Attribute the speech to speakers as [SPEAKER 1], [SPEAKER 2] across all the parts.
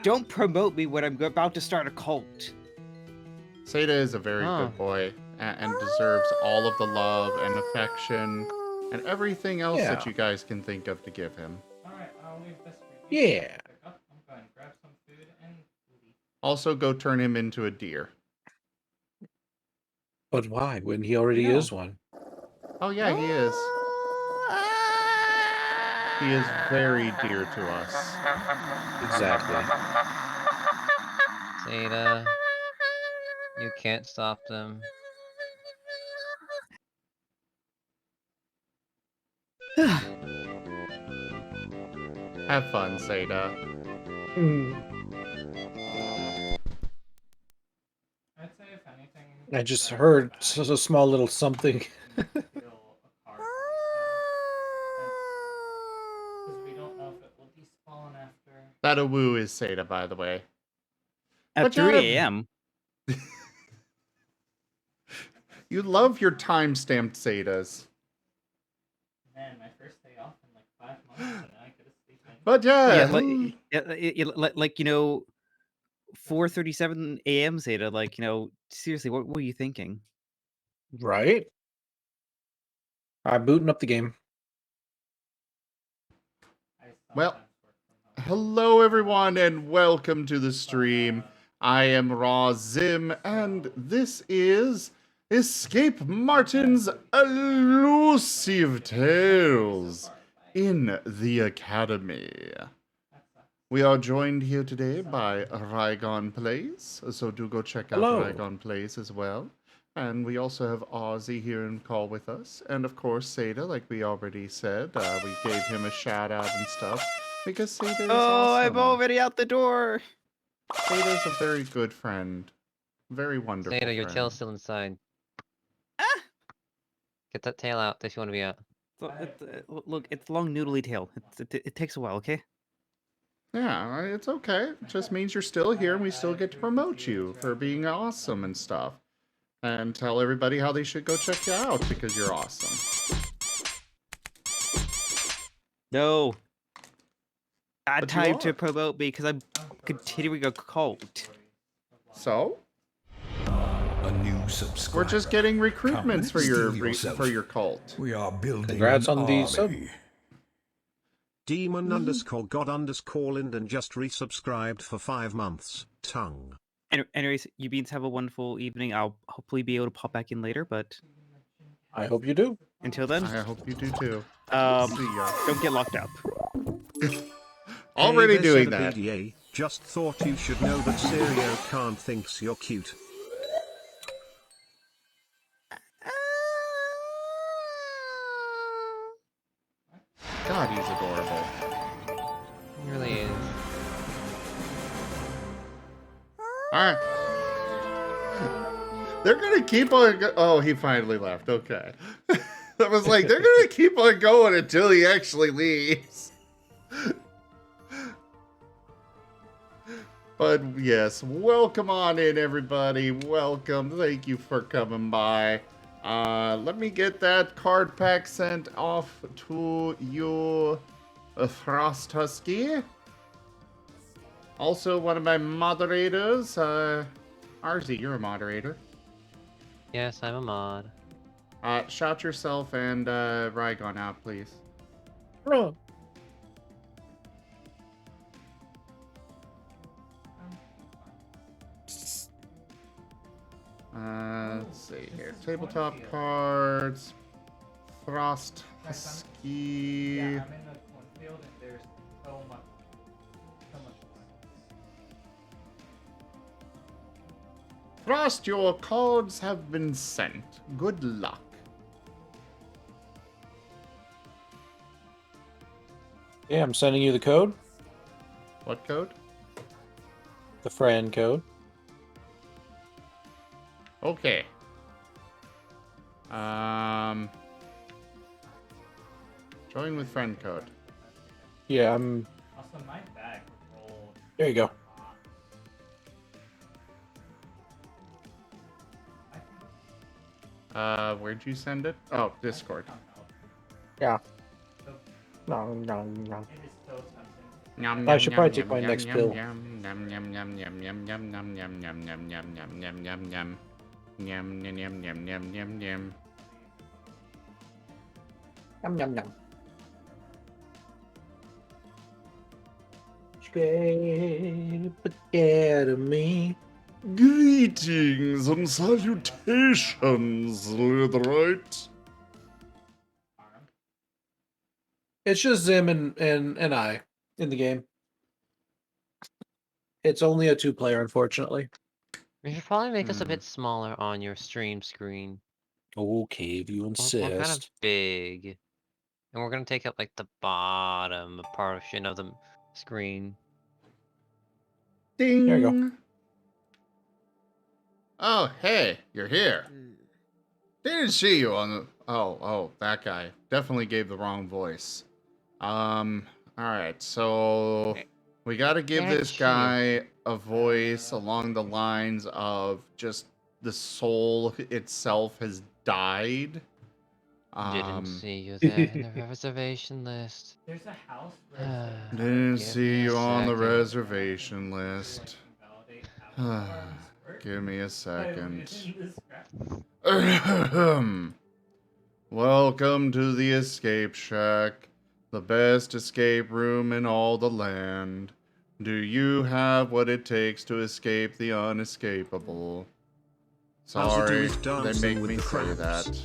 [SPEAKER 1] Don't promote me when I'm about to start a cult.
[SPEAKER 2] Seda is a very good boy and deserves all of the love and affection and everything else that you guys can think of to give him.
[SPEAKER 3] Alright, I'll leave this for you.
[SPEAKER 4] Yeah.
[SPEAKER 3] I'm going to grab some food and leave.
[SPEAKER 2] Also, go turn him into a deer.
[SPEAKER 4] But why, when he already is one?
[SPEAKER 2] Oh yeah, he is. He is very dear to us.
[SPEAKER 4] Exactly.
[SPEAKER 5] Zeta, you can't stop them.
[SPEAKER 2] Have fun, Seda.
[SPEAKER 3] I'd say if anything...
[SPEAKER 4] I just heard a small little something.
[SPEAKER 3] Because we don't know if it will despawn after...
[SPEAKER 2] That a woo is Seda, by the way.
[SPEAKER 1] At 3 a.m.
[SPEAKER 2] You love your time-stamped Zetas.
[SPEAKER 3] Man, my first day off in like 5 months, and I could have sleeping.
[SPEAKER 2] But
[SPEAKER 1] like 4:37 a.m. Zeta. Like, seriously, what were you thinking?
[SPEAKER 4] Right? I'm booting up the game.
[SPEAKER 2] Well, hello everyone, and welcome to the stream. I am Raw Zim, and this is Escape Marten's Elusive Tails in the Academy. We are joined here today by Rygon Plays, so do go check out Rygon Plays as well. And we also have Ozzy here in call with us. And of course, Seda, like we already said, we gave him a shout out and stuff. Because Seda is awesome.
[SPEAKER 1] I'm already out the door.
[SPEAKER 2] Seda is a very good friend. Very wonderful
[SPEAKER 5] Zeta, your
[SPEAKER 2] friend.
[SPEAKER 5] tail's still inside. Get that tail out if you want to be out.
[SPEAKER 1] Look, it's a long noodly tail. It takes a while, okay?
[SPEAKER 2] Yeah, it's okay. It just means you're still here and we still get to promote you for being awesome and stuff. And tell everybody how they should go check you out because you're awesome.
[SPEAKER 1] No. Bad time to promote me because I'm continuing a cult.
[SPEAKER 2] So?
[SPEAKER 6] A new subscriber.
[SPEAKER 2] We're just getting recruitments for your cult.
[SPEAKER 6] We are building.
[SPEAKER 4] Congrats on the sub.
[SPEAKER 7] Demon_God_Lind and just resubscribed for 5 months. Tongue.
[SPEAKER 1] Anyways, you beans have a wonderful evening. I'll hopefully be able to pop back in later, but
[SPEAKER 4] I hope you do.
[SPEAKER 1] Until then,
[SPEAKER 2] I hope you do too.
[SPEAKER 1] See ya. Don't get locked up.
[SPEAKER 2] Already
[SPEAKER 7] Hey,
[SPEAKER 2] doing
[SPEAKER 7] there's
[SPEAKER 2] that.
[SPEAKER 7] BDA. Just thought you should know that Serio Khan thinks you're cute.
[SPEAKER 2] God, he's adorable.
[SPEAKER 5] He really is.
[SPEAKER 2] Alright. They're gonna keep on oh, he finally left. Okay. I was like, they're gonna keep on going until he actually leaves. But yes, welcome on in, everybody. Welcome. Thank you for coming by. Let me get that card pack sent off to you, Frost Husky. Also, one of my moderators, Arzi, you're a moderator.
[SPEAKER 5] Yes, I'm a mod.
[SPEAKER 2] Shout yourself and Rygon out, please.
[SPEAKER 4] Bro.
[SPEAKER 2] Let's see here. Tabletop cards. Frost Husky.
[SPEAKER 3] Yeah, I'm in the cornfield and there's so much
[SPEAKER 2] Frost, your cards have been sent. Good luck.
[SPEAKER 4] Yeah, I'm sending you the code.
[SPEAKER 2] What code?
[SPEAKER 4] The friend code.
[SPEAKER 2] Okay. Join with friend code.
[SPEAKER 4] Yeah, I'm...
[SPEAKER 3] Also, my bag rolled.
[SPEAKER 4] There you go.
[SPEAKER 2] Where'd you send it? Oh, Discord.
[SPEAKER 4] Yeah. No.
[SPEAKER 3] It is so tempting.
[SPEAKER 2] Yum,
[SPEAKER 4] I
[SPEAKER 2] yum,
[SPEAKER 4] should
[SPEAKER 2] yum,
[SPEAKER 4] probably take
[SPEAKER 2] yum,
[SPEAKER 4] my
[SPEAKER 2] yum,
[SPEAKER 4] next
[SPEAKER 2] yum,
[SPEAKER 4] pill.
[SPEAKER 2] yum, yum, yum, yum, yum, yum, yum, yum, yum, yum, yum, yum, yum, yum, yum, yum. Yum, yum, yum, yum, yum, yum, yum.
[SPEAKER 4] Yum yum yum. Escape Academy.
[SPEAKER 2] Greetings and salutations, Litherite.
[SPEAKER 4] It's just Zim and I in the game. It's only a 2-player, unfortunately.
[SPEAKER 5] You should probably make us a bit smaller on your stream screen.
[SPEAKER 4] Okay, if you
[SPEAKER 5] We're
[SPEAKER 4] insist.
[SPEAKER 5] kind of big. And we're gonna take up like the bottom portion of the screen.
[SPEAKER 2] Ding.
[SPEAKER 4] There you go.
[SPEAKER 2] Oh, hey, you're here. Didn't see you on the... Oh, that guy. Definitely gave the wrong voice. Alright, so... We gotta give this guy a voice along the lines of just the soul itself has died.
[SPEAKER 5] Didn't see you there in the reservation list.
[SPEAKER 3] There's a house where
[SPEAKER 2] Didn't
[SPEAKER 5] Give
[SPEAKER 2] see
[SPEAKER 5] me a
[SPEAKER 2] you on the
[SPEAKER 5] second.
[SPEAKER 2] reservation list. Give me a second. Welcome to the Escape Shack, the best escape room in all the land. Do you have what it takes to escape the unescapable?
[SPEAKER 7] How's it
[SPEAKER 2] Sorry,
[SPEAKER 7] with
[SPEAKER 2] they
[SPEAKER 7] dancing
[SPEAKER 2] make
[SPEAKER 7] with
[SPEAKER 2] me
[SPEAKER 7] the
[SPEAKER 2] say
[SPEAKER 7] crabs?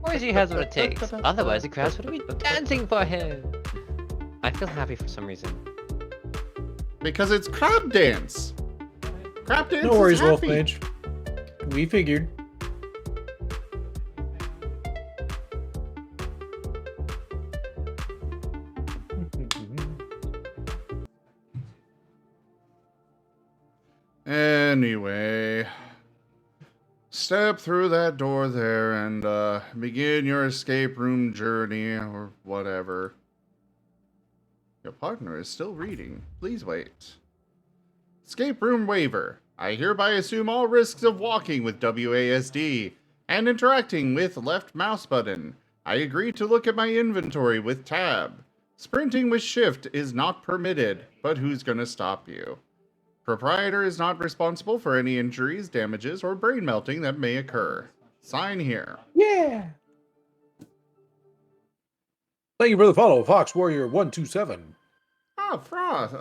[SPEAKER 5] Horsey has what it takes. Otherwise, the crowds would be dancing for him. I feel happy for some reason.
[SPEAKER 2] Because it's crab dance. Crab dance
[SPEAKER 4] No worries,
[SPEAKER 2] is happy.
[SPEAKER 4] Wolfmage. We figured.
[SPEAKER 2] Anyway, step through that door there and begin your escape room journey or whatever. Your partner is still reading. Please wait. Escape room waiver. I hereby assume all risks of walking with WASD and interacting with left mouse button. I agree to look at my inventory with tab. Sprinting with shift is not permitted, but who's gonna stop you? Proprietor is not responsible for any injuries, damages, or brain melting that may occur. Sign here.
[SPEAKER 4] Yeah. Thank you for the follow, Fox Warrior 127.
[SPEAKER 2] Oh, Frost.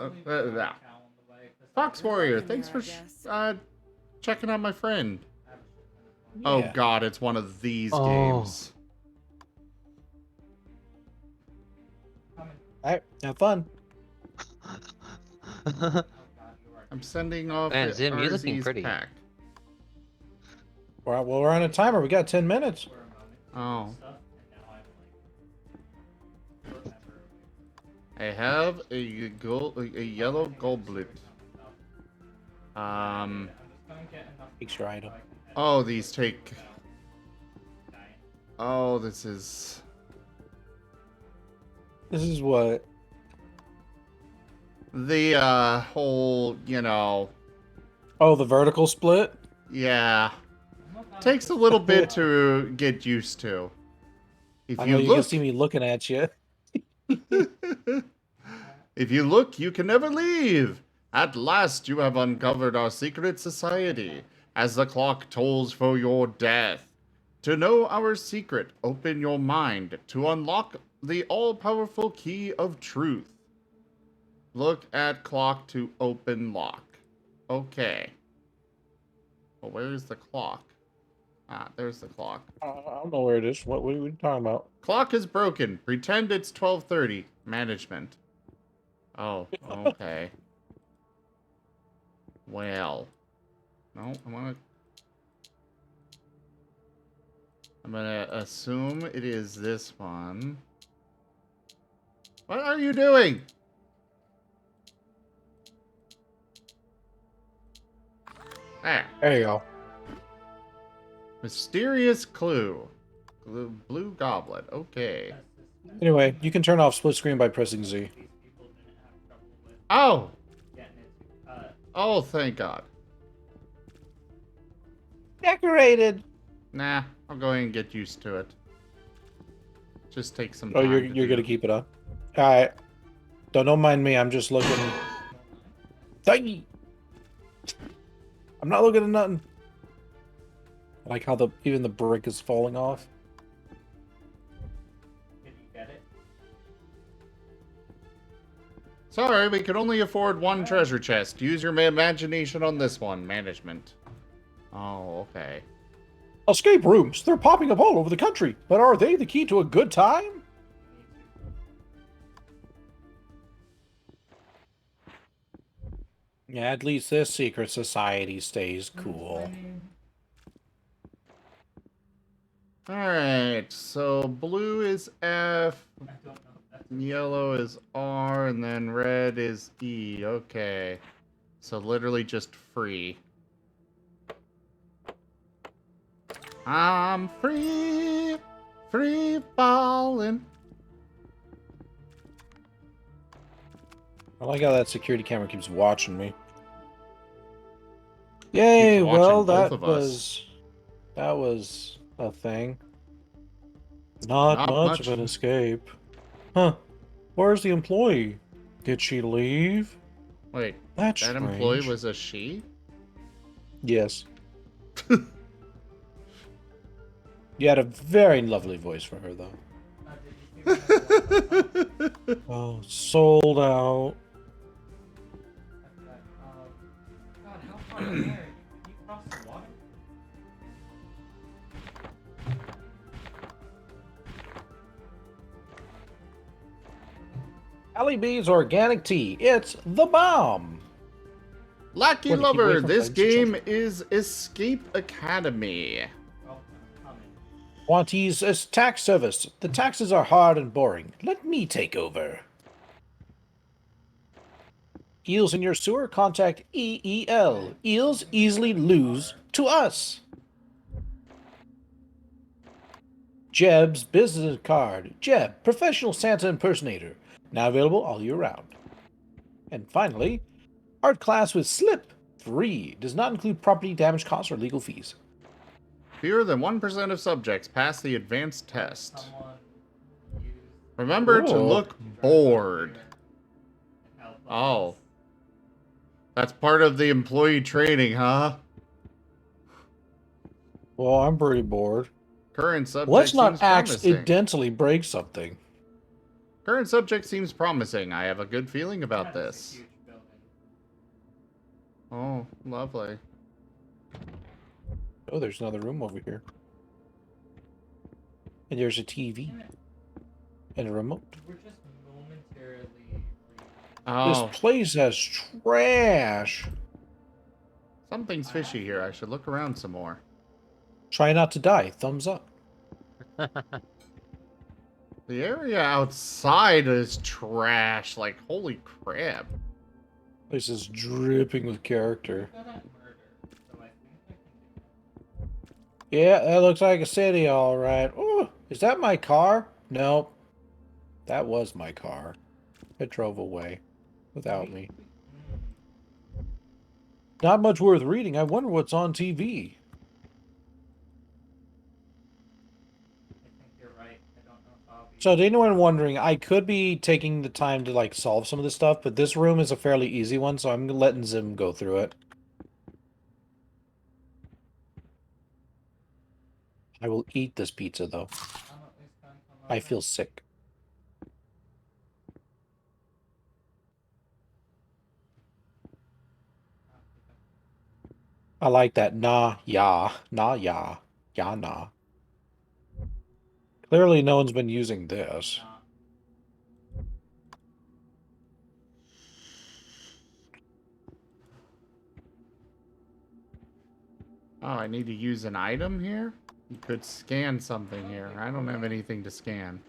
[SPEAKER 2] Fox Warrior, thanks for checking out my friend. Oh
[SPEAKER 4] Yeah.
[SPEAKER 2] god, it's one of these
[SPEAKER 5] Oh.
[SPEAKER 2] games.
[SPEAKER 4] Alright, have fun.
[SPEAKER 2] I'm sending off
[SPEAKER 5] Man, Zim, you're looking
[SPEAKER 2] RZ's
[SPEAKER 5] pretty.
[SPEAKER 2] pack.
[SPEAKER 4] We're on a timer. We got 10 minutes.
[SPEAKER 2] Oh. I have a yellow goblet.
[SPEAKER 4] Extra item.
[SPEAKER 2] Oh, these take... Oh, this is...
[SPEAKER 4] This is what?
[SPEAKER 2] The, whole, you know...
[SPEAKER 4] Oh, the vertical split?
[SPEAKER 2] Yeah. Takes a little bit to get used to. If
[SPEAKER 4] I
[SPEAKER 2] you
[SPEAKER 4] know you
[SPEAKER 2] look...
[SPEAKER 4] can see me looking at you.
[SPEAKER 2] If you look, you can never leave. At last you have uncovered our secret society, as the clock tolls for your death. To know our secret, open your mind to unlock the all-powerful key of truth. Look at clock to open lock. Okay. Well, where's the clock? Ah, there's the clock.
[SPEAKER 4] I don't know where it is. What are we talking about?
[SPEAKER 2] Clock is broken. Pretend it's 12:30. Management. Oh, okay. Well. No, I'm gonna assume it is this one. What are you doing?
[SPEAKER 4] There you go.
[SPEAKER 2] Mysterious clue. Blue goblet. Okay.
[SPEAKER 4] Anyway, you can turn off split screen by pressing Z.
[SPEAKER 2] Oh! Oh, thank God.
[SPEAKER 4] Decorated.
[SPEAKER 2] Nah, I'll go ahead and get used to it. Just take some
[SPEAKER 4] Oh,
[SPEAKER 2] time.
[SPEAKER 4] you're gonna keep it on. All right. Don't mind me. I'm just looking. Dang! I'm not looking at nothing. I like how even the brick is falling off.
[SPEAKER 3] Did you get it?
[SPEAKER 2] Sorry, we can only afford one treasure chest. Use your imagination on this one. Management. Oh, okay.
[SPEAKER 4] Escape rooms. They're popping up all over the country. But are they the key to a good time? Yeah, at least this secret society stays cool.
[SPEAKER 2] Alright, so blue is F,
[SPEAKER 3] I don't know if that's
[SPEAKER 2] yellow is R, and then red is E. Okay. So literally just free. I'm free, free falling.
[SPEAKER 4] I like how that security camera keeps watching me. Yay,
[SPEAKER 2] Keeps watching
[SPEAKER 4] well,
[SPEAKER 2] both
[SPEAKER 4] that
[SPEAKER 2] of us.
[SPEAKER 4] was a thing. Not much of an escape. Huh. Where's the employee? Did she leave?
[SPEAKER 2] Wait,
[SPEAKER 4] That's
[SPEAKER 2] that
[SPEAKER 4] strange.
[SPEAKER 2] employee was a she?
[SPEAKER 4] Yes. You had a very lovely voice for her, though.
[SPEAKER 3] did you see when I walked
[SPEAKER 4] Oh, sold out.
[SPEAKER 3] up that, God, how far in there? You cross the water?
[SPEAKER 4] Allie B's organic tea. It's the bomb.
[SPEAKER 2] Lucky
[SPEAKER 4] Wanna keep away
[SPEAKER 2] lover,
[SPEAKER 4] from
[SPEAKER 2] this
[SPEAKER 4] friends,
[SPEAKER 2] game
[SPEAKER 4] children.
[SPEAKER 2] is Escape Academy.
[SPEAKER 3] Well, coming.
[SPEAKER 4] Want to use this tax service? The taxes are hard and boring. Let me take over. Eels in your sewer? Contact EEL. Eels easily lose to us. Jeb's business card. Jeb, professional Santa impersonator. Now available all year round. And finally, art class with Slip. Free. Does not include property damage costs or legal fees.
[SPEAKER 2] Fewer than 1% of subjects pass the advanced test.
[SPEAKER 3] Someone used
[SPEAKER 2] Remember to
[SPEAKER 4] Cool.
[SPEAKER 2] look bored.
[SPEAKER 3] and help us.
[SPEAKER 2] Oh. That's part of the employee training, huh?
[SPEAKER 4] Well, I'm pretty bored.
[SPEAKER 2] Current subject
[SPEAKER 4] Let's not
[SPEAKER 2] seems promising.
[SPEAKER 4] accidentally break something.
[SPEAKER 2] Current subject seems promising. I have a good feeling about
[SPEAKER 3] Yeah, it's a
[SPEAKER 2] this.
[SPEAKER 3] huge building.
[SPEAKER 2] Oh, lovely.
[SPEAKER 4] Oh, there's another room over here. And there's a TV
[SPEAKER 3] Damn it.
[SPEAKER 4] and a remote.
[SPEAKER 3] We're just momentarily.
[SPEAKER 2] Oh,
[SPEAKER 4] This place has trash.
[SPEAKER 2] something's fishy here. I should look around some more.
[SPEAKER 4] Try not to die. Thumbs up.
[SPEAKER 2] The area outside is trash. Like, holy crap.
[SPEAKER 4] This is dripping with character.
[SPEAKER 3] Got at murder, so I think I can do that.
[SPEAKER 4] Yeah, that looks like a city, all right. Oh, is that my car? No, that was my car. It drove away without me. Not much worth reading. I wonder what's on TV.
[SPEAKER 3] I think you're right. I don't know if I'll be.
[SPEAKER 4] So, to anyone wondering, I could be taking the time to like solve some of this stuff, but this room is a fairly easy one, so I'm letting Zim go through it. I will eat this pizza though.
[SPEAKER 3] I'm at least going to
[SPEAKER 4] I
[SPEAKER 3] love
[SPEAKER 4] feel sick. I like that. Nah, ya, nah, ya, ya, nah. Clearly, no one's been using this.
[SPEAKER 3] Not.
[SPEAKER 2] Oh, I need to use an item here? You could scan something here. I don't have anything to scan.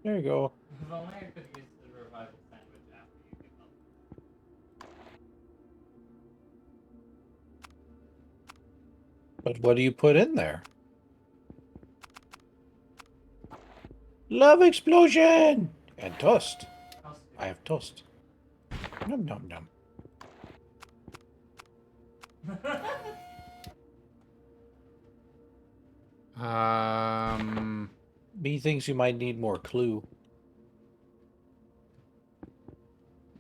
[SPEAKER 4] There you go.
[SPEAKER 3] If only I could use the revival sandwich after you give up.
[SPEAKER 4] But what do you put in there? Love explosion! And toast.
[SPEAKER 3] How stupid.
[SPEAKER 4] I have toast. Num num num. Me thinks you might need more clue.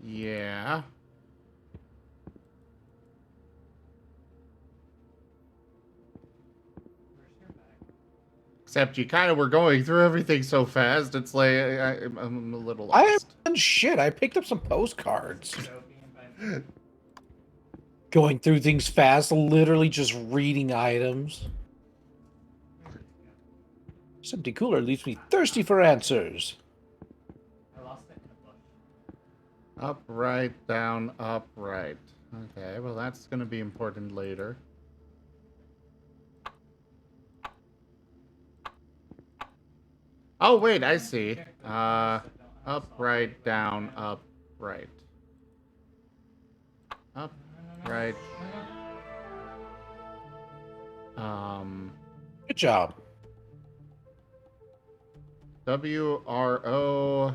[SPEAKER 2] Yeah. Except you kind of were going through everything so fast, it's like I'm a little
[SPEAKER 4] I haven't
[SPEAKER 2] lost.
[SPEAKER 4] done shit. I picked up some postcards. Going through things fast, literally just reading items. This empty cooler leaves me thirsty for answers.
[SPEAKER 3] I lost it in the bush.
[SPEAKER 2] Up, right, down, up, right. Okay, well that's going to be important later. Oh, wait, I see. Up, right, down, up, right. Up, right.
[SPEAKER 4] Good job.
[SPEAKER 2] WRO.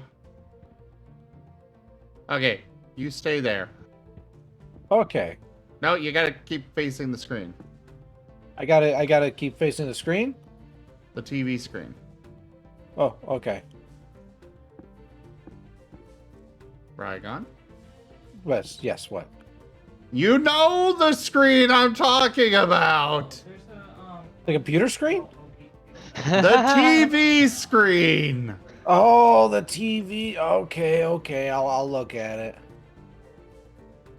[SPEAKER 2] Okay, you stay there.
[SPEAKER 4] Okay.
[SPEAKER 2] No, you gotta keep facing the screen.
[SPEAKER 4] I gotta keep facing the screen?
[SPEAKER 2] The TV screen.
[SPEAKER 4] Oh, okay.
[SPEAKER 2] Rygon?
[SPEAKER 4] Yes, what?
[SPEAKER 2] You know the screen I'm talking about!
[SPEAKER 3] There's a,
[SPEAKER 4] The computer screen?
[SPEAKER 2] The TV screen!
[SPEAKER 4] Oh, the TV. Okay. I'll look at it.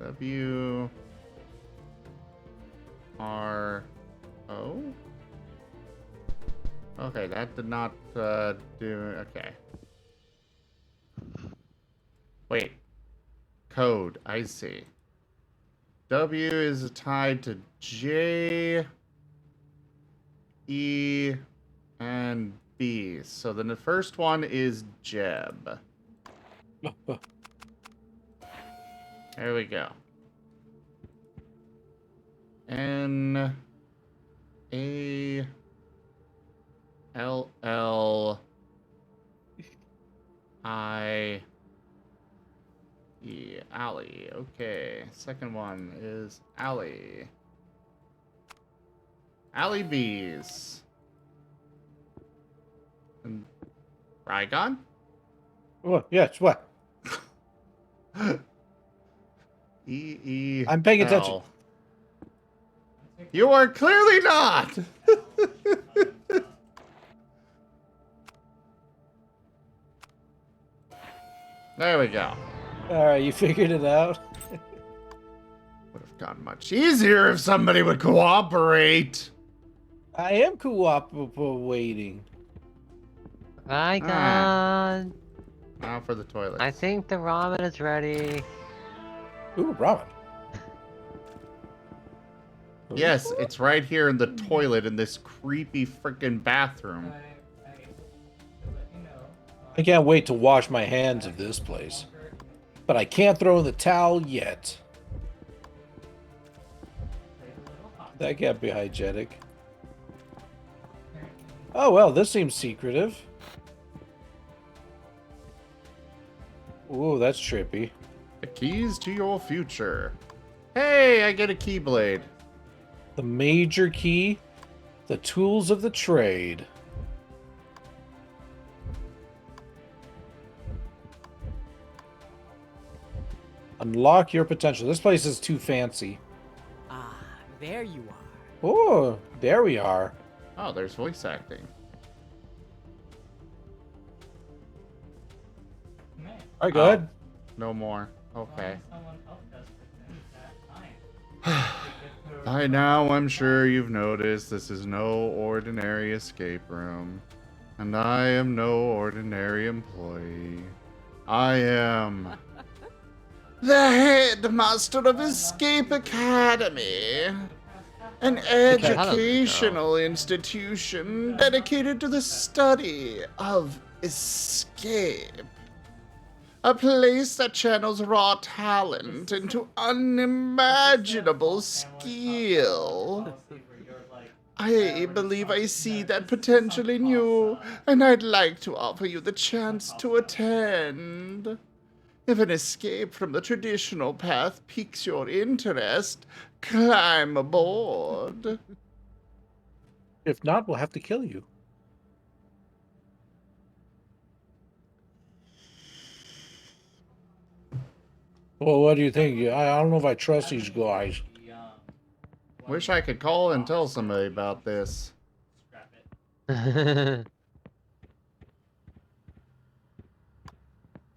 [SPEAKER 2] WRO. Okay, that did not do. Okay. Wait. Code. I see. W is tied to J, E, and B. So then the first one is Jeb. There we go. N A L L I E. Alley. Okay. Second one is Alley. Alley Bees. And Rygon?
[SPEAKER 4] What? Yes, what?
[SPEAKER 2] E.
[SPEAKER 4] I'm paying attention.
[SPEAKER 2] L. You are clearly not! There we go.
[SPEAKER 4] Alright, you figured it out?
[SPEAKER 2] Would have gone much easier if somebody would cooperate.
[SPEAKER 4] I am cooperating.
[SPEAKER 5] My God.
[SPEAKER 2] Now for the toilet.
[SPEAKER 5] I think the ramen is ready.
[SPEAKER 4] Ooh, ramen.
[SPEAKER 2] Yes, it's right here in the toilet in this creepy freaking bathroom.
[SPEAKER 3] to let you know.
[SPEAKER 4] I can't wait to wash my hands of this place. But I can't throw in the towel yet. That can't be hygienic. Oh well, this seems secretive. Ooh, that's trippy.
[SPEAKER 2] The keys to your future. Hey, I get a keyblade.
[SPEAKER 4] The major key, the tools of the trade. Unlock your potential. This place is too fancy.
[SPEAKER 8] Ah, there you are.
[SPEAKER 4] Oh, there we are.
[SPEAKER 2] Oh, there's voice acting.
[SPEAKER 3] Man,
[SPEAKER 4] All right, go ahead.
[SPEAKER 2] No more. Okay.
[SPEAKER 3] someone helped us within that time.
[SPEAKER 2] By now, I'm sure you've noticed this is no ordinary escape room. And I am no ordinary employee. I am the headmaster of Escape Academy, an educational institution dedicated to the study of escape. A place that channels raw talent into unimaginable skill. I believe I see that potential in you, and I'd like to offer you the chance to attend. If an escape from the traditional path piques your interest, climb aboard.
[SPEAKER 4] If not, we'll have to kill you. Well, what do you think? I don't know if I trust these guys.
[SPEAKER 2] Wish I could call and tell somebody about this.
[SPEAKER 3] Scrap it.
[SPEAKER 5] Well,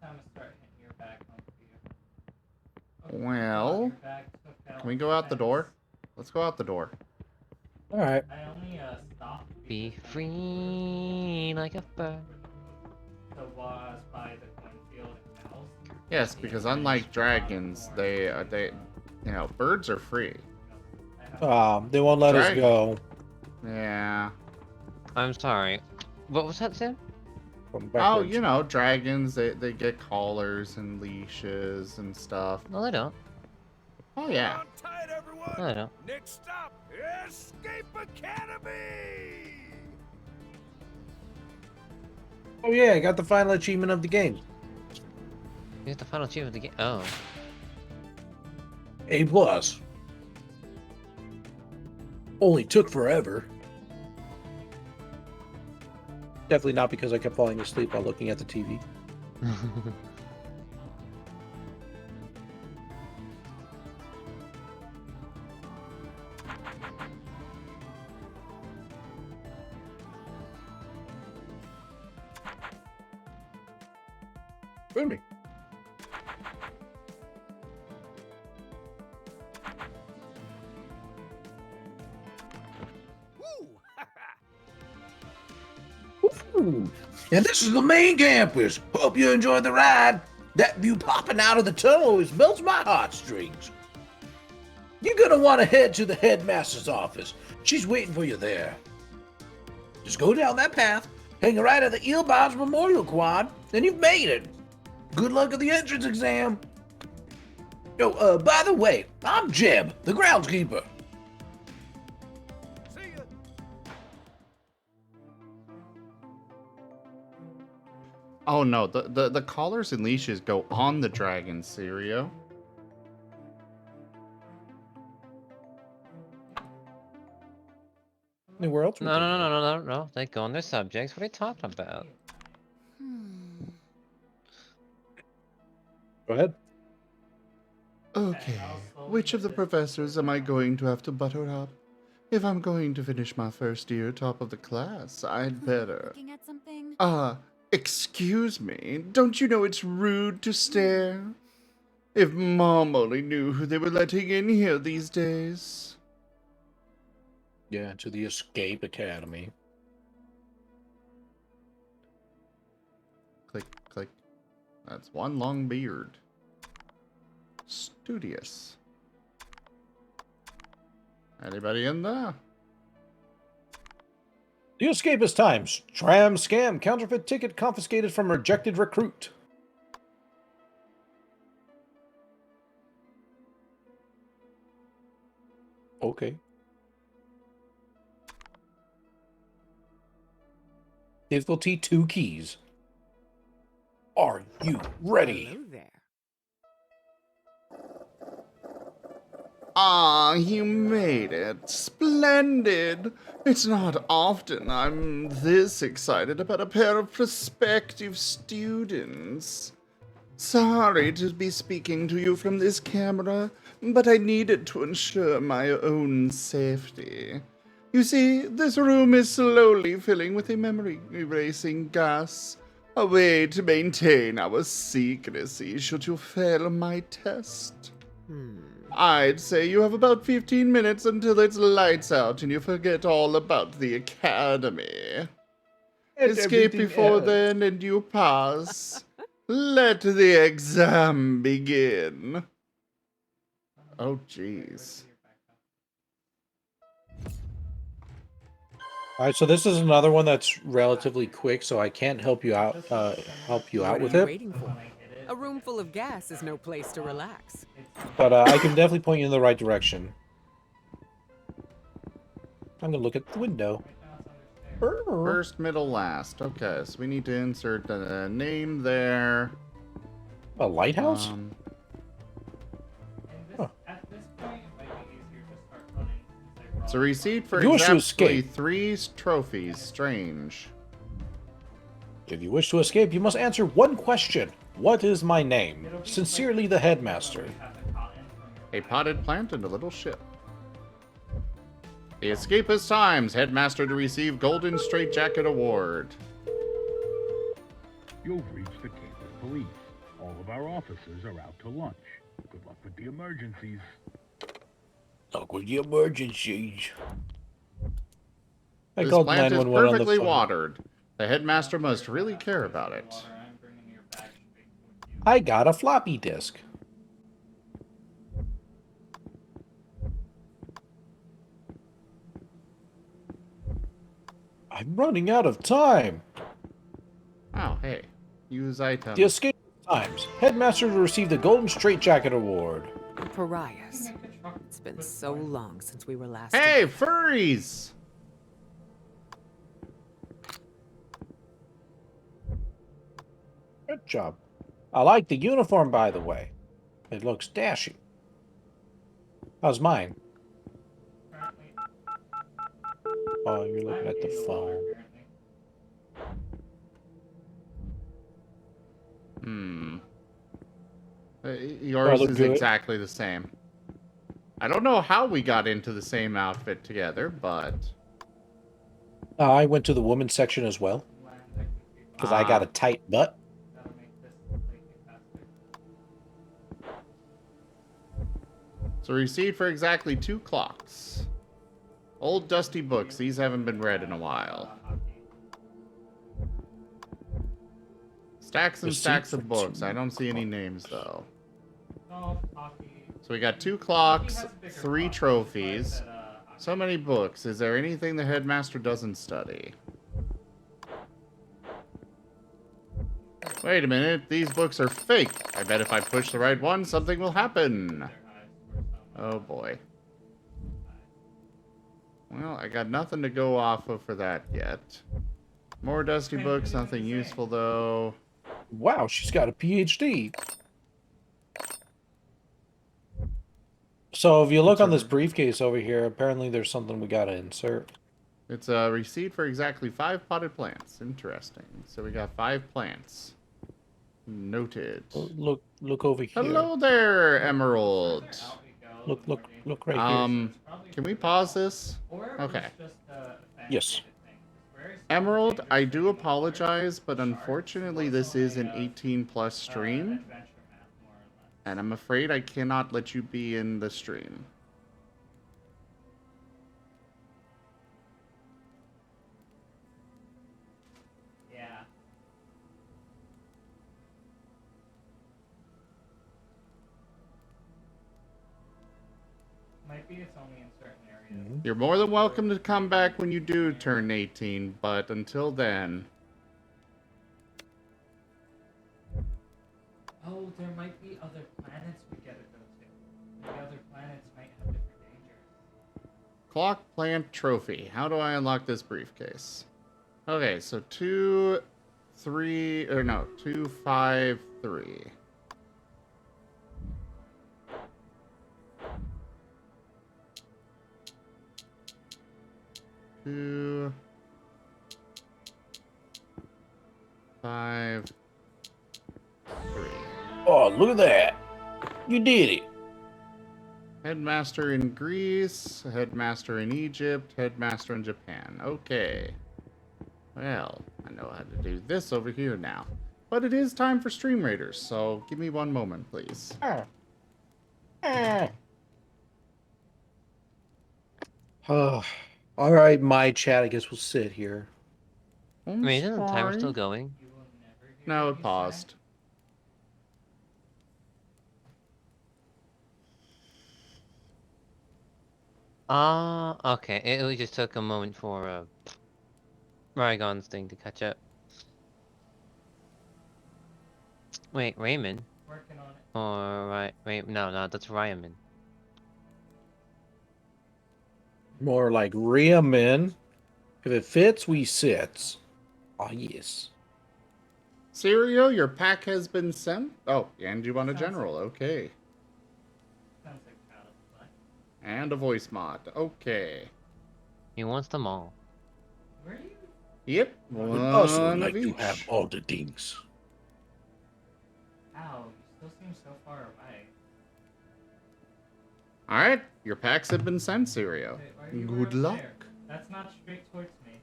[SPEAKER 3] Time to start hitting your back on the vehicle.
[SPEAKER 2] Well,
[SPEAKER 3] Your back took out
[SPEAKER 2] can we go out the door? Let's go out the door.
[SPEAKER 4] All right.
[SPEAKER 3] I only stopped
[SPEAKER 5] be free like a bird.
[SPEAKER 3] the was by the cornfield and cows.
[SPEAKER 2] Yes, because unlike dragons, they you know, birds are free.
[SPEAKER 4] They won't let us
[SPEAKER 2] Dragon.
[SPEAKER 4] go.
[SPEAKER 2] Yeah.
[SPEAKER 5] I'm sorry. What was that, Sam?
[SPEAKER 4] From
[SPEAKER 2] Oh,
[SPEAKER 4] backwards.
[SPEAKER 2] you know, dragons, they get collars and leashes and stuff.
[SPEAKER 5] No, they don't.
[SPEAKER 2] Oh, yeah.
[SPEAKER 6] Tight, everyone.
[SPEAKER 5] No, they don't.
[SPEAKER 6] Next stop, Escape Academy.
[SPEAKER 4] Oh yeah, I got the final achievement of the game.
[SPEAKER 5] You have the final achievement of the game. Oh.
[SPEAKER 4] A+. Only took forever. Definitely not because I kept falling asleep while looking at the TV. Furry. Ooh. And this is the main campus. Hope you enjoyed the ride. That view popping out of the tunnel always melts my heartstrings. You're gonna want to head to the headmaster's office. She's waiting for you there. Just go down that path, hang right at the Eelbars Memorial Quad, and you've made it. Good luck at the entrance exam. Oh, by the way, I'm Jeb, the groundskeeper.
[SPEAKER 6] See ya.
[SPEAKER 2] Oh, no, the collars and leashes go on the dragon, Sirio.
[SPEAKER 4] Anywhere else?
[SPEAKER 5] No. They go on their subjects. What are you talking about?
[SPEAKER 4] Go ahead.
[SPEAKER 2] Okay, which of the professors am I going to have to butter up? If I'm going to finish my first year top of the class, I'd better.
[SPEAKER 9] Looking at something?
[SPEAKER 2] Excuse me, don't you know it's rude to stare? If Mom only knew who they were letting in here these days.
[SPEAKER 4] Yeah, to the Escape Academy.
[SPEAKER 2] Click, click. That's one long beard. Studious. Anybody in there?
[SPEAKER 4] The Escapist Times. Tram scam. Counterfeit ticket confiscated from rejected recruit. Okay. Difficulty 2 keys. Are you ready?
[SPEAKER 8] Hello there.
[SPEAKER 2] Ah, you made it. Splendid. It's not often I'm this excited about a pair of prospective students. Sorry to be speaking to you from this camera, but I needed to ensure my own safety. You see, this room is slowly filling with a memory-erasing gas, a way to maintain our secrecy should you fail my test. I'd say you have about 15 minutes until it's lights out and you forget all about the academy. Escape before then and you pass. Let the exam begin. Oh, jeez.
[SPEAKER 4] All right, so this is another one that's relatively quick, so I can't help you out. With
[SPEAKER 8] What are you
[SPEAKER 4] it.
[SPEAKER 8] waiting for? A room full of gas is no place to relax.
[SPEAKER 4] But I can definitely point you in the right direction. I'm gonna look at the window.
[SPEAKER 2] First, middle, last. Okay, so we need to insert a name there.
[SPEAKER 4] A lighthouse?
[SPEAKER 3] At this point, it might be easier to start running since I
[SPEAKER 2] It's a receipt for
[SPEAKER 4] If you wish to
[SPEAKER 2] exactly
[SPEAKER 4] escape.
[SPEAKER 2] 3 trophies. Strange.
[SPEAKER 4] If you wish to escape, you must answer one question. What is my name? Sincerely, the headmaster.
[SPEAKER 2] A potted plant and a little ship. The escapist times. Headmaster to receive Golden Straitjacket Award.
[SPEAKER 9] You've reached the Campus Police. All of our officers are out to lunch. Good luck with the emergencies.
[SPEAKER 4] Luck with the emergencies. I
[SPEAKER 2] This
[SPEAKER 4] called
[SPEAKER 2] plant is
[SPEAKER 4] 911 on the
[SPEAKER 2] perfectly
[SPEAKER 4] phone.
[SPEAKER 2] watered. The headmaster must really care about it.
[SPEAKER 4] I got a floppy disk. I'm running out of time.
[SPEAKER 2] Oh, hey. Use item.
[SPEAKER 4] The escape times. Headmaster to receive the Golden Straitjacket Award.
[SPEAKER 8] Pariahs. It's been so long since we were last.
[SPEAKER 2] Hey,
[SPEAKER 8] together.
[SPEAKER 2] furries!
[SPEAKER 4] Good job. I like the uniform, by the way. It looks dashing. How's mine? Oh, you're looking at the phone.
[SPEAKER 2] Yours
[SPEAKER 4] look
[SPEAKER 2] is
[SPEAKER 4] good.
[SPEAKER 2] exactly the same. I don't know how we got into the same outfit together, but...
[SPEAKER 4] I went to the women's section as well. Because I got a tight butt.
[SPEAKER 2] It's a receipt for exactly 2 clocks. Old dusty books. These haven't been read in a while. Stacks and
[SPEAKER 4] Receipt
[SPEAKER 2] stacks
[SPEAKER 4] for
[SPEAKER 2] of books.
[SPEAKER 4] 2
[SPEAKER 2] I don't see any names, though.
[SPEAKER 3] Golf, hockey.
[SPEAKER 2] So we got 2 clocks, 3 trophies. So many books. Is there anything the headmaster doesn't study? Wait a minute. These books are fake. I bet if I push the right one, something will happen. Oh, boy. Well, I got nothing to go off of for that yet. More dusty books, nothing useful, though.
[SPEAKER 4] Wow, she's got a PhD. So if you look on this briefcase over here, apparently there's something we gotta insert.
[SPEAKER 2] It's a receipt for exactly 5 potted plants. Interesting. So we got 5 plants. Noted.
[SPEAKER 4] Oh, look over here.
[SPEAKER 2] Hello there, Emerald.
[SPEAKER 4] Look right here.
[SPEAKER 2] Can we pause this? Okay.
[SPEAKER 4] Yes.
[SPEAKER 2] Emerald, I do apologize, but unfortunately this is an 18+ stream. And I'm afraid I cannot let you be in the stream.
[SPEAKER 3] Yeah. Might be it's only in certain areas.
[SPEAKER 2] You're more than welcome to come back when you do turn 18, but until then...
[SPEAKER 3] Oh, there might be other planets we gotta go to. The other planets might have different dangers.
[SPEAKER 2] Clock plant trophy. How do I unlock this briefcase? Okay, so 2, 3, or no, 2, 5, 3. Two, 5, 3.
[SPEAKER 4] Oh, look at that. You did it.
[SPEAKER 2] Headmaster in Greece, headmaster in Egypt, headmaster in Japan. Okay. Well, I know how to do this over here now. But it is time for Stream Raiders, so give me one moment, please.
[SPEAKER 4] All right, my chat. I guess we'll sit here.
[SPEAKER 2] I'm
[SPEAKER 5] Wait, isn't the timer
[SPEAKER 2] sorry.
[SPEAKER 5] still going?
[SPEAKER 2] No, it paused.
[SPEAKER 5] Okay. It just took a moment for Rygon's thing to catch up. Wait, Raymond?
[SPEAKER 3] Working on it.
[SPEAKER 5] Or wait, no, that's Ryaman.
[SPEAKER 4] More like Riamin. If it fits, we sits. Oh, yes.
[SPEAKER 2] Serio, your pack has been sent? Oh, and you want a general. Okay.
[SPEAKER 3] Sounds like Palace Black.
[SPEAKER 2] And a voice mod. Okay.
[SPEAKER 5] He wants them all.
[SPEAKER 3] Where are you?
[SPEAKER 2] Yep.
[SPEAKER 4] I would also
[SPEAKER 2] One
[SPEAKER 4] like
[SPEAKER 2] of
[SPEAKER 4] to
[SPEAKER 2] each.
[SPEAKER 4] have all the things.
[SPEAKER 3] Ow, you still seem so far away.
[SPEAKER 2] All right, your packs have been sent, Sirio.
[SPEAKER 3] Wait, why are you
[SPEAKER 2] Good
[SPEAKER 3] over
[SPEAKER 2] luck.
[SPEAKER 3] there? That's not straight towards me.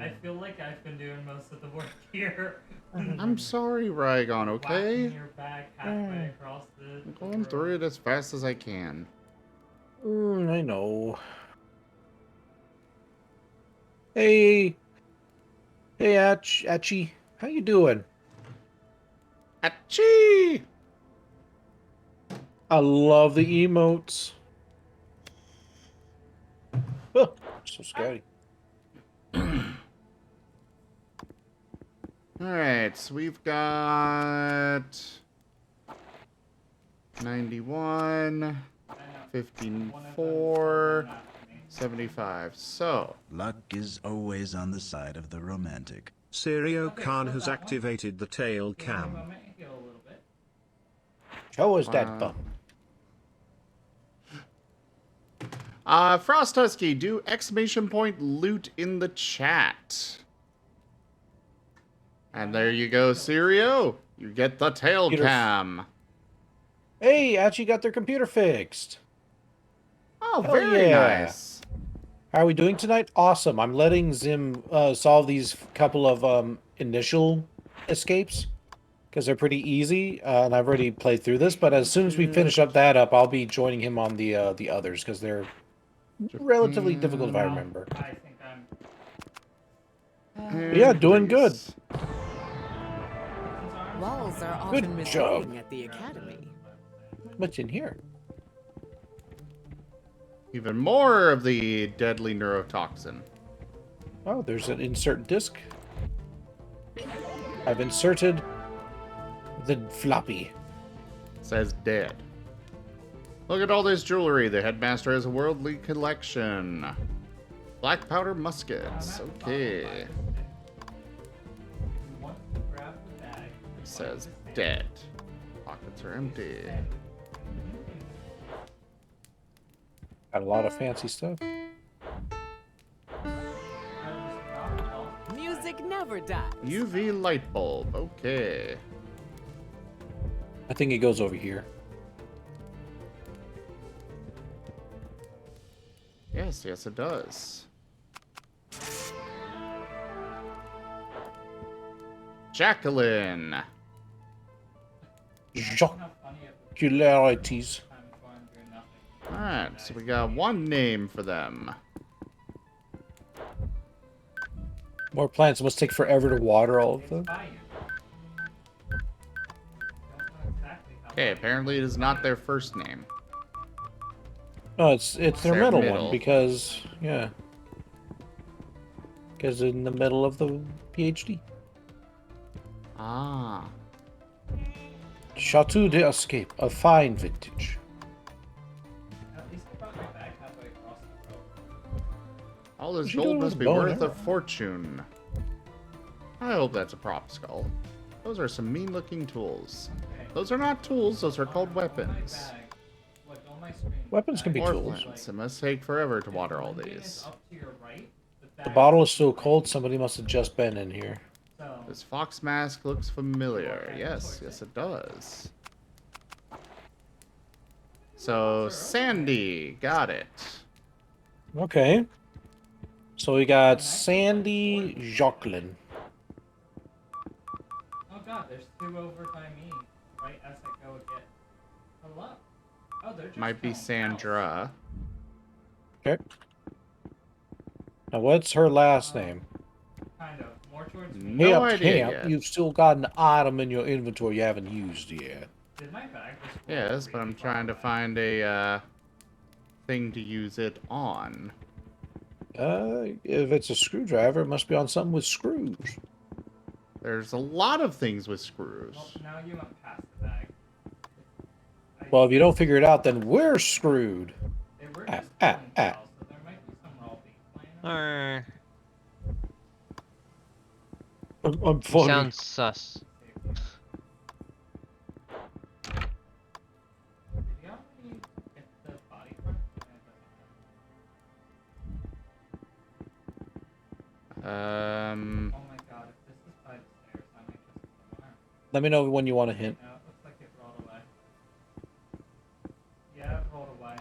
[SPEAKER 3] I feel like I've been doing most of the work here.
[SPEAKER 2] I'm sorry, Rygon, okay?
[SPEAKER 3] Whacking your bag halfway across the
[SPEAKER 2] I'm going through it as fast as I can.
[SPEAKER 4] I know. Hey, Achi, how you doing?
[SPEAKER 2] Achoo!
[SPEAKER 4] I love the emotes. Oh, so scary.
[SPEAKER 2] Alright, so we've got 91, 54, 75. So,
[SPEAKER 10] Luck is always on the side of the romantic.
[SPEAKER 7] Sirio Khan has activated the tail cam.
[SPEAKER 4] Show us that bum.
[SPEAKER 2] Frost Husky, do exclamation point loot in the chat. And there you go, Sirio. You get the tail cam.
[SPEAKER 4] Hey, Achi got their computer fixed.
[SPEAKER 2] Oh,
[SPEAKER 4] Hell
[SPEAKER 2] very
[SPEAKER 4] yeah.
[SPEAKER 2] nice.
[SPEAKER 4] How are we doing tonight? Awesome. I'm letting Zim solve these couple of initial escapes because they're pretty easy, and I've already played through this. But as soon as we finish up that up, I'll be joining him on the others because they're relatively difficult if I remember.
[SPEAKER 3] I think
[SPEAKER 4] But yeah, doing good.
[SPEAKER 8] Walls are often
[SPEAKER 4] Good
[SPEAKER 8] misleading
[SPEAKER 4] job.
[SPEAKER 8] at the academy.
[SPEAKER 4] What's in here?
[SPEAKER 2] Even more of the deadly neurotoxin.
[SPEAKER 4] Oh, there's an insert disc. I've inserted the floppy.
[SPEAKER 2] Says dead. Look at all this jewelry. The headmaster has a worldly collection. Black powder muskets. Okay. It says dead. Pockets are empty.
[SPEAKER 4] Got a lot of fancy stuff.
[SPEAKER 8] Music never dies.
[SPEAKER 2] UV light bulb. Okay.
[SPEAKER 4] I think it goes over here.
[SPEAKER 2] Yes, yes, it does. Jacqueline.
[SPEAKER 4] Jocularities.
[SPEAKER 2] Alright, so we got one name for them.
[SPEAKER 4] More plants. It must take forever to water all of them.
[SPEAKER 2] Okay, apparently it is not their first name.
[SPEAKER 4] No, it's their
[SPEAKER 2] Their
[SPEAKER 4] middle
[SPEAKER 2] middle.
[SPEAKER 4] one because because in the middle of the PhD.
[SPEAKER 2] Ah.
[SPEAKER 4] Chateau d'Escape, a fine vintage.
[SPEAKER 2] All this
[SPEAKER 4] What's she
[SPEAKER 2] gold
[SPEAKER 4] doing
[SPEAKER 2] must
[SPEAKER 4] with
[SPEAKER 2] be
[SPEAKER 4] a bow and
[SPEAKER 2] worth a
[SPEAKER 4] arrow?
[SPEAKER 2] fortune. I hope that's a prop skull. Those are some mean-looking tools. Those are not tools, those are called weapons.
[SPEAKER 4] Weapons can be
[SPEAKER 2] Or
[SPEAKER 4] tools.
[SPEAKER 2] plants. It must take forever to water all these.
[SPEAKER 4] The bottle is still cold. Somebody must have just been in here.
[SPEAKER 2] This fox mask looks familiar. Yes, yes it does. So, Sandy, got it.
[SPEAKER 4] Okay. So we got Sandy Jacqueline.
[SPEAKER 3] Oh god, there's two over by me, right as I go again. Hello? Oh, they're just
[SPEAKER 2] Might be
[SPEAKER 3] killing cows.
[SPEAKER 2] Sandra.
[SPEAKER 4] Okay. Now what's her last name?
[SPEAKER 3] Kind of. More towards me.
[SPEAKER 2] No
[SPEAKER 4] Hey, up
[SPEAKER 2] idea
[SPEAKER 4] camp,
[SPEAKER 2] yet.
[SPEAKER 4] you've still got an item in your inventory you haven't used yet.
[SPEAKER 3] Did my bag just roll
[SPEAKER 2] Yes, but I'm
[SPEAKER 3] really
[SPEAKER 2] trying to
[SPEAKER 3] far away?
[SPEAKER 2] find a thing to use it on.
[SPEAKER 4] If it's a screwdriver, it must be on something with screws.
[SPEAKER 2] There's a lot of things with screws.
[SPEAKER 3] Well, now you went past the bag.
[SPEAKER 4] Well, if you don't figure it out, then we're screwed.
[SPEAKER 3] They were
[SPEAKER 4] Ah,
[SPEAKER 3] just
[SPEAKER 4] ah,
[SPEAKER 3] killing
[SPEAKER 4] ah.
[SPEAKER 3] cows, so there might be some raw beef laying around.
[SPEAKER 4] I'm
[SPEAKER 5] You
[SPEAKER 4] funny.
[SPEAKER 5] sound sus.
[SPEAKER 4] Let me know when you want a hint.
[SPEAKER 3] No, it looks like it rolled away. Yeah, it rolled away.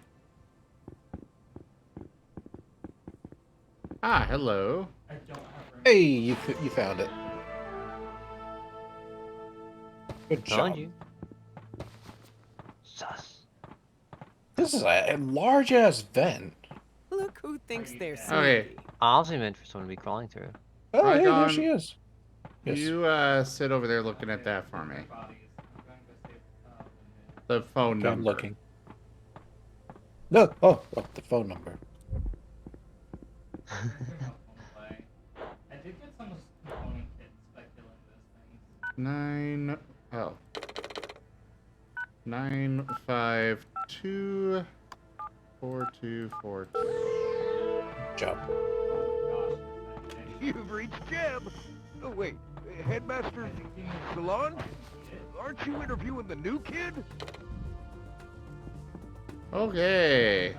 [SPEAKER 2] Ah, hello.
[SPEAKER 3] I don't have room.
[SPEAKER 4] Hey, you found it. Good
[SPEAKER 5] Told
[SPEAKER 4] job.
[SPEAKER 5] you. Sus.
[SPEAKER 4] This is a large ass vent.
[SPEAKER 8] Look who thinks they're
[SPEAKER 2] Okay.
[SPEAKER 8] sneaky.
[SPEAKER 5] I also meant for someone to be crawling through.
[SPEAKER 4] Oh,
[SPEAKER 2] Right
[SPEAKER 4] hey, there
[SPEAKER 2] on.
[SPEAKER 4] she is. Yes.
[SPEAKER 2] You sit over there looking at that for me. The phone
[SPEAKER 4] Okay,
[SPEAKER 2] number.
[SPEAKER 4] I'm looking. No. Oh, the phone number.
[SPEAKER 3] I did get some component kits by killing those things.
[SPEAKER 2] 952 4242.
[SPEAKER 4] Good job.
[SPEAKER 6] You've reached Jeb. Oh, wait. Headmaster Salon? Aren't you interviewing the new kid?
[SPEAKER 2] Okay.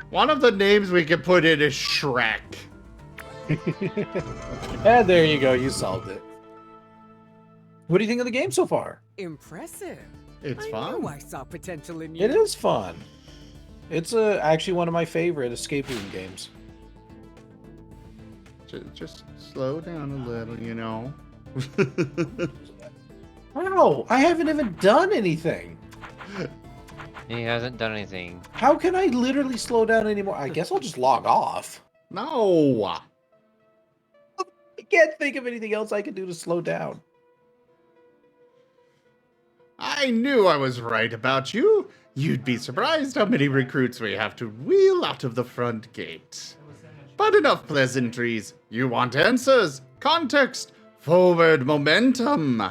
[SPEAKER 2] One of the names we could put in is Shrek.
[SPEAKER 4] And there you go. You solved it. What do you think of the game so far?
[SPEAKER 8] Impressive.
[SPEAKER 2] It's
[SPEAKER 8] I
[SPEAKER 2] fun.
[SPEAKER 8] knew I saw potential in you.
[SPEAKER 4] It is fun. It's actually one of my favorite escape room games.
[SPEAKER 2] Just slow down a little, you know.
[SPEAKER 4] Wow, I haven't even done anything.
[SPEAKER 5] He hasn't done anything.
[SPEAKER 4] How can I literally slow down anymore? I guess I'll just log off.
[SPEAKER 2] No.
[SPEAKER 4] I can't think of anything else I can do to slow down.
[SPEAKER 2] I knew I was right about you. You'd be surprised how many recruits we have to wheel out of the front gate. But enough pleasantries. You want answers, context, forward momentum.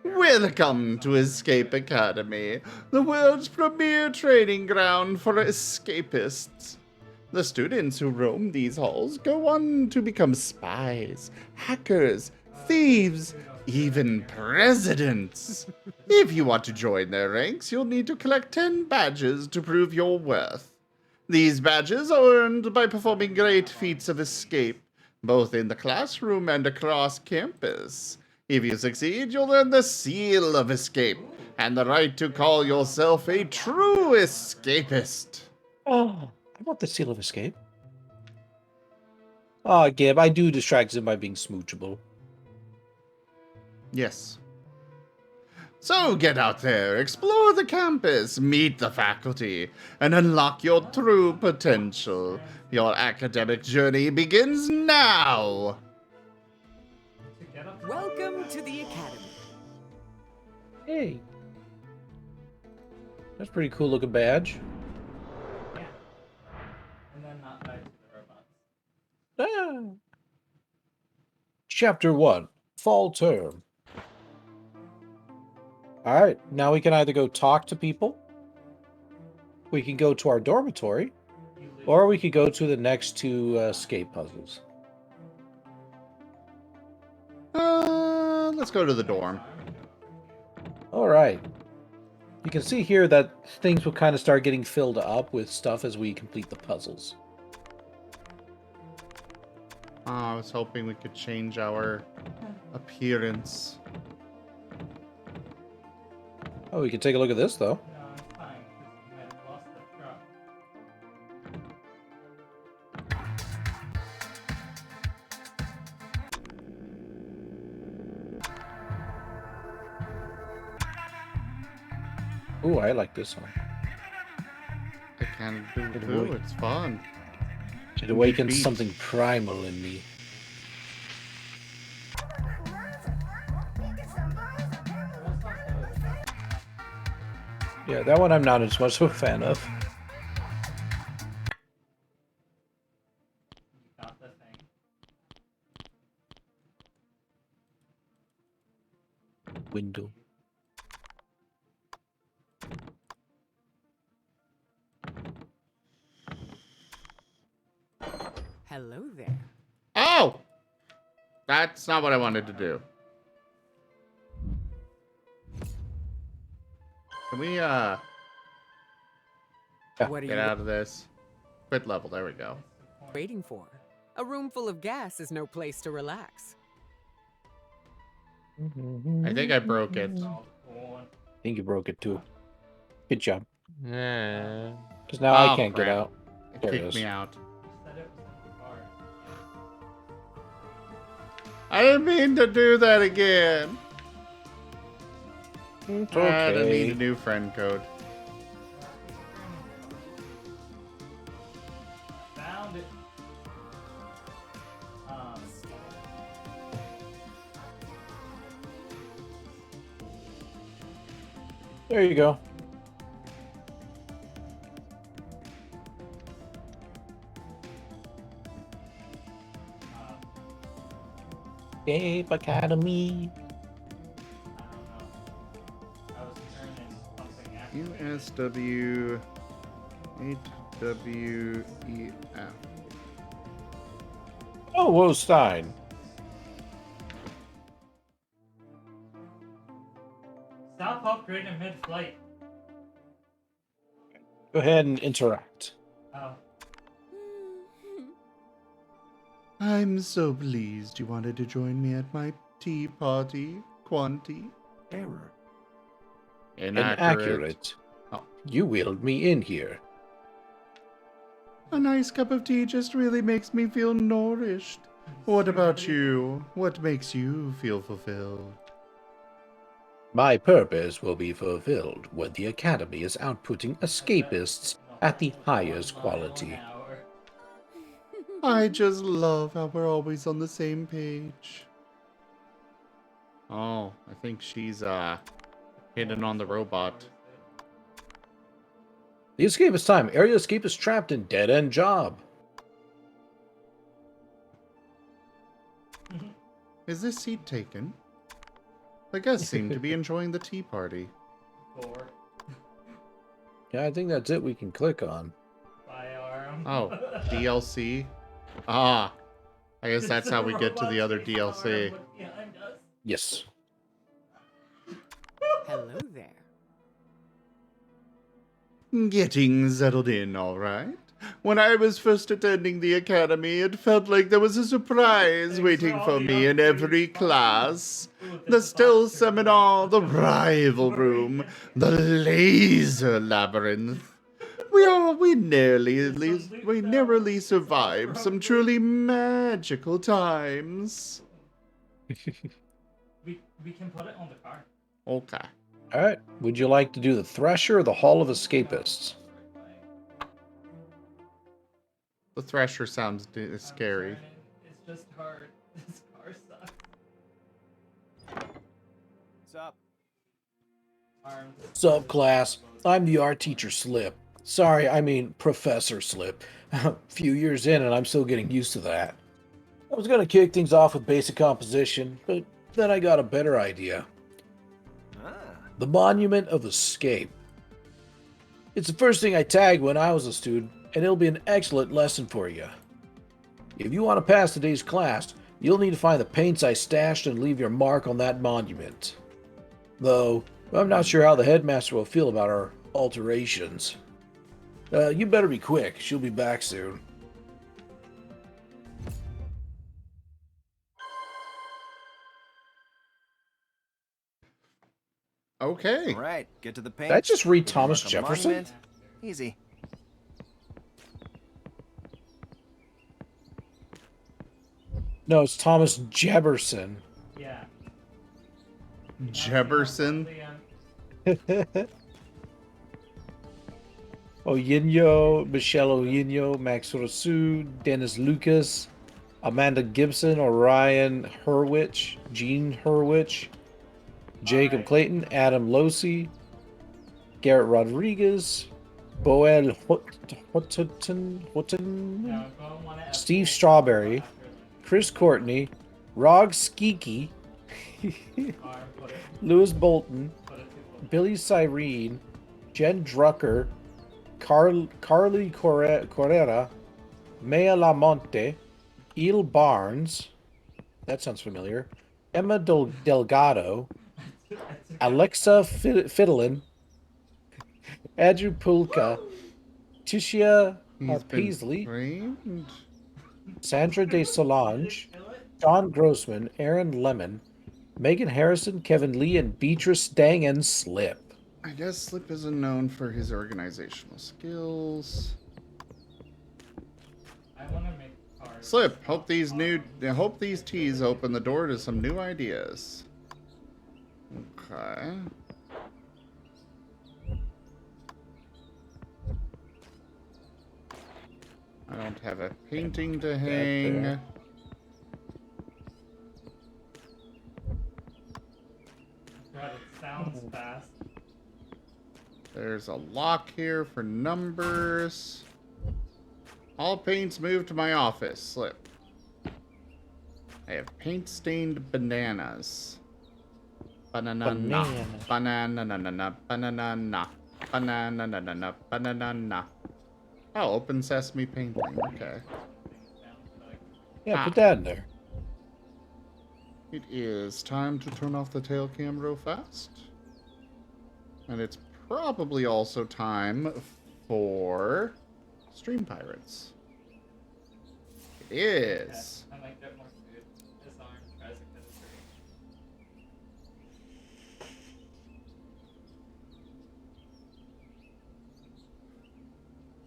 [SPEAKER 2] Welcome to Escape Academy, the world's premier training ground for escapists. The students who roam these halls go on to become spies, hackers, thieves, even presidents. If you want to join their ranks, you'll need to collect 10 badges to prove your worth. These badges are earned by performing great feats of escape, both in the classroom and across campus. If you succeed, you'll earn the Seal of Escape and the right to call yourself a true escapist.
[SPEAKER 4] Oh, I want the Seal of Escape. Oh, Gib, I do distract him by being smoochable.
[SPEAKER 2] Yes. So get out there, explore the campus, meet the faculty, and unlock your true potential. Your academic journey begins now.
[SPEAKER 8] Welcome to the academy.
[SPEAKER 4] Hey. That's a pretty cool looking badge.
[SPEAKER 3] Yeah. And then not die to the robots.
[SPEAKER 4] Ah. Chapter 1, Fall Term. Alright, now we can either go talk to people, we can go to our dormitory, or we could go to the next two escape puzzles.
[SPEAKER 2] Let's go to the dorm.
[SPEAKER 4] Alright. You can see here that things will kind of start getting filled up with stuff as we complete the puzzles.
[SPEAKER 2] Oh, I was hoping we could change our appearance.
[SPEAKER 4] Oh, we can take a look at this, though.
[SPEAKER 3] No, it's fine, because you might have lost the truck.
[SPEAKER 4] Ooh, I like this one.
[SPEAKER 2] I can do too. It's fun.
[SPEAKER 4] It awakens
[SPEAKER 2] Beats.
[SPEAKER 4] something primal in me. Yeah, that one I'm not as much of a fan of.
[SPEAKER 3] You got the thing.
[SPEAKER 4] Window.
[SPEAKER 8] Hello there.
[SPEAKER 2] Oh! That's not what I wanted to do. Can we,
[SPEAKER 8] What are
[SPEAKER 2] get
[SPEAKER 8] you?
[SPEAKER 2] out of this? Quit level, there we go.
[SPEAKER 8] Waiting for. A room full of gas is no place to relax.
[SPEAKER 2] I think I broke it.
[SPEAKER 4] I think you broke it too. Good job.
[SPEAKER 5] Yeah.
[SPEAKER 4] Because now I
[SPEAKER 2] Oh,
[SPEAKER 4] can't get
[SPEAKER 2] crap.
[SPEAKER 4] out.
[SPEAKER 2] It
[SPEAKER 4] There it
[SPEAKER 2] kicked
[SPEAKER 4] is.
[SPEAKER 2] me out. I didn't mean to do that again.
[SPEAKER 4] It's
[SPEAKER 2] I didn't need a
[SPEAKER 4] okay.
[SPEAKER 2] new friend code.
[SPEAKER 3] Found it.
[SPEAKER 4] There you go. Escape Academy.
[SPEAKER 3] I was turning something after.
[SPEAKER 2] USW 8WEF.
[SPEAKER 4] Oh, whoa, Stein.
[SPEAKER 3] Stop upgrading mid-flight.
[SPEAKER 4] Go ahead and interact.
[SPEAKER 3] Oh.
[SPEAKER 2] I'm so pleased you wanted to join me at my tea party, Quanti.
[SPEAKER 10] Error.
[SPEAKER 4] Inaccurate.
[SPEAKER 2] Oh.
[SPEAKER 4] You wheeled me in here.
[SPEAKER 2] A nice cup of tea just really makes me feel nourished. What about you? What makes you feel fulfilled?
[SPEAKER 4] My purpose will be fulfilled when the Academy is outputting escapists at the highest quality.
[SPEAKER 2] I just love how we're always on the same page. Oh, I think she's hitting on the robot.
[SPEAKER 4] The escape is time. Area escape is trapped in dead-end job.
[SPEAKER 2] Is this seat taken? The guests seem to be enjoying the tea party.
[SPEAKER 4] Yeah, I think that's it we can click on.
[SPEAKER 3] Firearm.
[SPEAKER 2] Oh, DLC? Ah, I guess that's how we get to the other DLC.
[SPEAKER 4] Yes.
[SPEAKER 8] Hello there.
[SPEAKER 2] Getting settled in, all right? When I was first attending the academy, it felt like there was a surprise waiting for me in every class. The stealth seminar, the rival room, the laser labyrinth. We narrowly survived some truly magical times.
[SPEAKER 3] We can put it on the car.
[SPEAKER 2] Okay.
[SPEAKER 4] All right. Would you like to do the Thresher or the Hall of Escapists?
[SPEAKER 2] The Thresher sounds scary.
[SPEAKER 3] It's just hard. This car sucks.
[SPEAKER 1] What's up?
[SPEAKER 3] Arms.
[SPEAKER 4] Sup, class? I'm the art teacher, Slip. Sorry, I mean Professor Slip. A few years in and I'm still getting used to that. I was going to kick things off with basic composition, but then I got a better idea. The Monument of Escape. It's the first thing I tagged when I was a student, and it'll be an excellent lesson for you. If you want to pass today's class, you'll need to find the paints I stashed and leave your mark on that monument. Though, I'm not sure how the headmaster will feel about our alterations. You better be quick, she'll be back soon.
[SPEAKER 2] Okay.
[SPEAKER 10] All right, get to the paint.
[SPEAKER 4] Did I just read
[SPEAKER 10] Put the
[SPEAKER 4] Thomas
[SPEAKER 10] mark on
[SPEAKER 4] Jefferson?
[SPEAKER 10] monument. Easy.
[SPEAKER 4] No, it's Thomas Jefferson.
[SPEAKER 3] Yeah.
[SPEAKER 2] Jefferson.
[SPEAKER 4] Oyinyo, Michelle Oyinyo, Max Rosu, Dennis Lucas, Amanda Gibson, Orion Hurwitch, Gene Hurwitch, Jacob Clayton, Adam Losey, Garrett Rodriguez, Boel Hutton, Steve Strawberry, Chris Courtney, Rog Skeeky, Lewis Bolton, Billy Cyrene, Jen Drucker, Carly Correra, Maya Lamonte, Il Barnes, that sounds familiar, Emma Delgado, Alexa Fiddlin, Andrew Pulka, Tishia Paisley, Sandra De Solange, John Grossman, Aaron Lemon, Megan Harrison, Kevin Lee, and Beatrice Dang and Slip.
[SPEAKER 2] I guess Slip isn't known for his organizational skills.
[SPEAKER 3] I want to make cars.
[SPEAKER 2] Slip, hope these teas open the door to some new ideas. Okay. I don't have a painting to hang.
[SPEAKER 3] God, it sounds fast.
[SPEAKER 2] There's a lock here for numbers. All paints moved to my office. Slip. I have paint-stained bananas. Banana. Banana. Banana. Banana. Oh, open sesame painting. Okay.
[SPEAKER 4] Yeah, put that in there.
[SPEAKER 2] It is time to turn off the tail cam real fast. And it's probably also time for Stream Pirates. It is.
[SPEAKER 3] I might get more food. This arm tries to cut it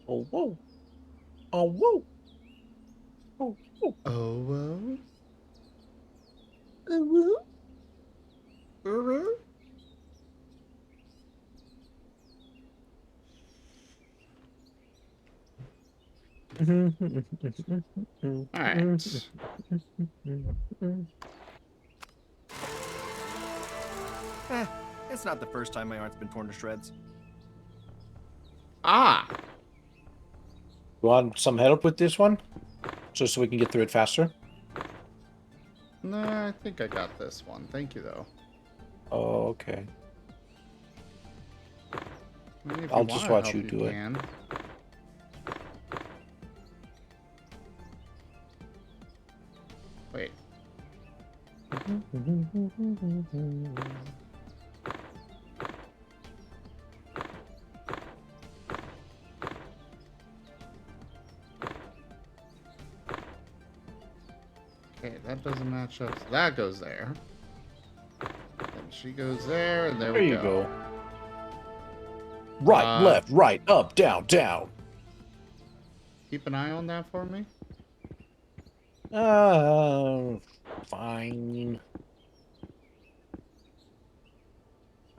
[SPEAKER 4] Oh, whoa. Oh, whoa. Oh, whoa.
[SPEAKER 2] Oh, well.
[SPEAKER 4] Oh, whoa.
[SPEAKER 2] Alright.
[SPEAKER 11] It's not the first time my art's been torn to shreds.
[SPEAKER 2] Ah!
[SPEAKER 4] You want some help with this one? Just so we can get through it faster?
[SPEAKER 2] Nah, I think I got this one. Thank you, though.
[SPEAKER 4] Oh, okay.
[SPEAKER 2] I mean, if
[SPEAKER 4] I'll
[SPEAKER 2] you
[SPEAKER 4] just
[SPEAKER 2] wanna
[SPEAKER 4] watch
[SPEAKER 2] help,
[SPEAKER 4] you do it.
[SPEAKER 2] can. Wait. Okay, that doesn't match up. So that goes there. And she goes there, and there
[SPEAKER 4] There
[SPEAKER 2] we
[SPEAKER 4] you
[SPEAKER 2] go.
[SPEAKER 4] go. Right, left, right, up, down, down.
[SPEAKER 2] Keep an eye on that for me.
[SPEAKER 4] Fine.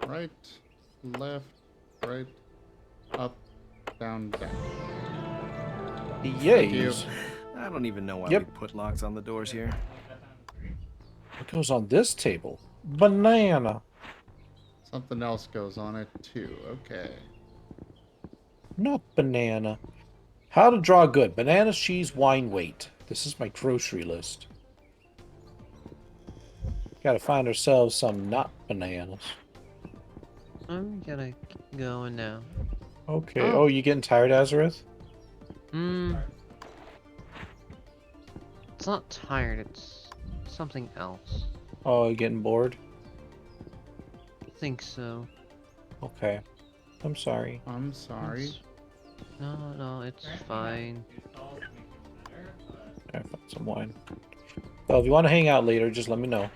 [SPEAKER 2] Right, left, right, up, down, down.
[SPEAKER 4] Yes.
[SPEAKER 11] I don't even know why
[SPEAKER 4] Yep.
[SPEAKER 11] we put locks on the doors here.
[SPEAKER 4] What goes on this table? Banana.
[SPEAKER 2] Something else goes on it too. Okay.
[SPEAKER 4] Not banana. How to draw good. Bananas, cheese, wine, weight. This is my grocery list. Gotta find ourselves some not bananas.
[SPEAKER 5] I'm gonna keep going now.
[SPEAKER 4] Okay. Oh, you getting tired, Azareth?
[SPEAKER 5] It's not tired, it's something else.
[SPEAKER 4] Oh, you getting bored?
[SPEAKER 5] I think so.
[SPEAKER 4] Okay. I'm sorry.
[SPEAKER 2] I'm sorry.
[SPEAKER 5] No, it's fine.
[SPEAKER 4] I found some wine. Well, if you want to hang out later, just let me know.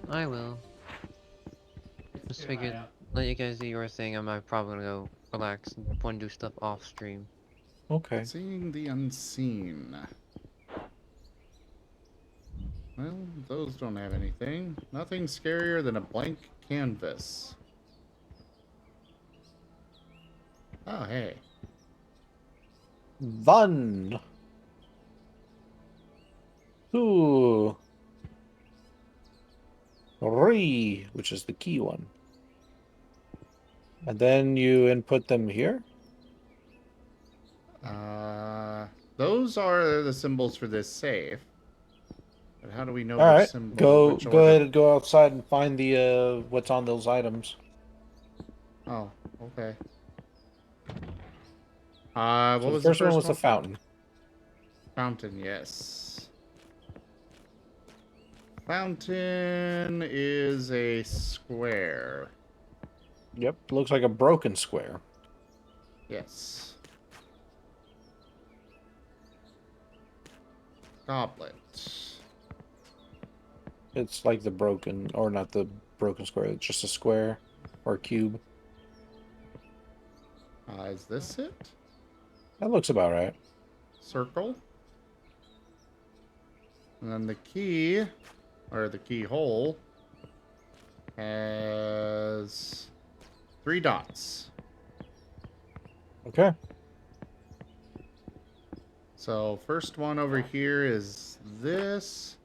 [SPEAKER 5] I will. Just figured, let you guys do your thing. I'm probably gonna go relax and want to do stuff off stream.
[SPEAKER 4] Okay.
[SPEAKER 2] Seeing the unseen. Well, those don't have anything. Nothing scarier than a blank canvas. Oh, hey.
[SPEAKER 4] One. Two. Three, which is the key one. And then you input them here?
[SPEAKER 2] Those are the symbols for this safe. But how do we know
[SPEAKER 4] All
[SPEAKER 2] which
[SPEAKER 4] right.
[SPEAKER 2] symbol?
[SPEAKER 4] Go
[SPEAKER 2] which
[SPEAKER 4] go
[SPEAKER 2] order?
[SPEAKER 4] ahead and go outside and find the what's on those items.
[SPEAKER 2] Oh, okay. What
[SPEAKER 4] So
[SPEAKER 2] was
[SPEAKER 4] the first one was the fountain.
[SPEAKER 2] Fountain, yes. Fountain is a square.
[SPEAKER 4] Yep, looks like a broken square.
[SPEAKER 2] Yes. goblet.
[SPEAKER 4] It's like the broken, or not the broken square, it's just a square or a cube.
[SPEAKER 2] Is this it?
[SPEAKER 4] That looks about right.
[SPEAKER 2] Circle. And then the key, or the keyhole, has 3 dots.
[SPEAKER 4] Okay.
[SPEAKER 2] So first one over here is this.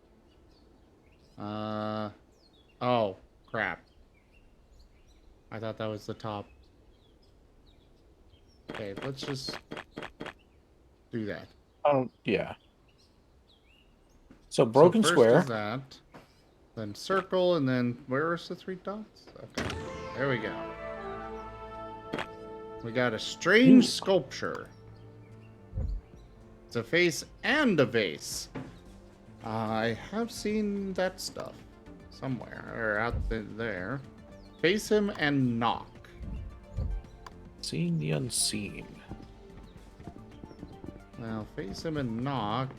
[SPEAKER 2] Oh, crap. I thought that was the top. Okay, let's just do that.
[SPEAKER 4] Yeah. So broken
[SPEAKER 2] so first
[SPEAKER 4] square.
[SPEAKER 2] Is that. Then circle, and then where is the 3 dots? Okay, there we go. We got a strange sculpture. It's a face and a vase. I have seen that stuff somewhere, or out there. Face him and knock.
[SPEAKER 4] Seen the unseen.
[SPEAKER 2] Now, face him and knock,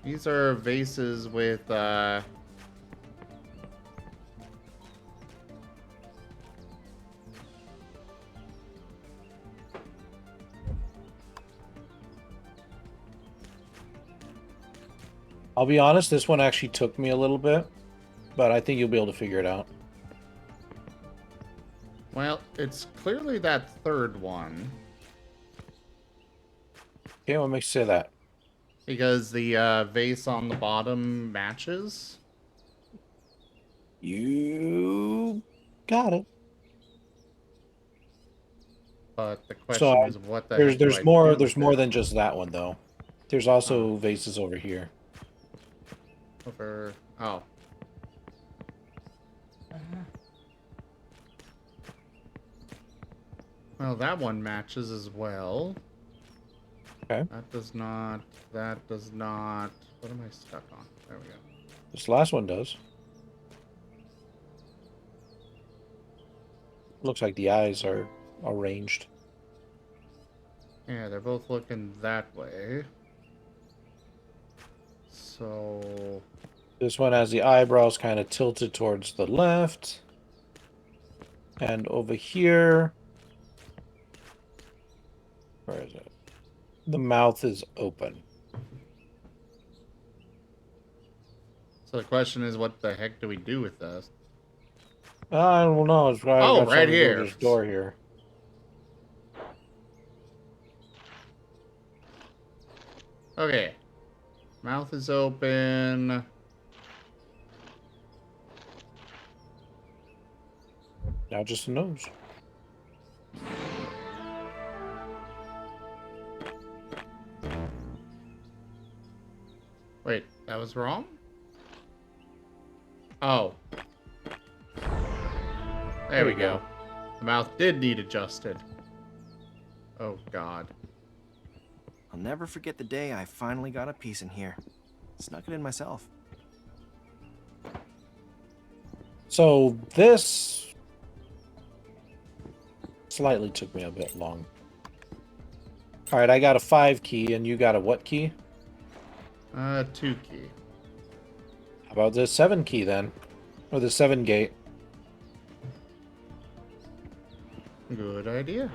[SPEAKER 2] these are vases with,
[SPEAKER 4] I'll be honest, this one actually took me a little bit, but I think you'll be able to figure it out.
[SPEAKER 2] well, it's clearly that third one.
[SPEAKER 4] Okay, what makes you say that?
[SPEAKER 2] Because the vase on the bottom matches.
[SPEAKER 4] You got it.
[SPEAKER 2] But the question is, what the heck
[SPEAKER 4] there's
[SPEAKER 2] do I
[SPEAKER 4] more
[SPEAKER 2] do
[SPEAKER 4] there's
[SPEAKER 2] with
[SPEAKER 4] more
[SPEAKER 2] it?
[SPEAKER 4] than just that one though. There's also vases over here.
[SPEAKER 2] Over. Oh. Well, that one matches as well.
[SPEAKER 4] Okay.
[SPEAKER 2] That does not. That does not. What am I stuck on? There we go.
[SPEAKER 4] This last one does. Looks like the eyes are arranged.
[SPEAKER 2] Yeah, they're both looking that way. So.
[SPEAKER 4] This one has the eyebrows kind of tilted towards the left. And over here, where is it? The mouth is open.
[SPEAKER 2] So the question is, what the heck do we do with this?
[SPEAKER 4] I don't know. It's probably
[SPEAKER 2] Oh,
[SPEAKER 4] got
[SPEAKER 2] right
[SPEAKER 4] something to do with
[SPEAKER 2] here.
[SPEAKER 4] this door here.
[SPEAKER 2] Okay. Mouth is open.
[SPEAKER 4] Now just a nose.
[SPEAKER 2] Wait, that was wrong? Oh. There we go. The mouth did need adjusted. Oh, God.
[SPEAKER 11] I'll never forget the day I finally got a piece in here. Snuck it in myself.
[SPEAKER 4] So this slightly took me a bit long. All right, I got a 5 key, and you got a what key?
[SPEAKER 2] 2 key.
[SPEAKER 4] How about the 7 key then? Or the 7 gate?
[SPEAKER 2] Good idea.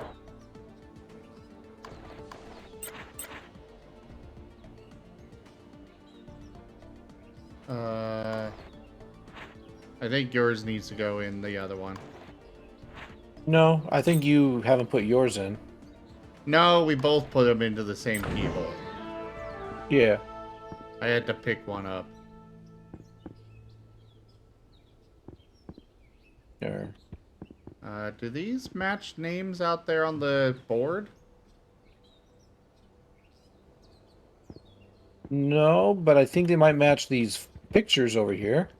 [SPEAKER 2] I think yours needs to go in the other one.
[SPEAKER 4] No, I think you haven't put yours in.
[SPEAKER 2] No, we both put them into the same keyhole.
[SPEAKER 4] Yeah.
[SPEAKER 2] I had to pick one up.
[SPEAKER 4] There.
[SPEAKER 2] Do these match names out there on the board?
[SPEAKER 4] No, but I think they might match these pictures over here.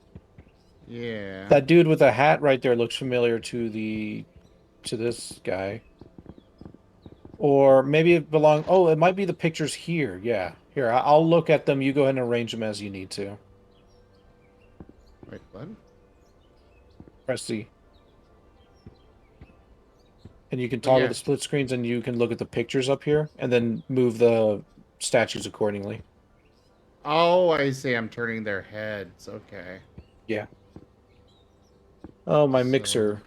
[SPEAKER 2] Yeah.
[SPEAKER 4] That dude with a hat right there looks familiar to this guy. Or maybe it belongs... Oh, it might be the pictures here. Yeah. Here, I'll look at them. You go ahead and arrange them as you need to.
[SPEAKER 2] Wait, what?
[SPEAKER 4] Press C. And you can
[SPEAKER 2] But
[SPEAKER 4] toggle
[SPEAKER 2] yeah.
[SPEAKER 4] the split screens, and you can look at the pictures up here, and then move the statues accordingly.
[SPEAKER 2] Oh, I see. I'm turning their heads. Okay.
[SPEAKER 4] Yeah. Oh, my
[SPEAKER 2] So,
[SPEAKER 4] mixer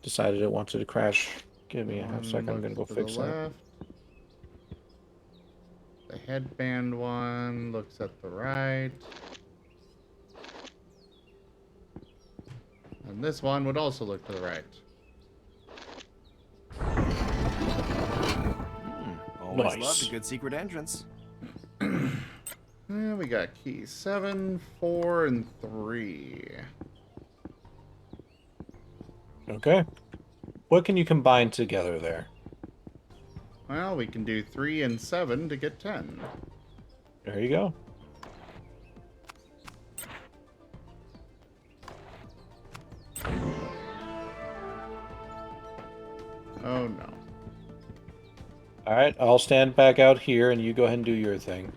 [SPEAKER 4] decided it wanted to crash. Give me a half
[SPEAKER 2] one
[SPEAKER 4] second. I'm
[SPEAKER 2] looks
[SPEAKER 4] gonna go
[SPEAKER 2] to the
[SPEAKER 4] fix that.
[SPEAKER 2] left. The headband one looks at the right. And this one would also look to the right.
[SPEAKER 11] Always
[SPEAKER 4] Nice.
[SPEAKER 11] loved a good secret entrance.
[SPEAKER 2] And we got keys 7, 4, and 3.
[SPEAKER 4] Okay. What can you combine together there?
[SPEAKER 2] Well, we can do 3 and 7 to get 10.
[SPEAKER 4] There you go.
[SPEAKER 2] Oh no.
[SPEAKER 4] Alright, I'll stand back out here and you go ahead and do your thing.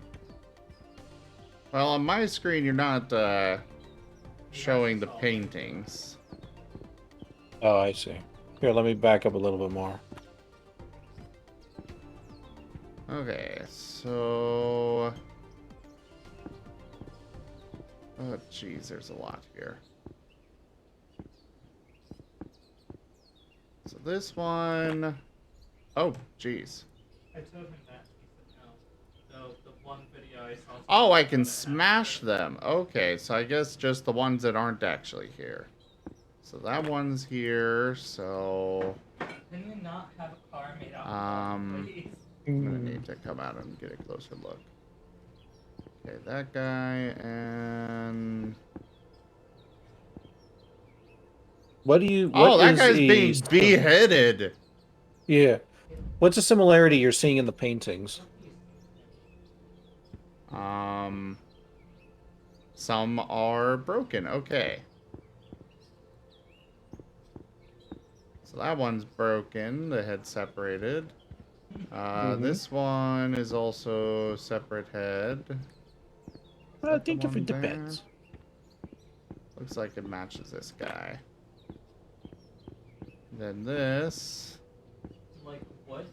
[SPEAKER 2] Well, on my screen, you're not showing the paintings.
[SPEAKER 4] Oh, I see. Here, let me back up a little bit more.
[SPEAKER 2] Okay, so... Oh, jeez, there's a lot here. So this one... Oh, jeez.
[SPEAKER 3] I told him that. He said no. The one video I saw.
[SPEAKER 2] Oh, I can smash them. Okay, so I guess just the ones that aren't actually here. So that one's here, so...
[SPEAKER 3] Can you not have a car made out of please?
[SPEAKER 2] I'm gonna need to come out and get a closer look. Okay, that guy, and...
[SPEAKER 4] What do you...
[SPEAKER 2] Oh,
[SPEAKER 4] what
[SPEAKER 2] that
[SPEAKER 4] is
[SPEAKER 2] guy's
[SPEAKER 4] a-
[SPEAKER 2] being beheaded!
[SPEAKER 4] Yeah. What's a similarity you're seeing in the paintings?
[SPEAKER 2] Some are broken. Okay. So that one's broken. The head separated. This one is also separate head.
[SPEAKER 4] I think if it depends.
[SPEAKER 2] Looks like it matches this guy. Then this.
[SPEAKER 3] Like what?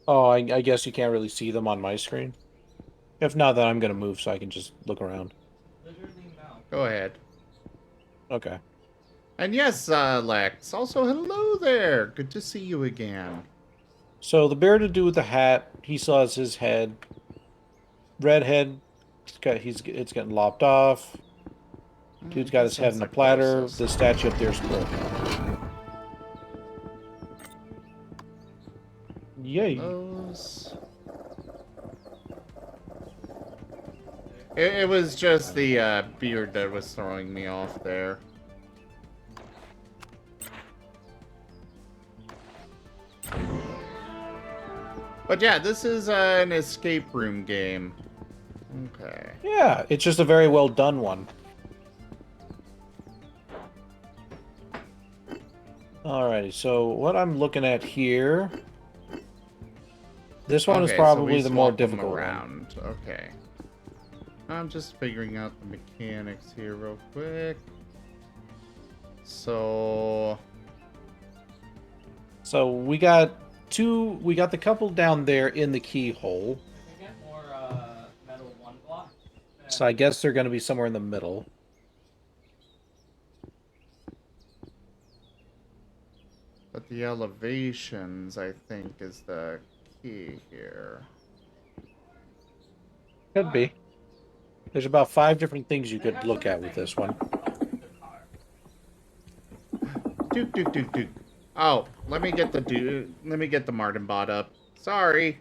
[SPEAKER 4] Oh, I guess you can't really see them on my screen. If not, then I'm gonna move so I can just look around.
[SPEAKER 3] Literally no.
[SPEAKER 2] Go ahead.
[SPEAKER 4] Okay.
[SPEAKER 2] And yes, Lex. Also, hello there. Good to see you again.
[SPEAKER 4] So the bear to do with the hat, he still has his head. Redhead, it's getting lopped off. Dude's got his head in a platter. The statue up there's broken. Yay.
[SPEAKER 2] Those. It was just the beard that was throwing me off there. But yeah, this is an escape room game. Okay.
[SPEAKER 4] Yeah, it's just a very well done one. Alrighty, so what I'm looking at here... This one is probably the more difficult
[SPEAKER 2] one. Okay. I'm just figuring out the mechanics here real quick. So
[SPEAKER 4] we got the couple down there in the keyhole.
[SPEAKER 3] Can I get more metal 1 blocks?
[SPEAKER 4] So I guess they're going to be somewhere in the middle.
[SPEAKER 2] But the elevations, I think, is the key here.
[SPEAKER 4] Could be. There's about 5 different things you could look at with this one.
[SPEAKER 2] Duke. Oh, let me get the Martin bot up. Sorry.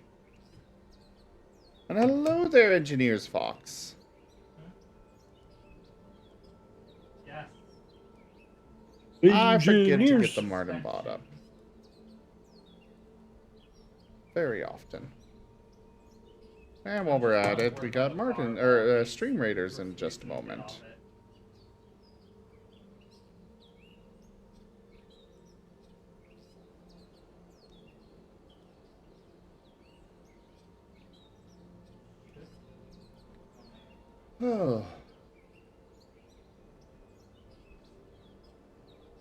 [SPEAKER 2] And hello there, Engineers Fox.
[SPEAKER 3] Yes.
[SPEAKER 2] I forget to get the Martin bot up. Very often. And while we're at it, we got Stream Raiders in just a moment. Oh.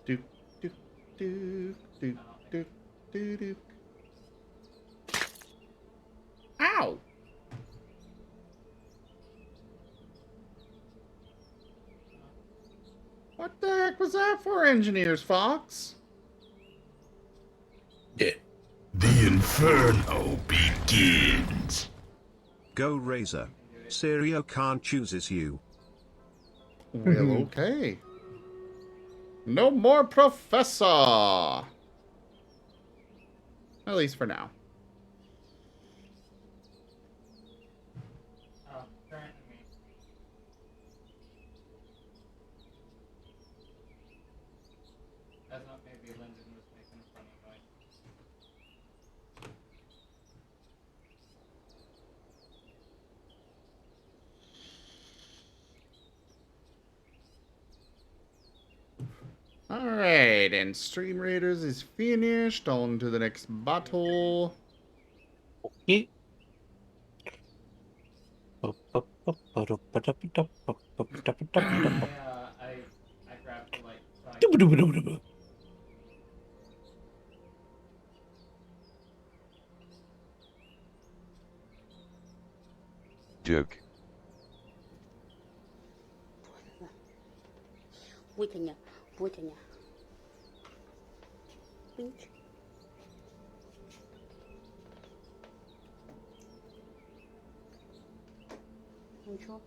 [SPEAKER 2] Duke. do. Ow! What the heck was that for, Engineers Fox?
[SPEAKER 10] The inferno begins.
[SPEAKER 7] Go Razor. Serio Khan chooses you.
[SPEAKER 2] Well, okay. No more Professor! At least for now.
[SPEAKER 3] Oh, currently me. I thought maybe Lyndon was making a funny noise.
[SPEAKER 2] Alright, and Stream Raiders is finished. On to the next battle.
[SPEAKER 4] He-
[SPEAKER 3] I grabbed the light. So
[SPEAKER 6] Joke.
[SPEAKER 12] Вытяни, вытяни. Пинч. Ничего.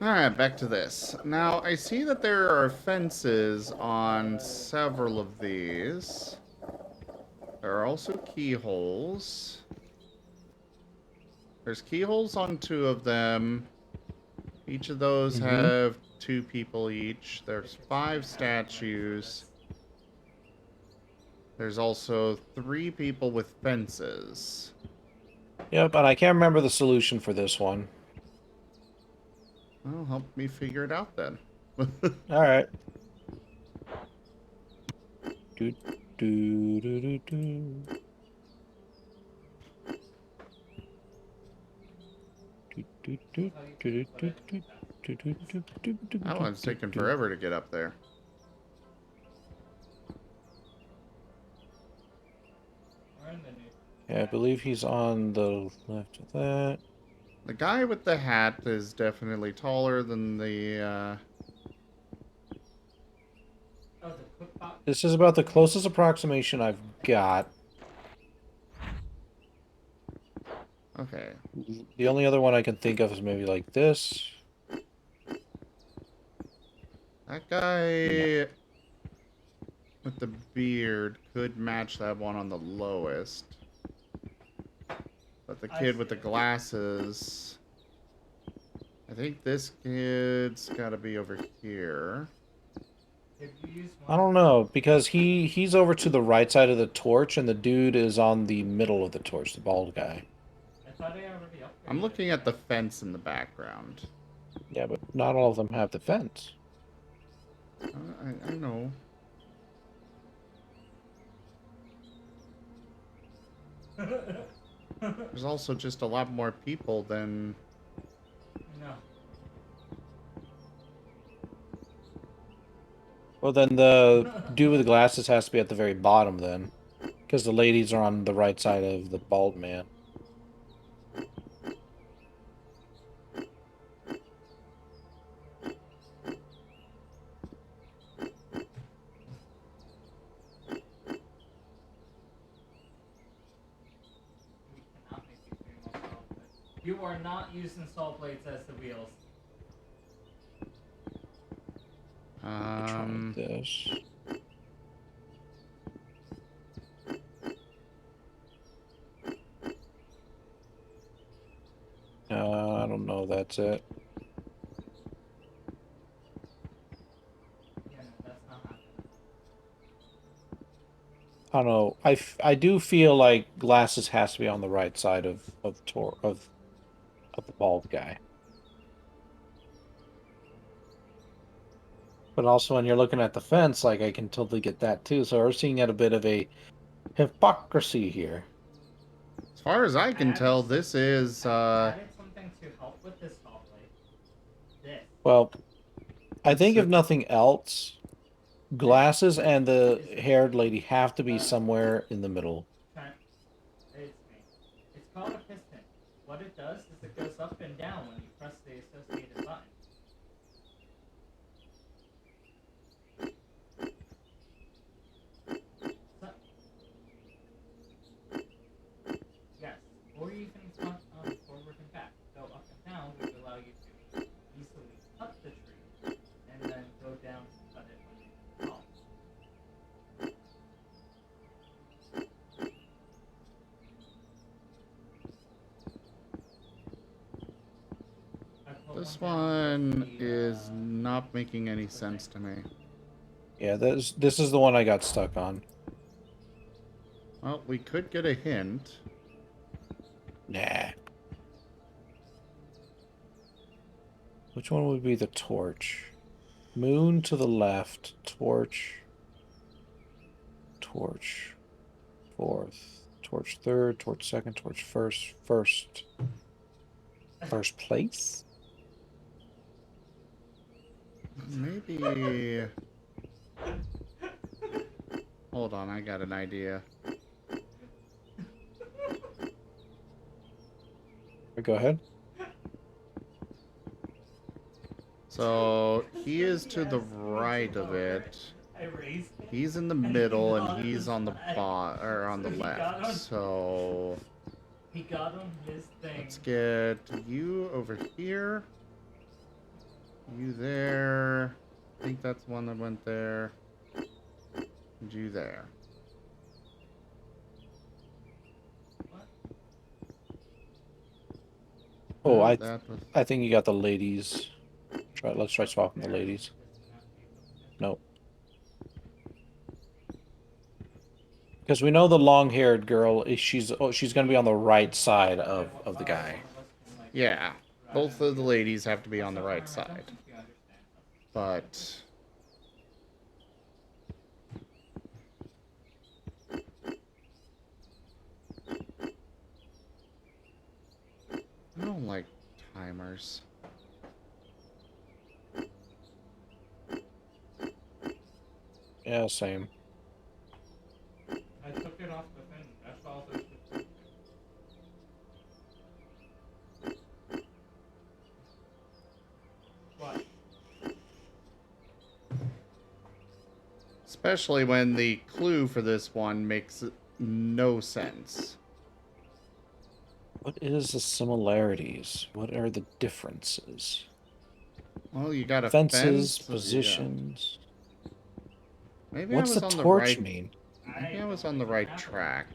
[SPEAKER 2] Alright, back to this. Now, I see that there are fences on several of these. There are also keyholes. There's keyholes on 2 of them. Each of those have 2 people each. There's 5 statues. There's also 3 people with fences.
[SPEAKER 4] Yep, and I can't remember the solution for this one.
[SPEAKER 2] Well, help me figure it out then.
[SPEAKER 4] Alright. Do, do, do, do, do.
[SPEAKER 2] That one's taking forever to get up there.
[SPEAKER 4] Yeah, I believe he's on the left of that.
[SPEAKER 2] The guy with the hat is definitely taller than the,
[SPEAKER 4] This is about the closest approximation I've got.
[SPEAKER 2] Okay.
[SPEAKER 4] The only other one I can think of is maybe like this.
[SPEAKER 2] That guy with the beard could match that one on the lowest. But the kid with the glasses... I think this kid's gotta be over here.
[SPEAKER 4] I don't know, because he's over to the right side of the torch, and the dude is on the middle of the torch, the bald guy.
[SPEAKER 2] I'm looking at the fence in the background.
[SPEAKER 4] Yeah, but not all of them have the fence.
[SPEAKER 2] I know. There's also just a lot more people than...
[SPEAKER 3] No.
[SPEAKER 4] Well, then the dude with the glasses has to be at the very bottom, then. Because the ladies are on the right side of the bald man.
[SPEAKER 3] You are not using saw blades as the wheels.
[SPEAKER 4] Try this. I don't know. That's it.
[SPEAKER 3] Yeah, no, that's not happening.
[SPEAKER 4] I don't know. I do feel like glasses has to be on the right side of the bald guy. But also when you're looking at the fence, like I can totally get that too. So we're seeing at a bit of a hypocrisy here.
[SPEAKER 2] As far as I can tell, this is,
[SPEAKER 3] Added something to help with this saw blade. This.
[SPEAKER 4] Well, I think if nothing else, Glasses and the haired lady have to be somewhere in the middle.
[SPEAKER 3] It's me. It's called a piston. What it does is it goes up and down when you press the associated button. So, yes, or you can front, forward and back. Go up and down, which will allow you to easily cut the tree, and then go down to cut it when you fall.
[SPEAKER 2] This one is not making any sense to me.
[SPEAKER 4] Yeah, this is the one I got stuck on.
[SPEAKER 2] Well, we could get a hint.
[SPEAKER 4] Nah. Which one would be the torch? Moon to the left. Torch. Torch. Fourth. Torch third. Torch second. Torch first. First. First place?
[SPEAKER 2] Maybe... Hold on, I got an idea.
[SPEAKER 4] Go ahead.
[SPEAKER 2] So, he is to the right of it. He's in the middle, and he's on the on the left. So,
[SPEAKER 3] he got on his thing.
[SPEAKER 2] Let's get you over here. You there. I think that's one that went there. And you there.
[SPEAKER 4] Oh, I think you got the ladies. Let's try swapping the ladies. No. Because we know the long-haired girl is she's going to be on the right side of the guy.
[SPEAKER 2] Yeah. Both of the ladies have to be on the right side. But I don't like timers.
[SPEAKER 4] Yeah, same.
[SPEAKER 3] I took it off the thing. That's all there's to it. What?
[SPEAKER 2] Especially when the clue for this one makes no sense.
[SPEAKER 4] What is the similarities? What are the differences?
[SPEAKER 2] Well, you got a
[SPEAKER 4] fences,
[SPEAKER 2] fence,
[SPEAKER 4] positions.
[SPEAKER 2] Yeah. Maybe
[SPEAKER 4] What's
[SPEAKER 2] I was
[SPEAKER 4] the
[SPEAKER 2] on
[SPEAKER 4] torch
[SPEAKER 2] the right.
[SPEAKER 4] mean?
[SPEAKER 2] Maybe I was on the right track.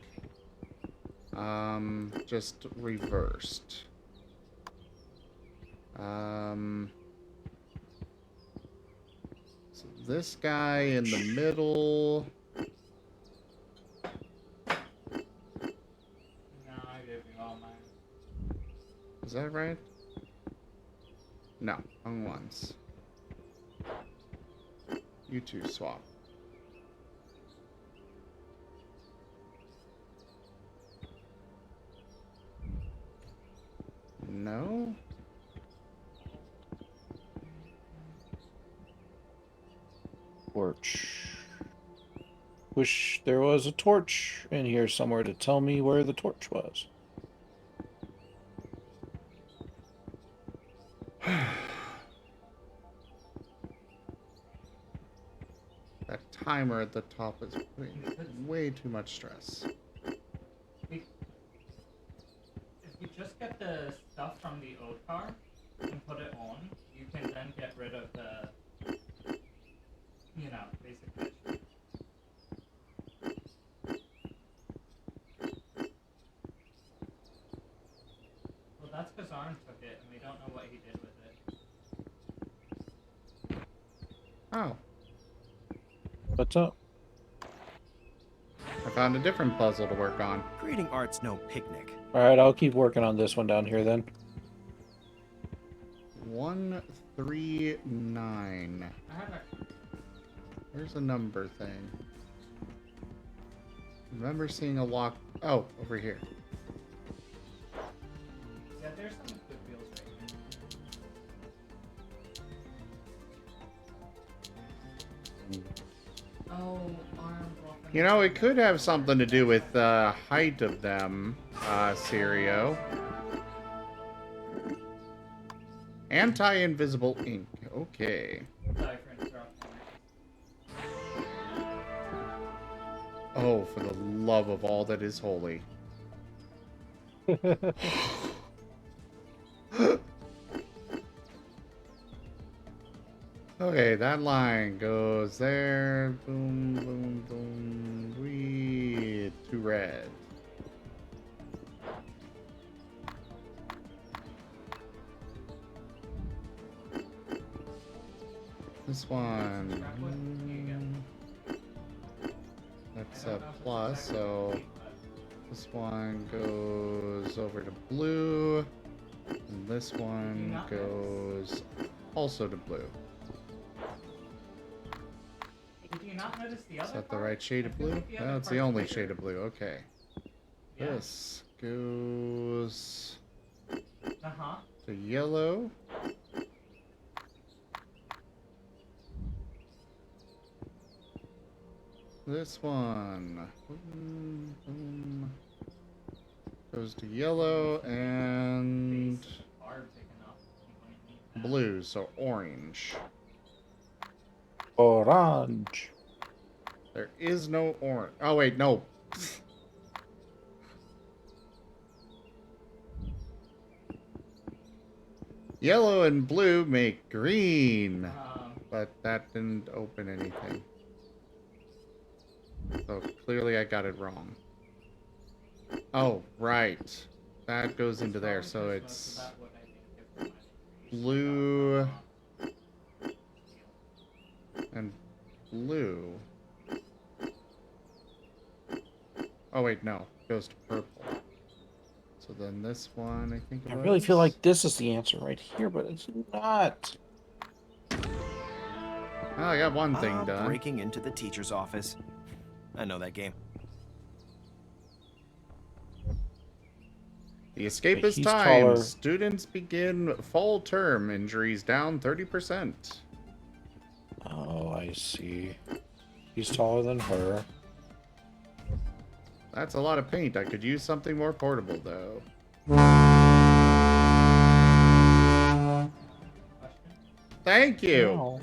[SPEAKER 2] Just reversed. So this guy in the middle. Is that right? No, wrong ones. You two swap. No?
[SPEAKER 4] Torch. Wish there was a torch in here somewhere to tell me where the torch was.
[SPEAKER 2] That timer at the top is putting way too much stress.
[SPEAKER 3] If you just get the stuff from the old car and put it on, you can then get rid of the, basic glitch. Well, that's because Arn took it, and we don't know what he did with it.
[SPEAKER 2] Oh.
[SPEAKER 4] What's up?
[SPEAKER 2] I found a different puzzle to work on.
[SPEAKER 11] Creating art's no picnic.
[SPEAKER 4] Alright, I'll keep working on this one down here then.
[SPEAKER 2] 139. There's a number thing. Remember seeing a lock. Oh, over here.
[SPEAKER 3] Yeah, there's some good wheels right here. Oh, arms off.
[SPEAKER 2] You know, it could have something to do with the height of them, Sirio. Anti-invisible ink. Okay.
[SPEAKER 3] Sorry for interrupting.
[SPEAKER 2] Oh, for the love of all that is holy. Okay, that line goes there. Boom, boom, boom. Wee. To red. This one. That's a plus, so this one goes over to blue. And this one goes also to blue.
[SPEAKER 3] Did you not notice the other
[SPEAKER 2] Is that the right shade of blue? No, it's the only shade of blue. Okay.
[SPEAKER 3] Yeah.
[SPEAKER 2] This goes
[SPEAKER 3] Uh-huh.
[SPEAKER 2] to yellow. This one goes to yellow and blue, so orange.
[SPEAKER 4] Orange.
[SPEAKER 2] There is no orange. Oh, wait, no. Yellow and blue make green. But that didn't open anything. So clearly I got it wrong. Oh, right. That goes into there, so it's blue and blue. Oh wait, no. It goes to purple. So then this one, I think it
[SPEAKER 4] I
[SPEAKER 2] was.
[SPEAKER 4] really feel like this is the answer right here, but it's not.
[SPEAKER 2] Oh, I got one thing done.
[SPEAKER 11] Breaking into the teacher's office. I know that game.
[SPEAKER 2] The escape is
[SPEAKER 4] He's
[SPEAKER 2] time.
[SPEAKER 4] taller.
[SPEAKER 2] Students begin fall term. Injuries down 30%.
[SPEAKER 4] Oh, I see. He's taller than her.
[SPEAKER 2] That's a lot of paint. I could use something more portable, though. Thank you.
[SPEAKER 4] No.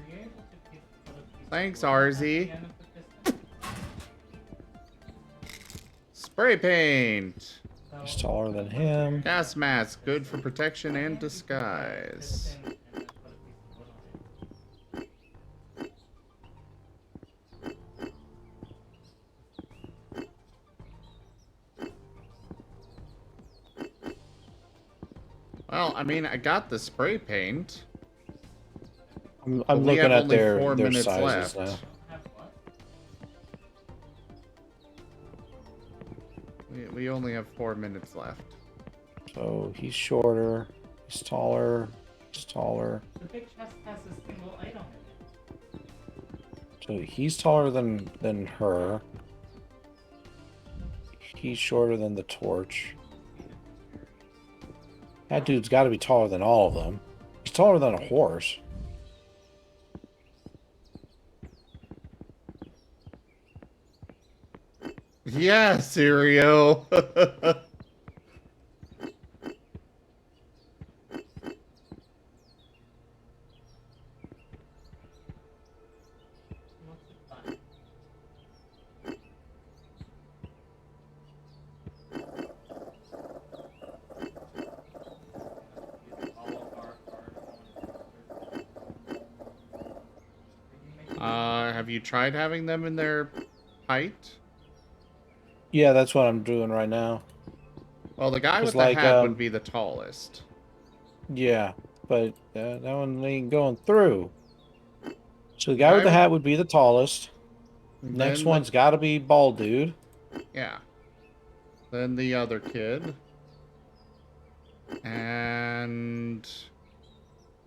[SPEAKER 2] Thanks, RZ. Spray paint.
[SPEAKER 4] He's taller than him.
[SPEAKER 2] Gas mask. Good for protection and disguise. Well, I mean, I got the spray paint.
[SPEAKER 4] I'm looking at their
[SPEAKER 2] minutes
[SPEAKER 4] sizes
[SPEAKER 2] left.
[SPEAKER 4] now.
[SPEAKER 2] We only have 4 minutes left.
[SPEAKER 4] So he's shorter. He's taller. He's taller.
[SPEAKER 3] The big chest has a single item in it.
[SPEAKER 4] So he's taller than her. He's shorter than the torch. That dude's got to be taller than all of them. He's taller than a horse.
[SPEAKER 2] Yeah, Sirio. Have you tried having them in their height?
[SPEAKER 4] Yeah, that's what I'm doing right now.
[SPEAKER 2] Well, the guy with the
[SPEAKER 4] like,
[SPEAKER 2] hat would be the tallest.
[SPEAKER 4] Yeah, but that one ain't going through. So the guy with the hat would be the tallest. Next
[SPEAKER 2] Then
[SPEAKER 4] one's got to be bald dude.
[SPEAKER 2] Yeah. Then the other kid. And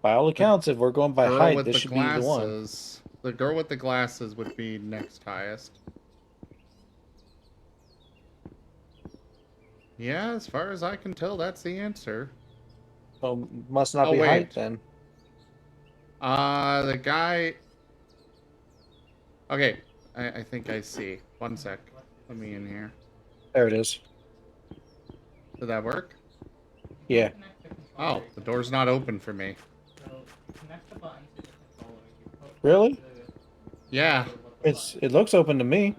[SPEAKER 4] By all accounts, if we're going by
[SPEAKER 2] girl
[SPEAKER 4] height,
[SPEAKER 2] with
[SPEAKER 4] this
[SPEAKER 2] the
[SPEAKER 4] should be the one.
[SPEAKER 2] glasses. The girl with the glasses would be next highest. Yeah, as far as I can tell, that's the answer.
[SPEAKER 4] Oh, must not be height then.
[SPEAKER 2] The guy. Okay, I think I see. One sec. Let me in here.
[SPEAKER 4] There it is.
[SPEAKER 2] Did that work?
[SPEAKER 4] Yeah.
[SPEAKER 2] Oh, the door's not open for me.
[SPEAKER 3] So connect the button to the controller. You hook
[SPEAKER 4] Really?
[SPEAKER 2] Yeah,
[SPEAKER 4] It looks open to me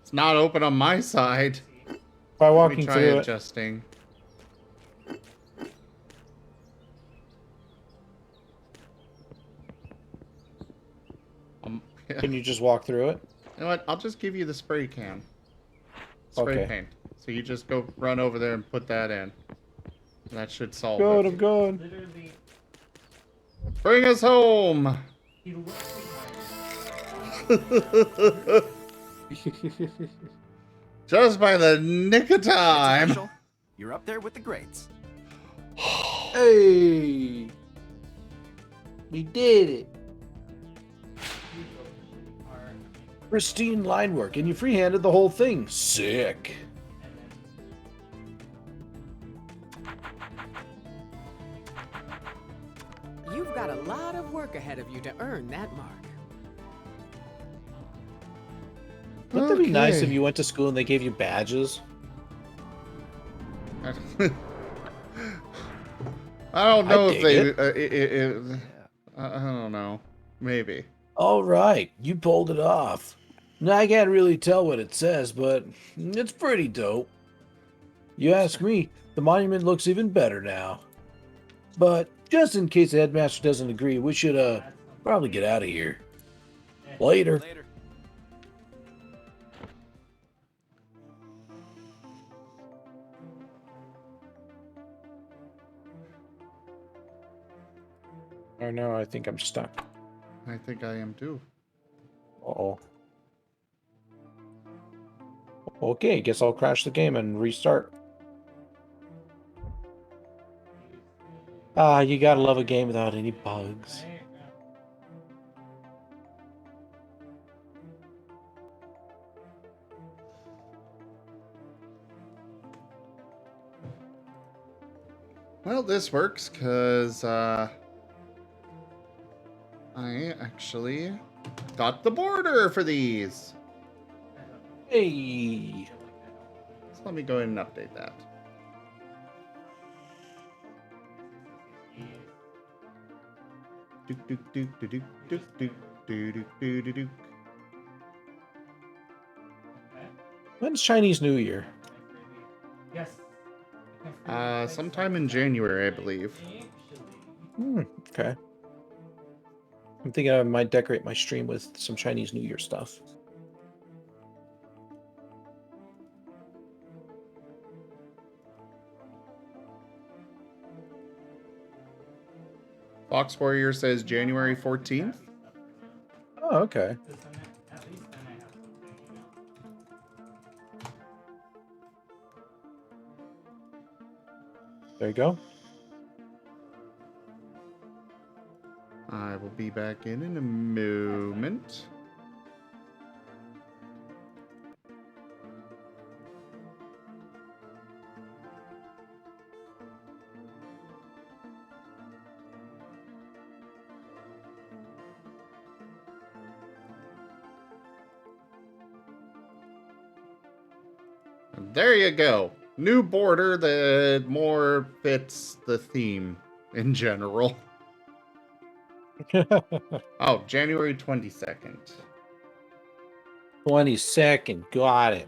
[SPEAKER 2] it's not open on my side.
[SPEAKER 4] by
[SPEAKER 2] Let me
[SPEAKER 4] walking
[SPEAKER 2] try
[SPEAKER 4] through it.
[SPEAKER 2] adjusting. Yeah.
[SPEAKER 4] Can you just walk through it?
[SPEAKER 2] You know what? I'll just give you the spray can. Spray
[SPEAKER 4] Okay.
[SPEAKER 2] paint. So you just go run over there and put that in. That should solve
[SPEAKER 4] Good,
[SPEAKER 2] it.
[SPEAKER 4] I'm going.
[SPEAKER 3] Literally,
[SPEAKER 2] Bring us home!
[SPEAKER 3] he looks
[SPEAKER 2] Just by the nick of
[SPEAKER 11] It's
[SPEAKER 2] time!
[SPEAKER 11] official. You're up there with the greats.
[SPEAKER 4] Hey! We did it! Pristine line work, and you freehanded the whole thing. Sick.
[SPEAKER 8] You've got a lot of work ahead of you to earn that mark.
[SPEAKER 4] Wouldn't that be nice if
[SPEAKER 2] Okay.
[SPEAKER 4] you went to school and they gave you badges?
[SPEAKER 2] I don't know if
[SPEAKER 4] dig
[SPEAKER 2] they.
[SPEAKER 4] it.
[SPEAKER 2] I don't know. Maybe.
[SPEAKER 4] All right, you pulled it off. Now, I can't really tell what it says, but it's pretty dope. You ask me, the monument looks even better now. But just in case the headmaster doesn't agree, we should probably get out of here. Later.
[SPEAKER 11] Later.
[SPEAKER 4] Oh no, I think I'm stuck.
[SPEAKER 2] I think I am too.
[SPEAKER 4] Uh-oh. Okay, guess I'll crash the game and restart. Ah, you gotta love a game without any bugs.
[SPEAKER 2] Well, this works because I actually got the border for these.
[SPEAKER 4] Hey!
[SPEAKER 2] So let me go ahead and update that. Dook, dook, dook, dook, dook, dook, dook, dook, dook, dook, dook.
[SPEAKER 4] When's Chinese New Year?
[SPEAKER 3] yes.
[SPEAKER 2] Sometime in January, I believe.
[SPEAKER 4] Okay. I'm thinking I might decorate my stream with some Chinese New Year stuff.
[SPEAKER 2] Fox Warrior says January 14th.
[SPEAKER 4] Oh, okay. There you go.
[SPEAKER 2] I will be back in a moment. There you go. New border that more fits the theme in general. Oh, January 22nd.
[SPEAKER 4] 22nd, got it.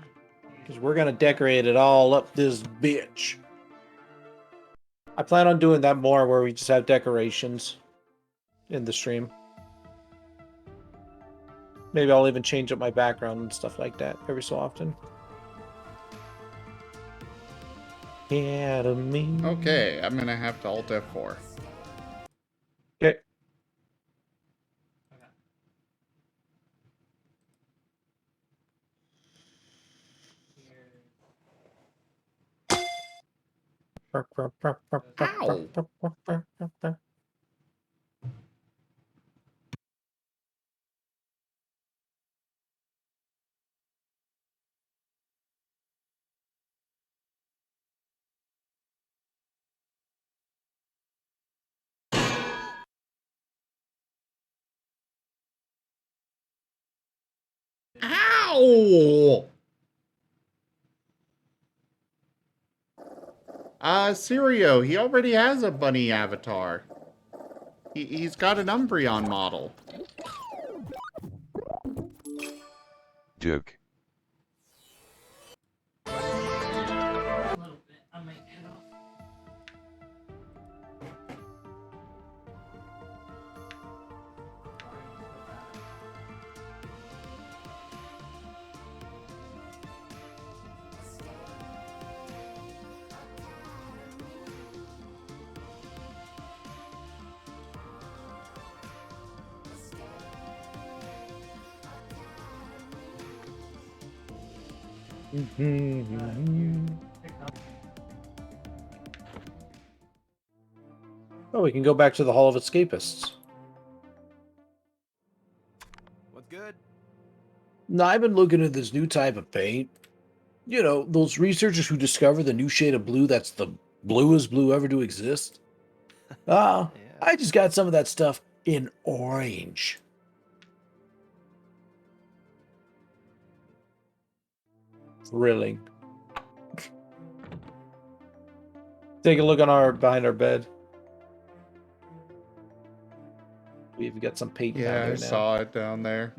[SPEAKER 4] Because we're gonna decorate it all up this bitch. I plan on doing that more where we just have decorations in the stream. Maybe I'll even change up my background and stuff like that every so often. Academy.
[SPEAKER 2] Okay, I'm gonna have to Alt F4.
[SPEAKER 4] Okay.
[SPEAKER 2] Ow! Sirio, he already has a bunny avatar. He's got an Umbreon model.
[SPEAKER 6] Joke.
[SPEAKER 3] A little bit. I might head off.
[SPEAKER 4] Oh, we can go back to the Hall of Escapists.
[SPEAKER 11] What's good?
[SPEAKER 4] Now, I've been looking at this new type of paint. You know, those researchers who discovered the new shade of blue that's the bluest blue ever to exist.
[SPEAKER 11] Yeah.
[SPEAKER 4] I just got some of that stuff in orange. Thrilling. Take a look on behind our bed. We've got some paint down
[SPEAKER 2] Yeah,
[SPEAKER 4] there
[SPEAKER 2] I
[SPEAKER 4] now.
[SPEAKER 2] saw it down there.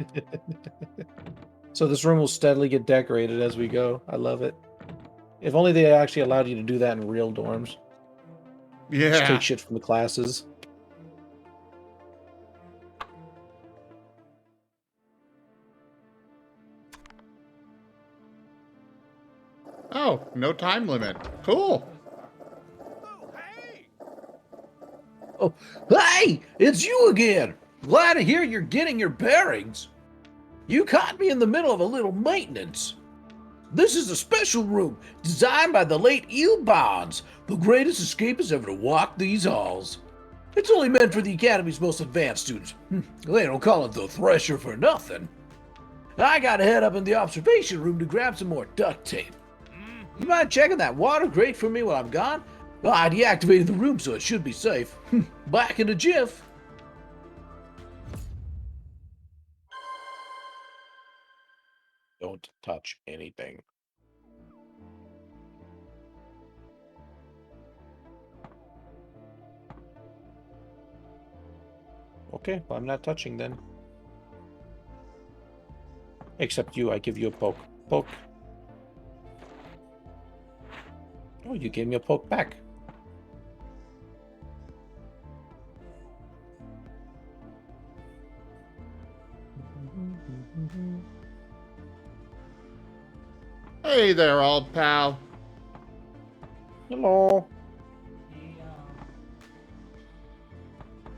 [SPEAKER 4] So this room will steadily get decorated as we go. I love it. If only they actually allowed you to do that in real dorms. Just
[SPEAKER 2] Yeah.
[SPEAKER 4] take shit from the classes.
[SPEAKER 2] Oh, no time limit. Cool.
[SPEAKER 4] Oh, hey! It's you again! Glad to hear you're getting your bearings. You caught me in the middle of a little maintenance. This is a special room designed by the late Eel Bonds, the greatest escapist ever to walk these halls. It's only meant for the Academy's most advanced students. They don't call it the Thresher for nothing. I gotta head up in the observation room to grab some more duct tape. You mind checking that water grate for me while I'm gone? Well, I deactivated the room, so it should be safe. Back in a jiff. Don't touch anything. Okay, well, I'm not touching then. Except you, I give you a poke. Poke. Oh, you gave me a poke back.
[SPEAKER 2] Hey there, old pal.
[SPEAKER 4] Hello.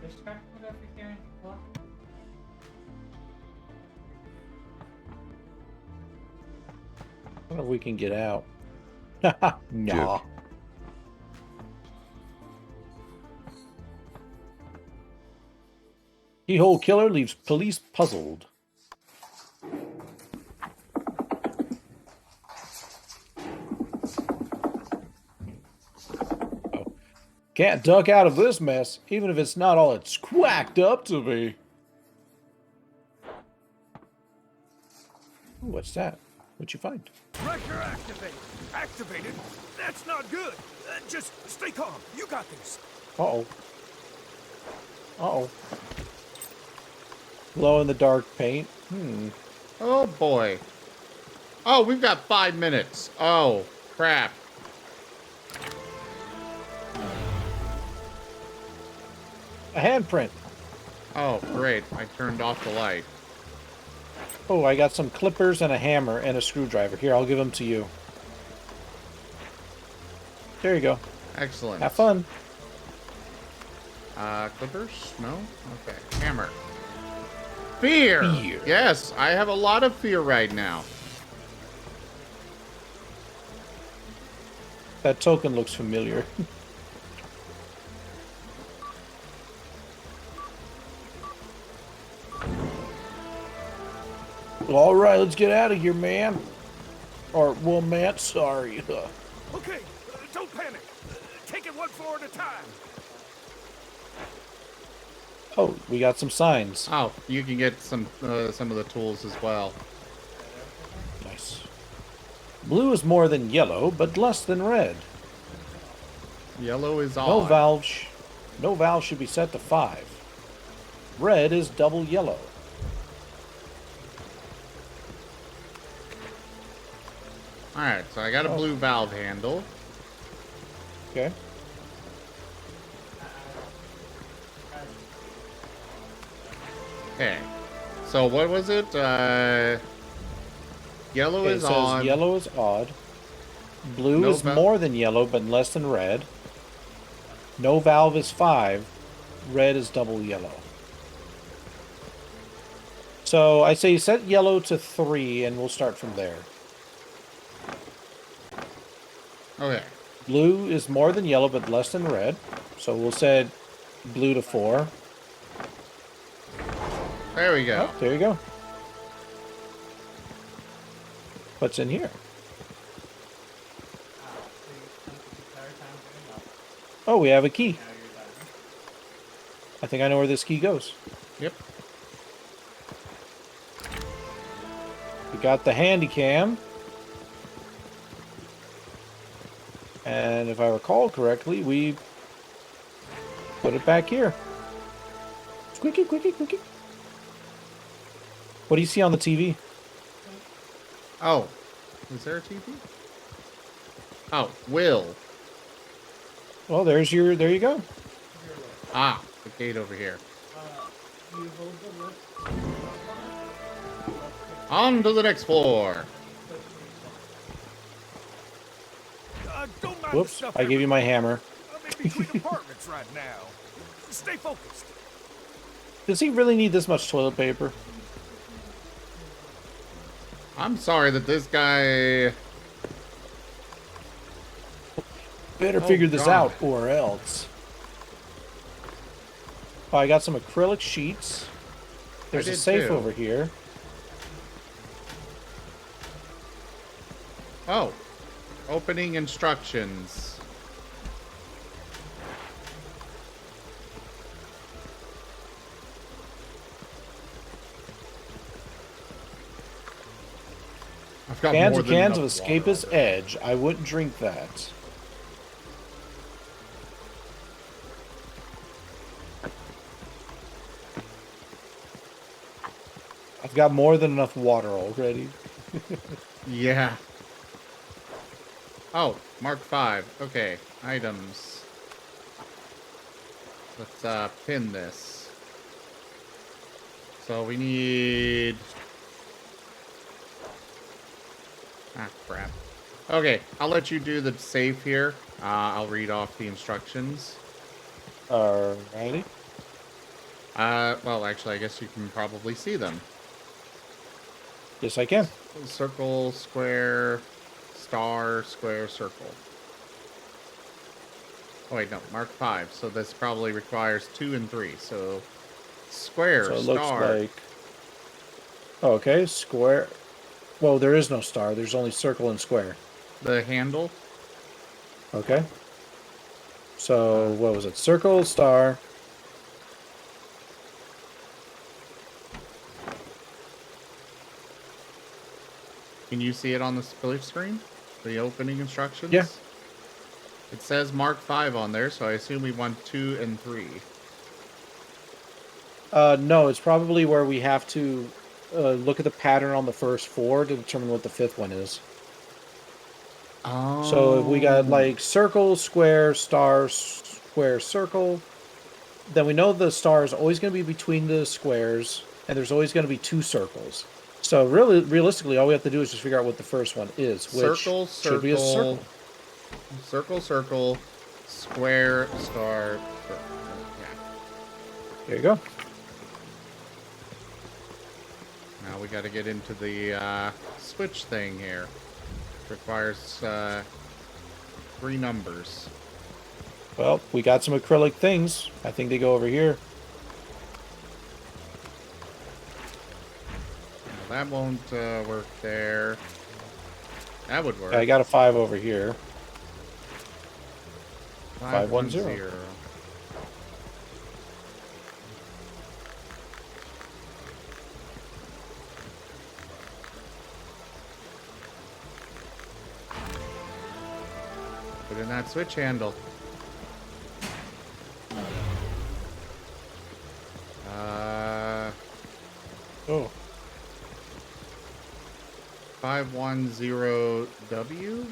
[SPEAKER 3] There's scrap food over here in the floor.
[SPEAKER 4] I don't know if we can get out. Nah.
[SPEAKER 6] Joke.
[SPEAKER 4] Keyhole killer leaves police puzzled. Oh. Can't duck out of this mess, even if it's not all it's quacked up to be. Ooh, what's that? What'd you find?
[SPEAKER 6] Pressure activated. Activated? That's not good. Just stay calm. You got this.
[SPEAKER 4] Uh-oh. Uh-oh. Glow-in-the-dark paint.
[SPEAKER 2] Oh, boy. Oh, we've got 5 minutes. Oh, crap.
[SPEAKER 4] A handprint.
[SPEAKER 2] Oh, great. I turned off the light.
[SPEAKER 4] Oh, I got some clippers and a hammer and a screwdriver. Here, I'll give them to you. There you go.
[SPEAKER 2] Excellent.
[SPEAKER 4] Have fun.
[SPEAKER 2] Clippers? No? Okay. Hammer. Fear!
[SPEAKER 4] Fear.
[SPEAKER 2] Yes, I have a lot of fear right now.
[SPEAKER 4] That token looks familiar. All right, let's get out of here, man. Or, well, man, sorry.
[SPEAKER 6] Okay, don't panic. Take it one floor at a time.
[SPEAKER 4] Oh, we got some signs.
[SPEAKER 2] Oh, you can get some of the tools as well.
[SPEAKER 4] Blue is more than yellow, but less than red.
[SPEAKER 2] Yellow is odd.
[SPEAKER 4] No valve should be set to 5. Red is double yellow.
[SPEAKER 2] Alright, so I got a blue valve handle.
[SPEAKER 4] Okay.
[SPEAKER 2] Okay. So what was it? Yellow is odd.
[SPEAKER 4] Yellow is odd. Blue is more than yellow, but less than red. No valve is 5. Red is double yellow. So I say set yellow to 3, and we'll start from there.
[SPEAKER 2] Okay.
[SPEAKER 4] Blue is more than yellow, but less than red. So we'll set blue to 4.
[SPEAKER 2] There we go.
[SPEAKER 4] Oh, there you go. What's in here? Oh, we have a key. I think I know where this key goes.
[SPEAKER 2] Yep.
[SPEAKER 4] We got the handy cam. And if I recall correctly, we put it back here. Squeaky, squeaky, squeaky. What do you see on the TV?
[SPEAKER 2] Oh. Is there a TV? Oh, Will.
[SPEAKER 4] Well, there you go.
[SPEAKER 2] Ah, the gate over here. On to the next floor.
[SPEAKER 4] Whoops, I gave you my hammer.
[SPEAKER 6] I'm in between apartments right now. Stay focused.
[SPEAKER 4] Does he really need this much toilet paper?
[SPEAKER 2] I'm sorry that this guy...
[SPEAKER 4] Better figure this out, or else. Oh, I got some acrylic sheets. There's a safe over here.
[SPEAKER 2] Oh. Opening instructions. I've got
[SPEAKER 4] Cans
[SPEAKER 2] more
[SPEAKER 4] and
[SPEAKER 2] than
[SPEAKER 4] cans of
[SPEAKER 2] enough
[SPEAKER 4] Escapist Edge. I wouldn't drink that. I've got more than enough water already.
[SPEAKER 2] Yeah. Oh, Mark 5. Okay, items. Let's pin this. So we need... Ah, crap. Okay, I'll let you do the safe here. I'll read off the instructions.
[SPEAKER 4] Alrighty.
[SPEAKER 2] Well, actually, I guess you can probably see them.
[SPEAKER 4] Yes, I can.
[SPEAKER 2] Circle, square, star, square, circle. Oh, wait, no, Mark 5. So this probably requires 2 and 3. So, square,
[SPEAKER 4] So it
[SPEAKER 2] star.
[SPEAKER 4] looks like... Okay, square. Well, there is no star. There's only circle and square.
[SPEAKER 2] The handle.
[SPEAKER 4] Okay. So, what was it? Circle, star.
[SPEAKER 2] Can you see it on the split screen? The opening instructions?
[SPEAKER 4] Yeah.
[SPEAKER 2] It says Mark 5 on there, so I assume we want 2 and 3.
[SPEAKER 4] No, it's probably where we have to look at the pattern on the first 4 to determine what the 5th one is.
[SPEAKER 2] Oh.
[SPEAKER 4] So if we got like circle, square, star, square, circle, then we know the star is always going to be between the squares, and there's always going to be 2 circles. So really, realistically, all we have to do is just figure out what the first one is, which
[SPEAKER 2] Circle,
[SPEAKER 4] should be a circle.
[SPEAKER 2] Circle, circle, square, star, circle. Yeah.
[SPEAKER 4] There you go.
[SPEAKER 2] Now we got to get into the switch thing here. Requires 3 numbers.
[SPEAKER 4] Well, we got some acrylic things. I think they go over here.
[SPEAKER 2] Now, that won't work there. That would work.
[SPEAKER 4] I got a 5 over here.
[SPEAKER 2] 510. Put in that switch handle.
[SPEAKER 4] Oh.
[SPEAKER 2] 510W?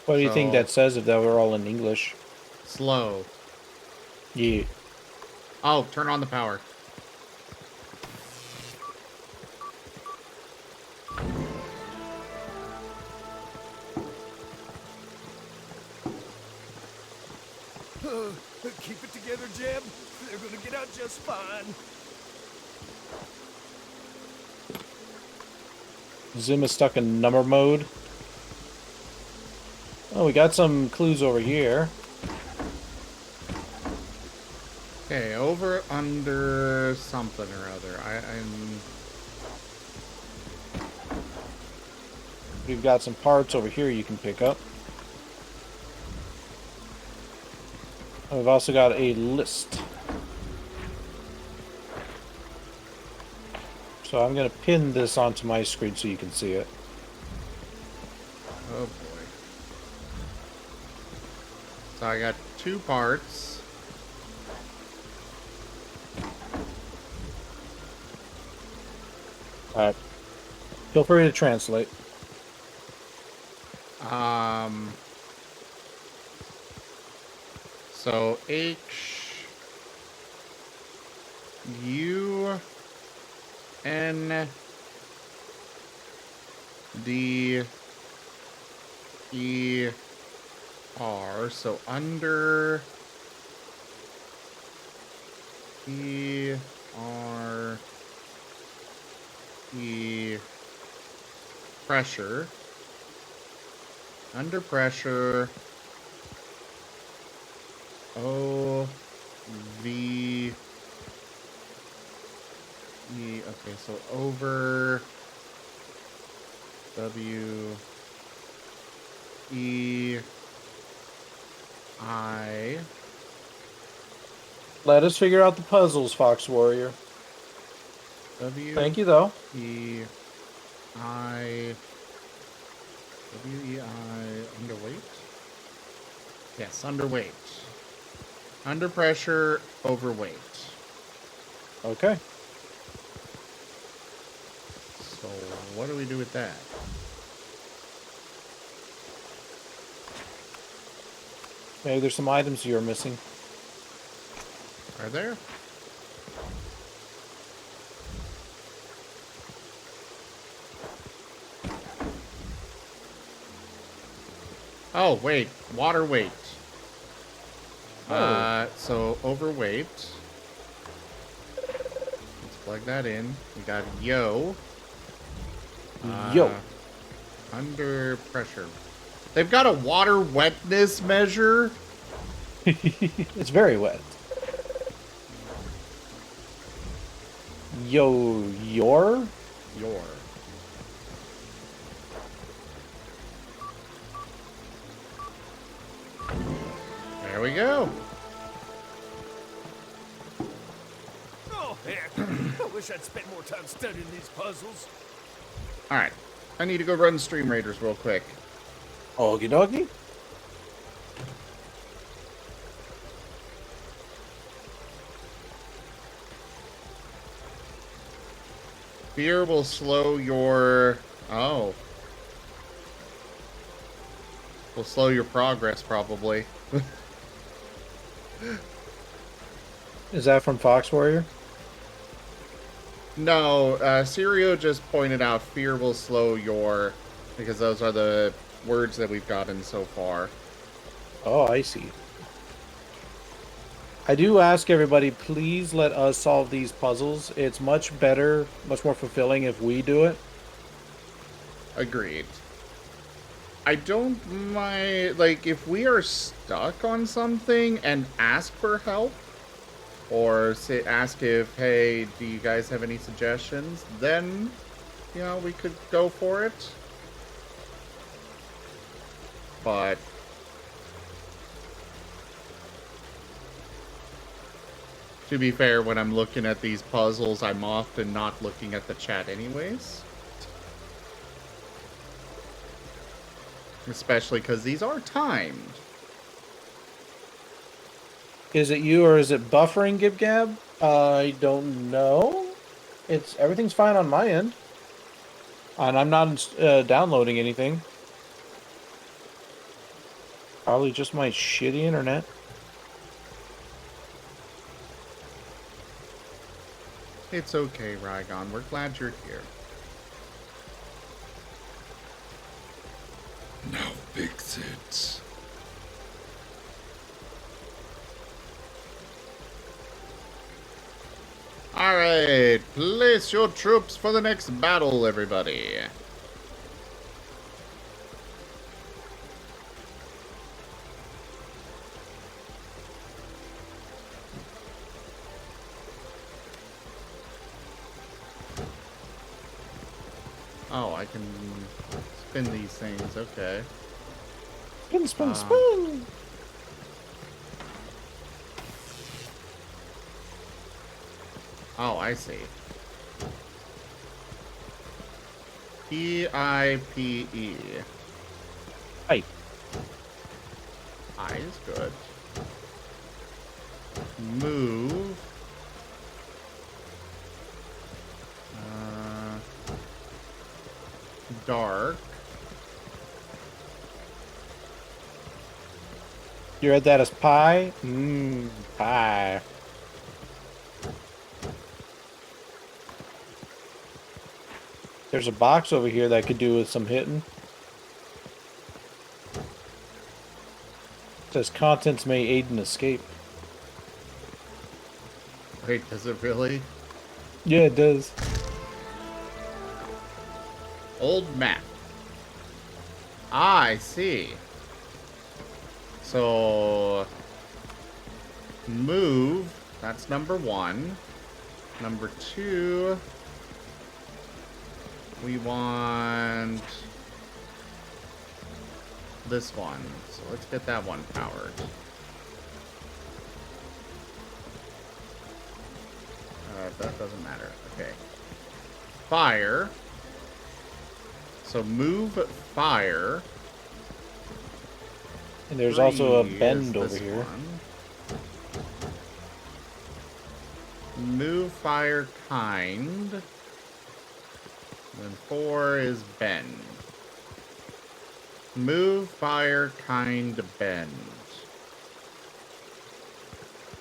[SPEAKER 4] What do you think that says if that were all in English?
[SPEAKER 2] Slow.
[SPEAKER 4] Yeah.
[SPEAKER 2] Oh, turn on the power.
[SPEAKER 6] Keep it together, Jeb. They're gonna get out just fine.
[SPEAKER 4] Zim is stuck in number mode. Oh, we got some clues over here.
[SPEAKER 2] Okay, over, under, something or other.
[SPEAKER 4] We've got some parts over here you can pick up. And we've also got a list. So I'm going to pin this onto my screen so you can see it.
[SPEAKER 2] Oh boy. So I got 2 parts.
[SPEAKER 4] Alright. Feel free to translate.
[SPEAKER 2] So H U N D E R. So under E R E pressure. Under pressure. O V E. Okay, so over W E I.
[SPEAKER 4] Let us figure out the puzzles, Fox Warrior.
[SPEAKER 2] W.
[SPEAKER 4] Thank you, though.
[SPEAKER 2] E I. W E I. Underweight? Yes, underweight. Under pressure, overweight.
[SPEAKER 4] Okay.
[SPEAKER 2] So, what do we do with that?
[SPEAKER 4] Maybe there's some items you're missing.
[SPEAKER 2] Are there? Oh, wait. Water weight.
[SPEAKER 4] Oh.
[SPEAKER 2] So overweight. Let's plug that in. We got yo.
[SPEAKER 4] Yo.
[SPEAKER 2] Under pressure. They've got a water wetness measure.
[SPEAKER 4] It's very wet. Your?
[SPEAKER 2] Your. There we go.
[SPEAKER 6] Oh, heck. I wish I'd spent more time studying these puzzles.
[SPEAKER 2] Alright. I need to go run Stream Raiders real quick.
[SPEAKER 4] Okie dokie.
[SPEAKER 2] Fear will slow your... Oh. Will slow your progress, probably.
[SPEAKER 4] Is that from Fox Warrior?
[SPEAKER 2] No, Sirio just pointed out fear will slow your... Because those are the words that we've gotten so far.
[SPEAKER 4] Oh, I see. I do ask everybody, please let us solve these puzzles. It's much better, much more fulfilling if we do it.
[SPEAKER 2] Agreed. I don't mind, like, if we are stuck on something and ask for help, or say, ask if, hey, do you guys have any suggestions, then, you know, we could go for it. But to be fair, when I'm looking at these puzzles, I'm often not looking at the chat anyways. Especially because these are timed.
[SPEAKER 4] Is it you or is it buffering, GibGab? I don't know. Everything's fine on my end. And I'm not downloading anything. Probably just my shitty internet.
[SPEAKER 2] It's okay, Rygon. We're glad you're here. Now fix it. Alright, place your troops for the next battle, everybody. Oh, I can spin these things, okay.
[SPEAKER 4] Spin, spin, spin!
[SPEAKER 2] Oh, I see. P-I-P-E.
[SPEAKER 4] Pipe.
[SPEAKER 2] I is good. Move. Dark.
[SPEAKER 4] You read that as pie? Mmm, pie. There's a box over here that could do with some hitting. It says contents may aid in escape.
[SPEAKER 2] Wait, does it really?
[SPEAKER 4] Yeah, it does.
[SPEAKER 2] Old map. Ah, I see. So, move. That's number 1. Number 2. We want this one. So let's get that one powered. That doesn't matter. Okay. Fire. So move fire.
[SPEAKER 4] And there's also a
[SPEAKER 2] 3
[SPEAKER 4] bend
[SPEAKER 2] is
[SPEAKER 4] over
[SPEAKER 2] this
[SPEAKER 4] here.
[SPEAKER 2] one. Move fire kind. And 4 is bend. Move fire kind bend.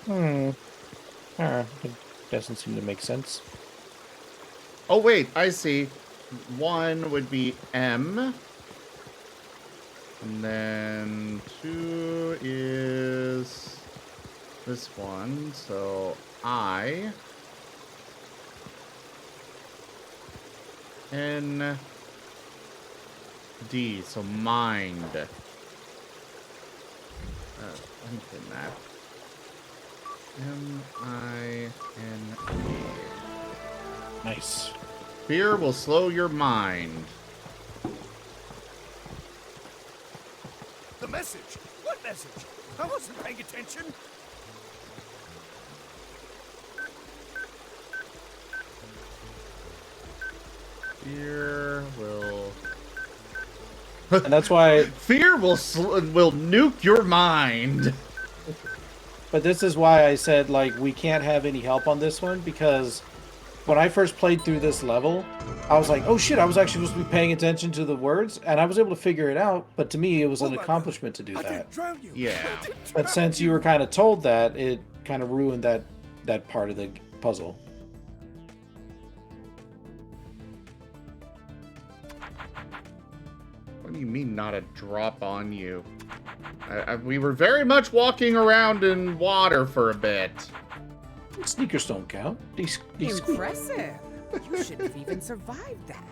[SPEAKER 4] It doesn't seem to make sense.
[SPEAKER 2] Oh wait, I see. 1 would be M. And then 2 is this one. So I. N. D. So mind. Let me pin that. M-I-N-D.
[SPEAKER 4] Nice.
[SPEAKER 2] Fear will slow your mind.
[SPEAKER 6] The message? What message? I wasn't paying attention.
[SPEAKER 2] Fear will...
[SPEAKER 4] And that's why...
[SPEAKER 2] Fear will nuke your mind.
[SPEAKER 4] But this is why I said, like, we can't have any help on this one, because when I first played through this level, I was like, oh shit, I was actually supposed to be paying attention to the words, and I was able to figure it out, but to me it was an accomplishment to do that.
[SPEAKER 2] Yeah.
[SPEAKER 4] But since you were kind of told that, it kind of ruined that part of the puzzle.
[SPEAKER 2] What do you mean not a drop on you? We were very much walking around in water for a bit.
[SPEAKER 4] Sneakers don't count.
[SPEAKER 8] Impressive. You should have even survived that.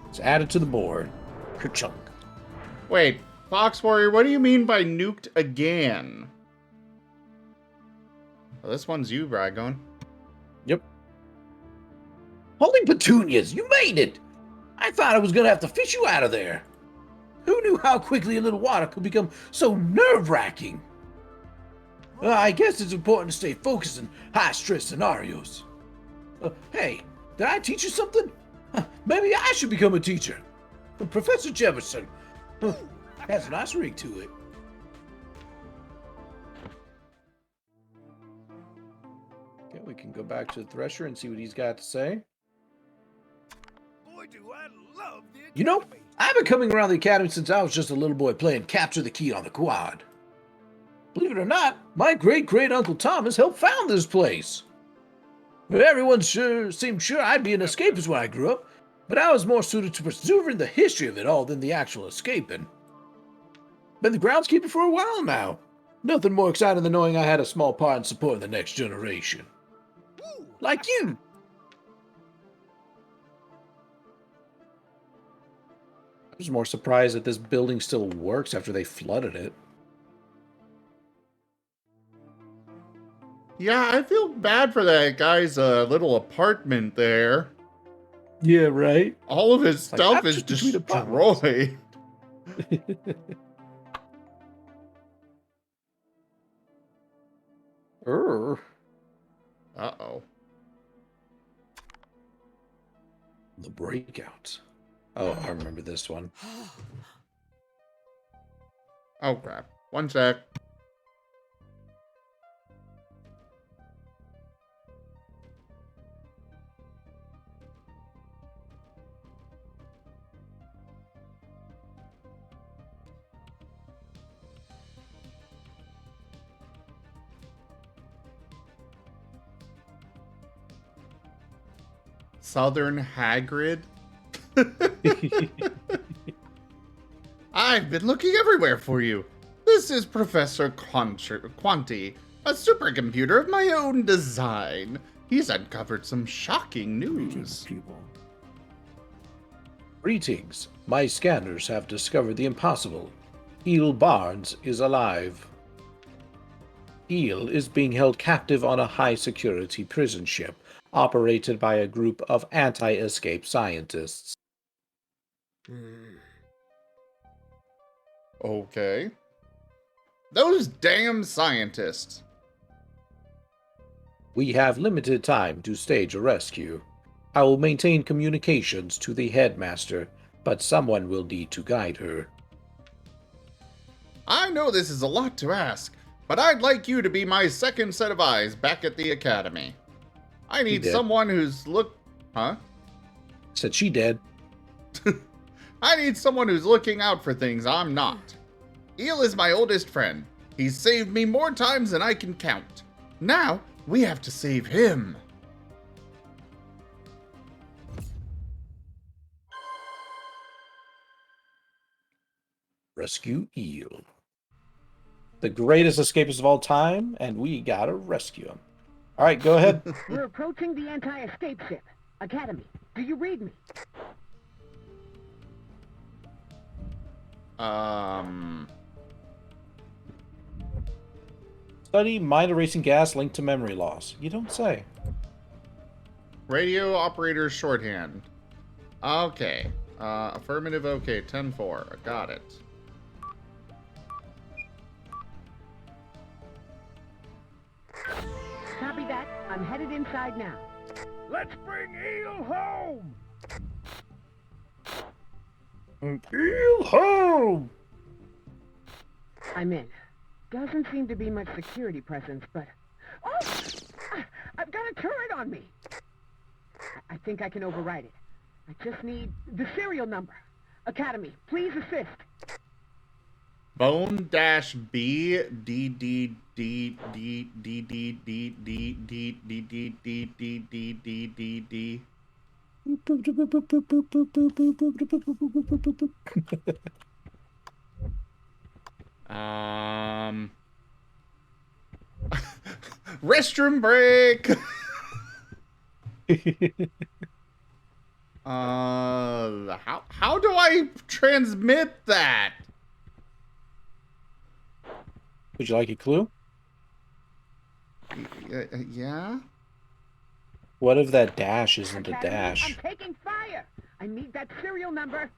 [SPEAKER 4] It's added to the board. Ka-chunk.
[SPEAKER 2] Wait, Fox Warrior, what do you mean by nuked again? Oh, this one's you, Bragon.
[SPEAKER 4] Yep. Holy petunias, you made it! I thought I was gonna have to fish you out of there. Who knew how quickly a little water could become so nerve-wracking? I guess it's important to stay focused in high-stress scenarios. Hey, did I teach you something? Maybe I should become a teacher. Professor Jefferson has a nice ring to it. Okay, we can go back to Thresher and see what he's got to say.
[SPEAKER 6] Boy, do I love the
[SPEAKER 4] You know, I've been coming around the academy since I was just a little boy playing Capture the Key on the quad. Believe it or not, my great-great-uncle Thomas helped found this place. Everyone sure seemed sure I'd be an escapist when I grew up, but I was more suited to preserving the history of it all than the actual escaping. Been the groundskeeper for a while now. Nothing more exciting than knowing I had a small part in supporting the next generation. Like you. I was more surprised that this building still works after they flooded it.
[SPEAKER 2] Yeah, I feel bad for that guy's little apartment there.
[SPEAKER 4] Yeah, right?
[SPEAKER 2] All of his
[SPEAKER 4] Like,
[SPEAKER 2] stuff
[SPEAKER 4] I'm
[SPEAKER 2] is
[SPEAKER 4] just between
[SPEAKER 2] destroyed. Uh-oh.
[SPEAKER 4] The Breakout. Oh, I remember this one.
[SPEAKER 2] Oh, crap. One sec. Southern Hagrid? I've been looking everywhere for you. This is Professor Quanti, a supercomputer of my own design. He's uncovered some shocking news.
[SPEAKER 4] Greetings. My scanners have discovered the impossible. Eel Barnes is alive. Eel is being held captive on a high-security prison ship operated by a group of anti-escape scientists.
[SPEAKER 2] Okay. Those damn scientists.
[SPEAKER 4] We have limited time to stage a rescue. I will maintain communications to the headmaster, but someone will need to guide her.
[SPEAKER 2] I know this is a lot to ask, but I'd like you to be my second set of eyes back at the academy. I need someone who's Huh?
[SPEAKER 4] Said she dead.
[SPEAKER 2] I need someone who's looking out for things I'm not. Eel is my oldest friend. He's saved me more times than I can count. Now, we have to save him.
[SPEAKER 4] Rescue Eel. The greatest escapist of all time, and we gotta rescue him. All right, go ahead.
[SPEAKER 13] We're approaching the anti-escape ship. Academy, do you read me?
[SPEAKER 4] Study mind-erasing gas linked to memory loss. You don't say.
[SPEAKER 2] Radio operator shorthand. Okay. Affirmative, okay. 10-4. Got it.
[SPEAKER 13] Copy that. I'm headed inside now.
[SPEAKER 6] Let's bring Eel home!
[SPEAKER 4] Eel home!
[SPEAKER 13] I'm in. Doesn't seem to be much security presence, but... Oh! I've got a turret on me! I think I can override it. I just need the serial number. Academy, please assist.
[SPEAKER 2] Bone dash B D D D D D D D D D D D D D D D D. Restroom break. How do I transmit that?
[SPEAKER 4] Would you like a clue?
[SPEAKER 2] Yeah?
[SPEAKER 4] What if that dash isn't a
[SPEAKER 13] Academy,
[SPEAKER 4] dash?
[SPEAKER 13] I'm taking fire! I need that serial number.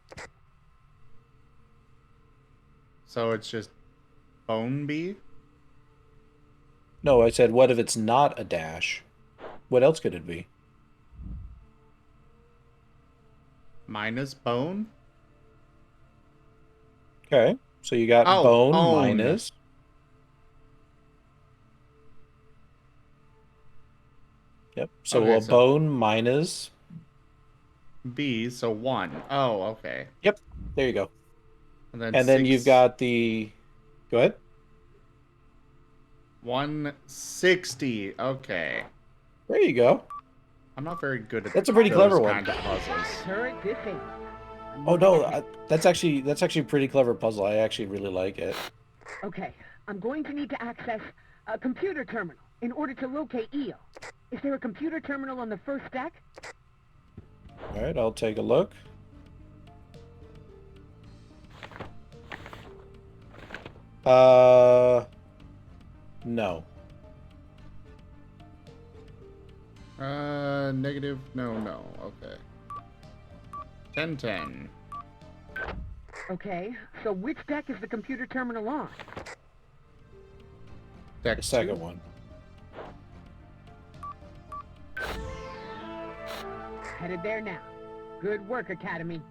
[SPEAKER 2] So it's just Bone B?
[SPEAKER 4] No, I said, what if it's not a dash? What else could it be?
[SPEAKER 2] minus bone.
[SPEAKER 4] Okay, so you got
[SPEAKER 2] Oh,
[SPEAKER 4] bone
[SPEAKER 2] bone.
[SPEAKER 4] minus. Yep. So
[SPEAKER 2] Okay,
[SPEAKER 4] a bone minus.
[SPEAKER 2] B, so 1. Oh, okay.
[SPEAKER 4] Yep. There you go.
[SPEAKER 2] And then,
[SPEAKER 4] And then you've got the. Go ahead.
[SPEAKER 2] 160. Okay.
[SPEAKER 4] There you go.
[SPEAKER 2] I'm not very good at
[SPEAKER 4] That's a pretty clever one.
[SPEAKER 2] kind of puzzles.
[SPEAKER 13] Turret disabled.
[SPEAKER 4] Oh no, that's actually a pretty clever puzzle. I actually really like it.
[SPEAKER 13] Okay, I'm going to need to access a computer terminal in order to locate Eo. Is there a computer terminal on the first deck?
[SPEAKER 4] All right, I'll take a look. No.
[SPEAKER 2] Negative. No. Okay. 10.
[SPEAKER 13] Okay, so which deck is the computer terminal on?
[SPEAKER 2] Deck
[SPEAKER 4] The second
[SPEAKER 2] 2.
[SPEAKER 4] one.
[SPEAKER 13] Headed there now. Good work, Academy.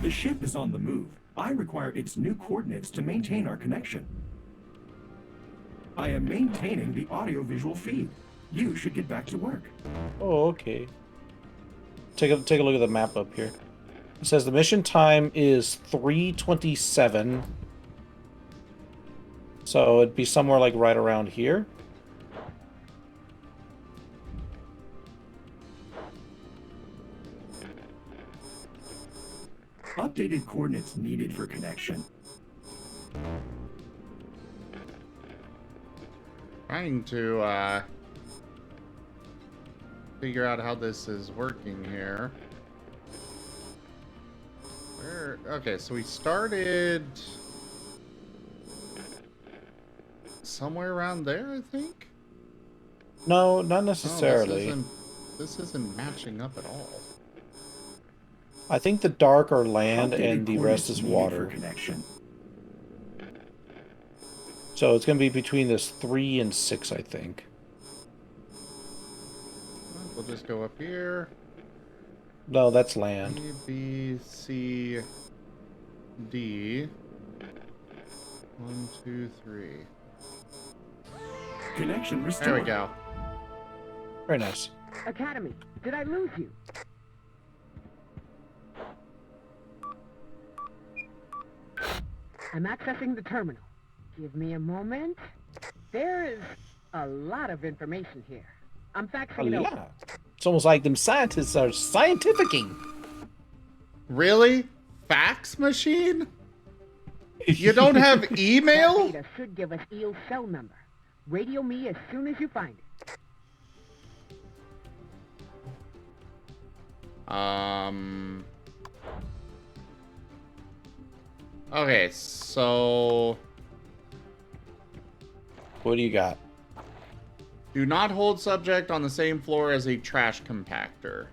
[SPEAKER 14] The ship is on the move. I require its new coordinates to maintain our connection. I am maintaining the audio-visual feed. You should get back to work.
[SPEAKER 4] Oh, okay. Take a look at the map up here. It says the mission time is 3:27. So it'd be somewhere like right around here.
[SPEAKER 14] Updated coordinates needed for connection.
[SPEAKER 2] Trying to figure out how this is working here. Okay, so we started somewhere around there, I think?
[SPEAKER 4] No, not necessarily.
[SPEAKER 2] This isn't matching up at all.
[SPEAKER 4] I think the dark are land
[SPEAKER 14] Updated
[SPEAKER 4] and the rest is
[SPEAKER 14] coordinates needed
[SPEAKER 4] water.
[SPEAKER 14] for connection.
[SPEAKER 4] So it's going to be between this 3 and 6, I think.
[SPEAKER 2] We'll just go up here.
[SPEAKER 4] No, that's land.
[SPEAKER 2] A, B, C, D. 1, 2, 3.
[SPEAKER 14] Connection restored.
[SPEAKER 2] There we go.
[SPEAKER 4] Very nice.
[SPEAKER 13] Academy, did I lose you? I'm accessing the terminal. Give me a moment. There is a lot of information here. I'm faxing it over.
[SPEAKER 4] Yeah. It's almost like them scientists are scientificking.
[SPEAKER 2] Really? Fax machine? You don't have email?
[SPEAKER 13] That data should give us Eo's cell number. Radio me as soon as you find it.
[SPEAKER 2] Okay, so
[SPEAKER 4] What do you got?
[SPEAKER 2] do not hold subject on the same floor as a trash compactor.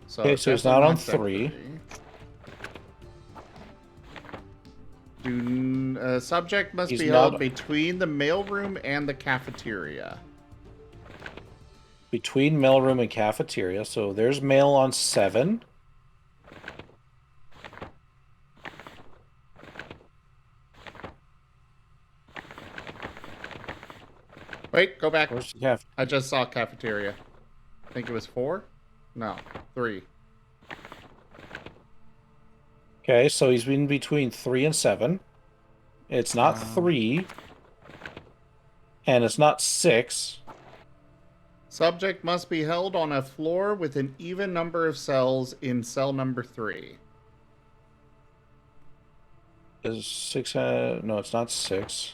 [SPEAKER 2] So
[SPEAKER 4] Okay, so it's not on 3.
[SPEAKER 2] Subject must
[SPEAKER 4] He's
[SPEAKER 2] be held
[SPEAKER 4] not-
[SPEAKER 2] between the mailroom and the cafeteria.
[SPEAKER 4] Between mailroom and cafeteria. So there's mail on 7.
[SPEAKER 2] Wait, go back.
[SPEAKER 4] Where's the caf?
[SPEAKER 2] I just saw cafeteria. I think it was 4? No, 3.
[SPEAKER 4] Okay, so he's been between 3 and 7. It's not 3. And it's not 6.
[SPEAKER 2] Subject must be held on a floor with an even number of cells in cell number 3.
[SPEAKER 4] Is 6... no, it's not 6.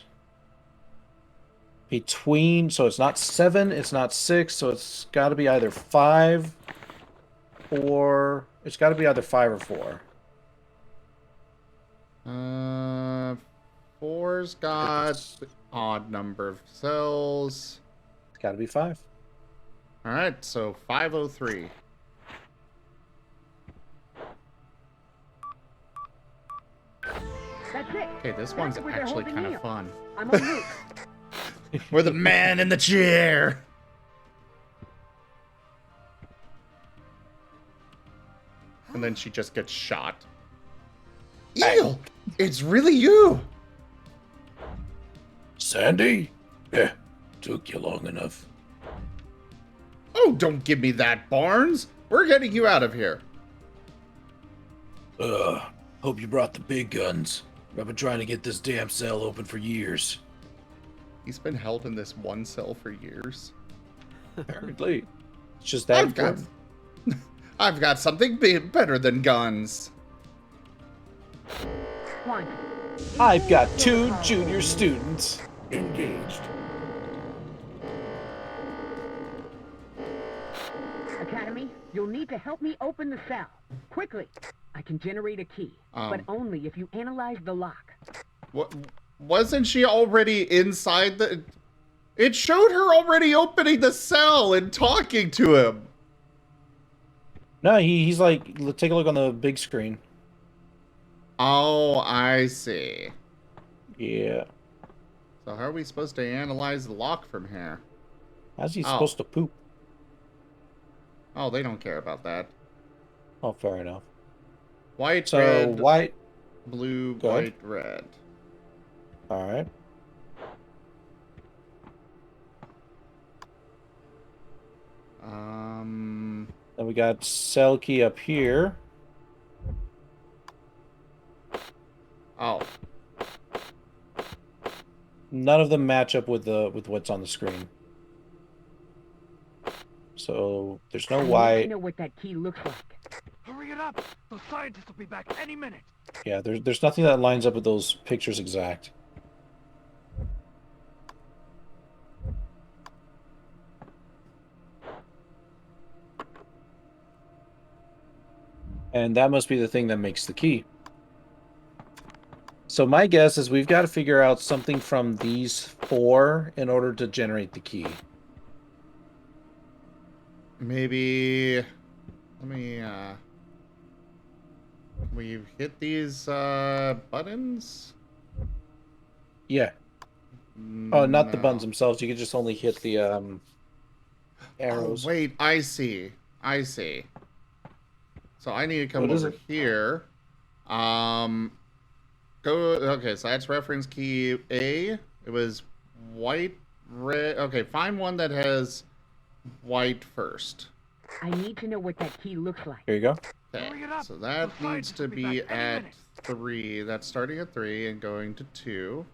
[SPEAKER 4] Between... So it's not 7, it's not 6, so it's got to be either 5 or... It's got to be either 5 or 4.
[SPEAKER 2] 4's got odd number of cells.
[SPEAKER 4] It's got to be 5.
[SPEAKER 2] All right, so 503.
[SPEAKER 13] That's it.
[SPEAKER 2] Okay, this one's
[SPEAKER 13] where they're
[SPEAKER 2] actually
[SPEAKER 13] holding
[SPEAKER 2] kind
[SPEAKER 13] Eo.
[SPEAKER 2] of fun.
[SPEAKER 13] I'm on route.
[SPEAKER 2] We're the man in the chair. And then she just gets shot. Ew! It's really you!
[SPEAKER 4] Sandy? Yeah, took you long enough.
[SPEAKER 2] Oh, don't give me that, Barnes! We're getting you out of here.
[SPEAKER 4] Hope you brought the big guns. I've been trying to get this damn cell open for years.
[SPEAKER 2] He's been held in this one cell for years.
[SPEAKER 4] Apparently. It's just that
[SPEAKER 2] I've got something better than guns.
[SPEAKER 4] I've got 2 junior students.
[SPEAKER 14] Engaged.
[SPEAKER 13] Academy, you'll need to help me open the cell. Quickly. I can generate a key, but only if you analyze the lock.
[SPEAKER 2] What? Wasn't she already inside the... It showed her already opening the cell and talking to him.
[SPEAKER 4] No, he's like, take a look on the big screen.
[SPEAKER 2] Oh, I see.
[SPEAKER 4] Yeah.
[SPEAKER 2] So how are we supposed to analyze the lock from here?
[SPEAKER 4] How's he supposed to poop?
[SPEAKER 2] Oh, they don't care about that.
[SPEAKER 4] Oh, fair enough.
[SPEAKER 2] White,
[SPEAKER 4] so,
[SPEAKER 2] red,
[SPEAKER 4] white,
[SPEAKER 2] blue, white, red.
[SPEAKER 4] All right. Then we got cell key up here.
[SPEAKER 2] Oh.
[SPEAKER 4] None of them match up with what's on the screen. So there's no white.
[SPEAKER 13] I know what that key looks like.
[SPEAKER 6] Hurry it up! The scientists will be back any minute.
[SPEAKER 4] Yeah, there's nothing that lines up with those pictures exact. And that must be the thing that makes the key. So my guess is we've got to figure out something from these 4 in order to generate the key.
[SPEAKER 2] Maybe... Let me, We've hit these, buttons?
[SPEAKER 4] Yeah. Oh, not the buttons themselves. You can just only hit the, arrows.
[SPEAKER 2] Oh, wait, I see. I see. So I need to come over here. Okay, so that's reference key A. It was white, red. Okay, find one that has white first.
[SPEAKER 13] I need to know what that key looks like.
[SPEAKER 4] Here you go.
[SPEAKER 2] Okay, so that needs to be at 3. That's starting at 3 and going to 2.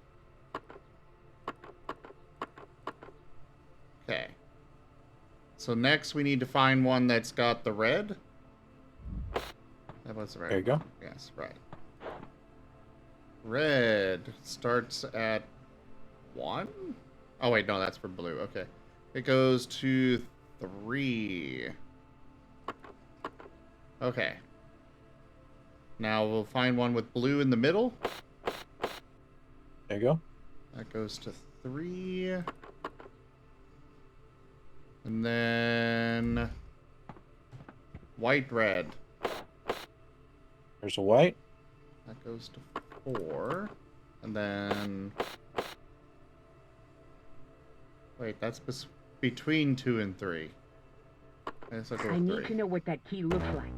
[SPEAKER 2] Okay. So next we need to find one that's got the red. That was the right.
[SPEAKER 4] There you go.
[SPEAKER 2] Yes, right. Red starts at 1? Oh wait, no, that's for blue. Okay. It goes to 3. Okay. Now we'll find one with blue in the middle.
[SPEAKER 4] There you go.
[SPEAKER 2] That goes to 3. And then white, red.
[SPEAKER 4] There's a white.
[SPEAKER 2] That goes to 4. And then... Wait, that's between 2 and 3. I guess I'll go
[SPEAKER 13] I
[SPEAKER 2] with
[SPEAKER 13] need
[SPEAKER 2] 3.
[SPEAKER 13] to know what that key looks like.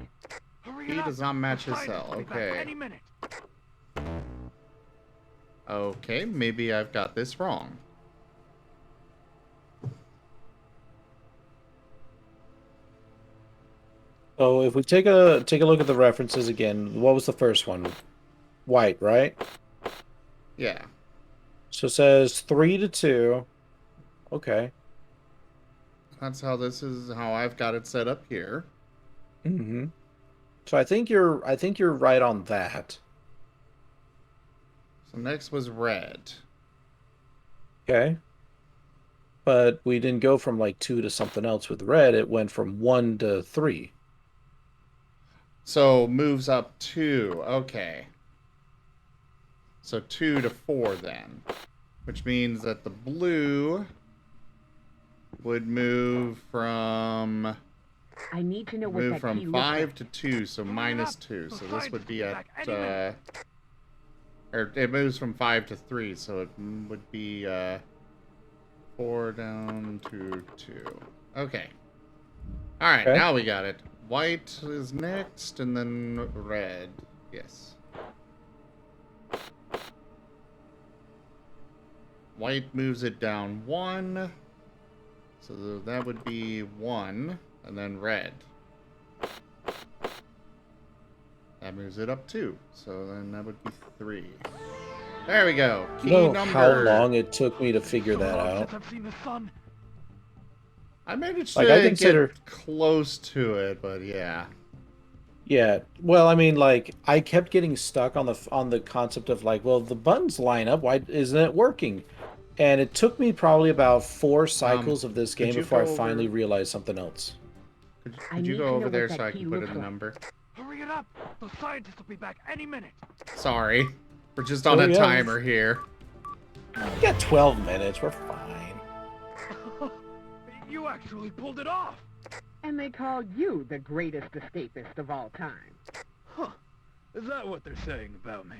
[SPEAKER 2] He does not match his cell. Okay. Okay, maybe I've got this wrong.
[SPEAKER 4] So if we take a look at the references again, what was the first one? White, right?
[SPEAKER 2] Yeah.
[SPEAKER 4] So it says 3 to 2. Okay.
[SPEAKER 2] That's how how I've got it set up here.
[SPEAKER 4] Mm-hmm. So I think you're right on that.
[SPEAKER 2] So next was red.
[SPEAKER 4] Okay. But we didn't go from like 2 to something else with red. It went from 1 to 3.
[SPEAKER 2] So moves up 2. Okay. So 2 to 4 then. Which means that the blue would move from...
[SPEAKER 13] I need to know what
[SPEAKER 2] move
[SPEAKER 13] that
[SPEAKER 2] from
[SPEAKER 13] key
[SPEAKER 2] 5
[SPEAKER 13] looks
[SPEAKER 2] to 2, so minus 2. So this would be at... or it moves from 5 to 3, so it would be 4 down to 2. Okay. Alright, now we got it. white is next, and then red. Yes. White moves it down 1. So that would be 1, and then red. That moves it up 2. So then that would be 3. There we go. Key
[SPEAKER 4] You know
[SPEAKER 2] number.
[SPEAKER 4] how long it took me to figure that out?
[SPEAKER 6] I've seen the sun.
[SPEAKER 2] I managed
[SPEAKER 4] Like,
[SPEAKER 2] to
[SPEAKER 4] I consider...
[SPEAKER 2] get close to it, but yeah.
[SPEAKER 4] Yeah, well, I mean, like, I kept getting stuck on the concept of like, well, the buttons line up. Why isn't it working? And it took me probably about 4 cycles of this game before I finally realized something else.
[SPEAKER 2] Could you go over there so I can put in the number?
[SPEAKER 6] Hurry it up! The scientists will be back any minute.
[SPEAKER 2] Sorry. We're just on a timer here.
[SPEAKER 4] We got 12 minutes. We're fine.
[SPEAKER 6] You actually pulled it off!
[SPEAKER 13] And they call you the greatest escapist of all time.
[SPEAKER 6] Huh. Is that what they're saying about me?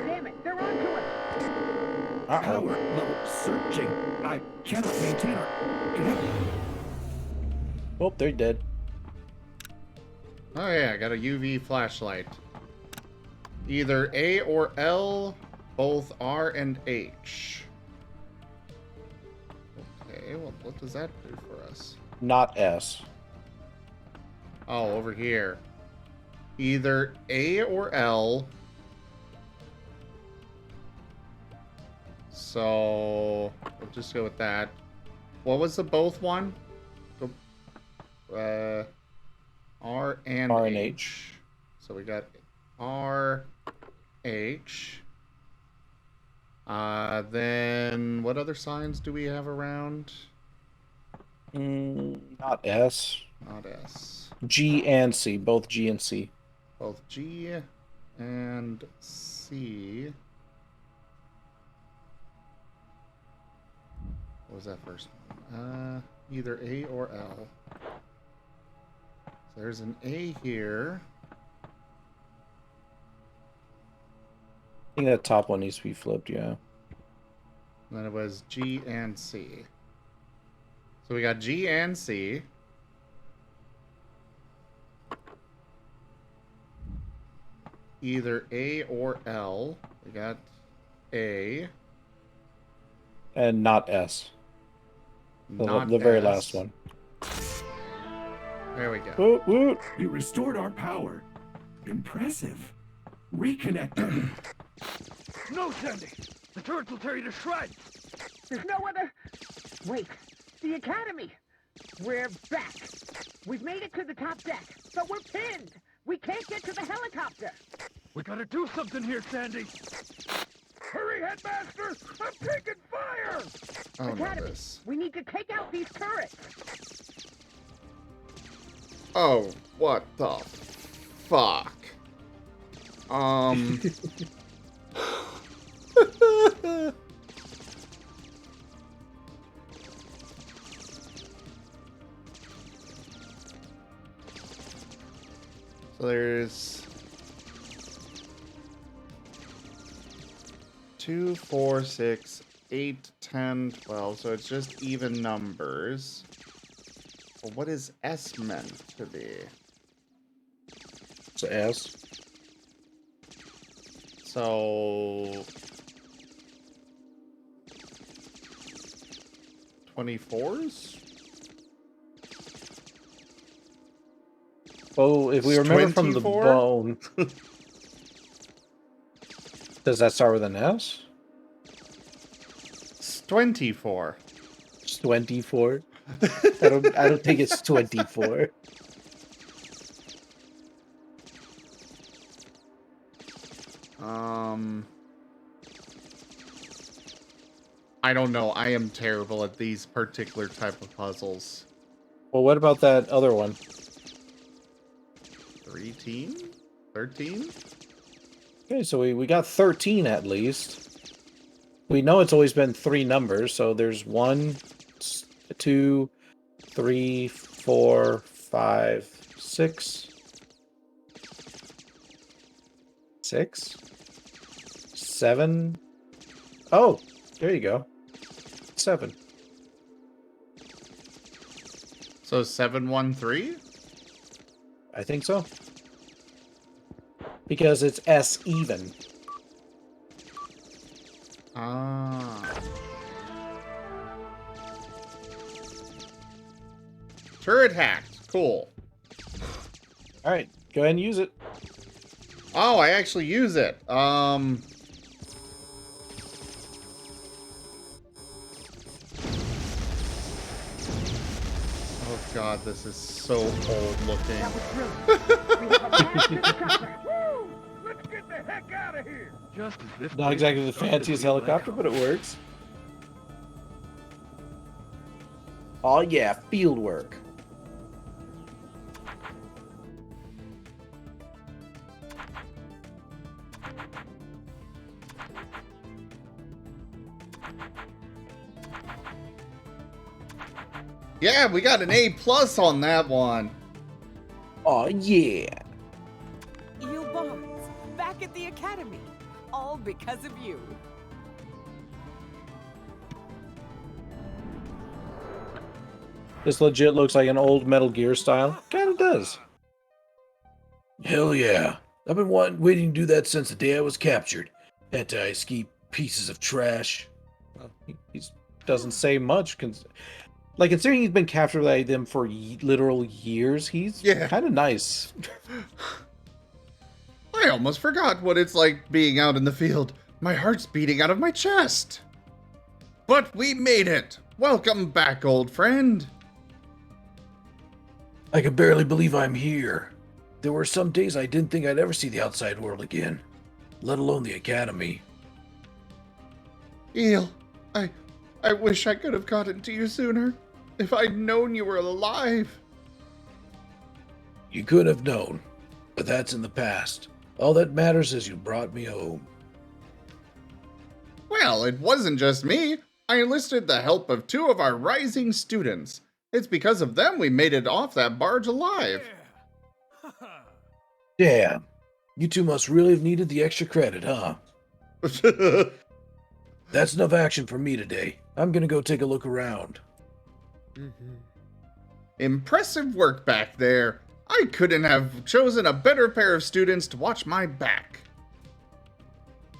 [SPEAKER 13] Damn it, they're on to us!
[SPEAKER 14] Power level searching. I cannot maintain our connection.
[SPEAKER 4] Oh, they're dead.
[SPEAKER 2] Oh yeah, I got a UV flashlight. Either A or L, both R and H. Okay, well, what does that do for us?
[SPEAKER 4] Not S.
[SPEAKER 2] Oh, over here. Either A or L. So, we'll just go with that. What was the both one? R and H. So we got R, H. Then what other signs do we have around?
[SPEAKER 4] Not S.
[SPEAKER 2] Not S.
[SPEAKER 4] G and C. Both G and C.
[SPEAKER 2] Both G and C. What was that first one? Either A or L. So there's an A here.
[SPEAKER 4] I think that top one needs to be flipped, yeah.
[SPEAKER 2] And then it was G and C. So we got G and C. Either A or L. We got A.
[SPEAKER 4] And not S.
[SPEAKER 2] Not
[SPEAKER 4] the very
[SPEAKER 2] S.
[SPEAKER 4] last one.
[SPEAKER 2] There we go.
[SPEAKER 4] Woot, woot.
[SPEAKER 14] You restored our power. Impressive. Reconnect them.
[SPEAKER 6] No, Sandy! The turrets will tear you to shreds!
[SPEAKER 13] There's no other... Wait, the Academy! We're back! We've made it to the top deck, but we're pinned! We can't get to the helicopter!
[SPEAKER 6] We gotta do something here, Sandy! Hurry, Headmaster! I'm taking fire!
[SPEAKER 2] Oh,
[SPEAKER 13] Academy,
[SPEAKER 2] no, this.
[SPEAKER 13] we need to take out these turrets!
[SPEAKER 2] Oh, what the fuck? So there's 2, 4, 6, 8, 10, 12. So it's just even numbers. Well, what is S meant to be?
[SPEAKER 4] It's S.
[SPEAKER 2] So 24s?
[SPEAKER 4] Well, if we remember from the
[SPEAKER 2] 24?
[SPEAKER 4] bone... Does that start with an S?
[SPEAKER 2] It's 24.
[SPEAKER 4] It's 24? I don't think it's 24.
[SPEAKER 2] I don't know. I am terrible at these particular type of puzzles.
[SPEAKER 4] Well, what about that other one?
[SPEAKER 2] 13? 13?
[SPEAKER 4] Okay, so we got 13 at least. We know it's always been 3 numbers, so there's 1, 2, 3, 4, 5, 6. 6? 7? Oh, there you go. 7.
[SPEAKER 2] So 713?
[SPEAKER 4] I think so. Because it's S even.
[SPEAKER 2] Ah. Turret hacked. Cool.
[SPEAKER 4] Alright, go ahead and use it.
[SPEAKER 2] Oh, I actually use it. Oh god, this is so old looking.
[SPEAKER 6] That was brilliant. We have a master discovery. Woo! Let's get the heck out of here. Just as this
[SPEAKER 4] Not
[SPEAKER 6] place
[SPEAKER 4] exactly the
[SPEAKER 6] started to
[SPEAKER 4] fanciest
[SPEAKER 6] feel like
[SPEAKER 4] helicopter,
[SPEAKER 6] home.
[SPEAKER 4] but it works. Oh yeah, field work.
[SPEAKER 2] Yeah, we got an A+ on that one.
[SPEAKER 4] Oh yeah.
[SPEAKER 8] Eel Barnes, back at the academy. All because of you.
[SPEAKER 4] This legit looks like an old Metal Gear style. Kinda does.
[SPEAKER 15] Hell yeah. I've been waiting to do that since the day I was captured. Anti-escape pieces of trash.
[SPEAKER 4] Well, he doesn't say much. Like, considering he's been captured by them for literal years, he's kind of nice.
[SPEAKER 2] I almost forgot what it's like being out in the field. My heart's beating out of my chest. But we made it. Welcome back, old friend.
[SPEAKER 15] I can barely believe I'm here. There were some days I didn't think I'd ever see the outside world again, let alone the academy.
[SPEAKER 2] Eel, I wish I could have gotten to you sooner. If I'd known you were alive.
[SPEAKER 15] You could have known, but that's in the past. All that matters is you brought me home.
[SPEAKER 2] Well, it wasn't just me. I enlisted the help of 2 of our rising students. It's because of them we made it off that barge alive.
[SPEAKER 15] Damn. You two must really have needed the extra credit, huh? That's enough action for me today. I'm gonna go take a look around.
[SPEAKER 2] Impressive work back there. I couldn't have chosen a better pair of students to watch my back.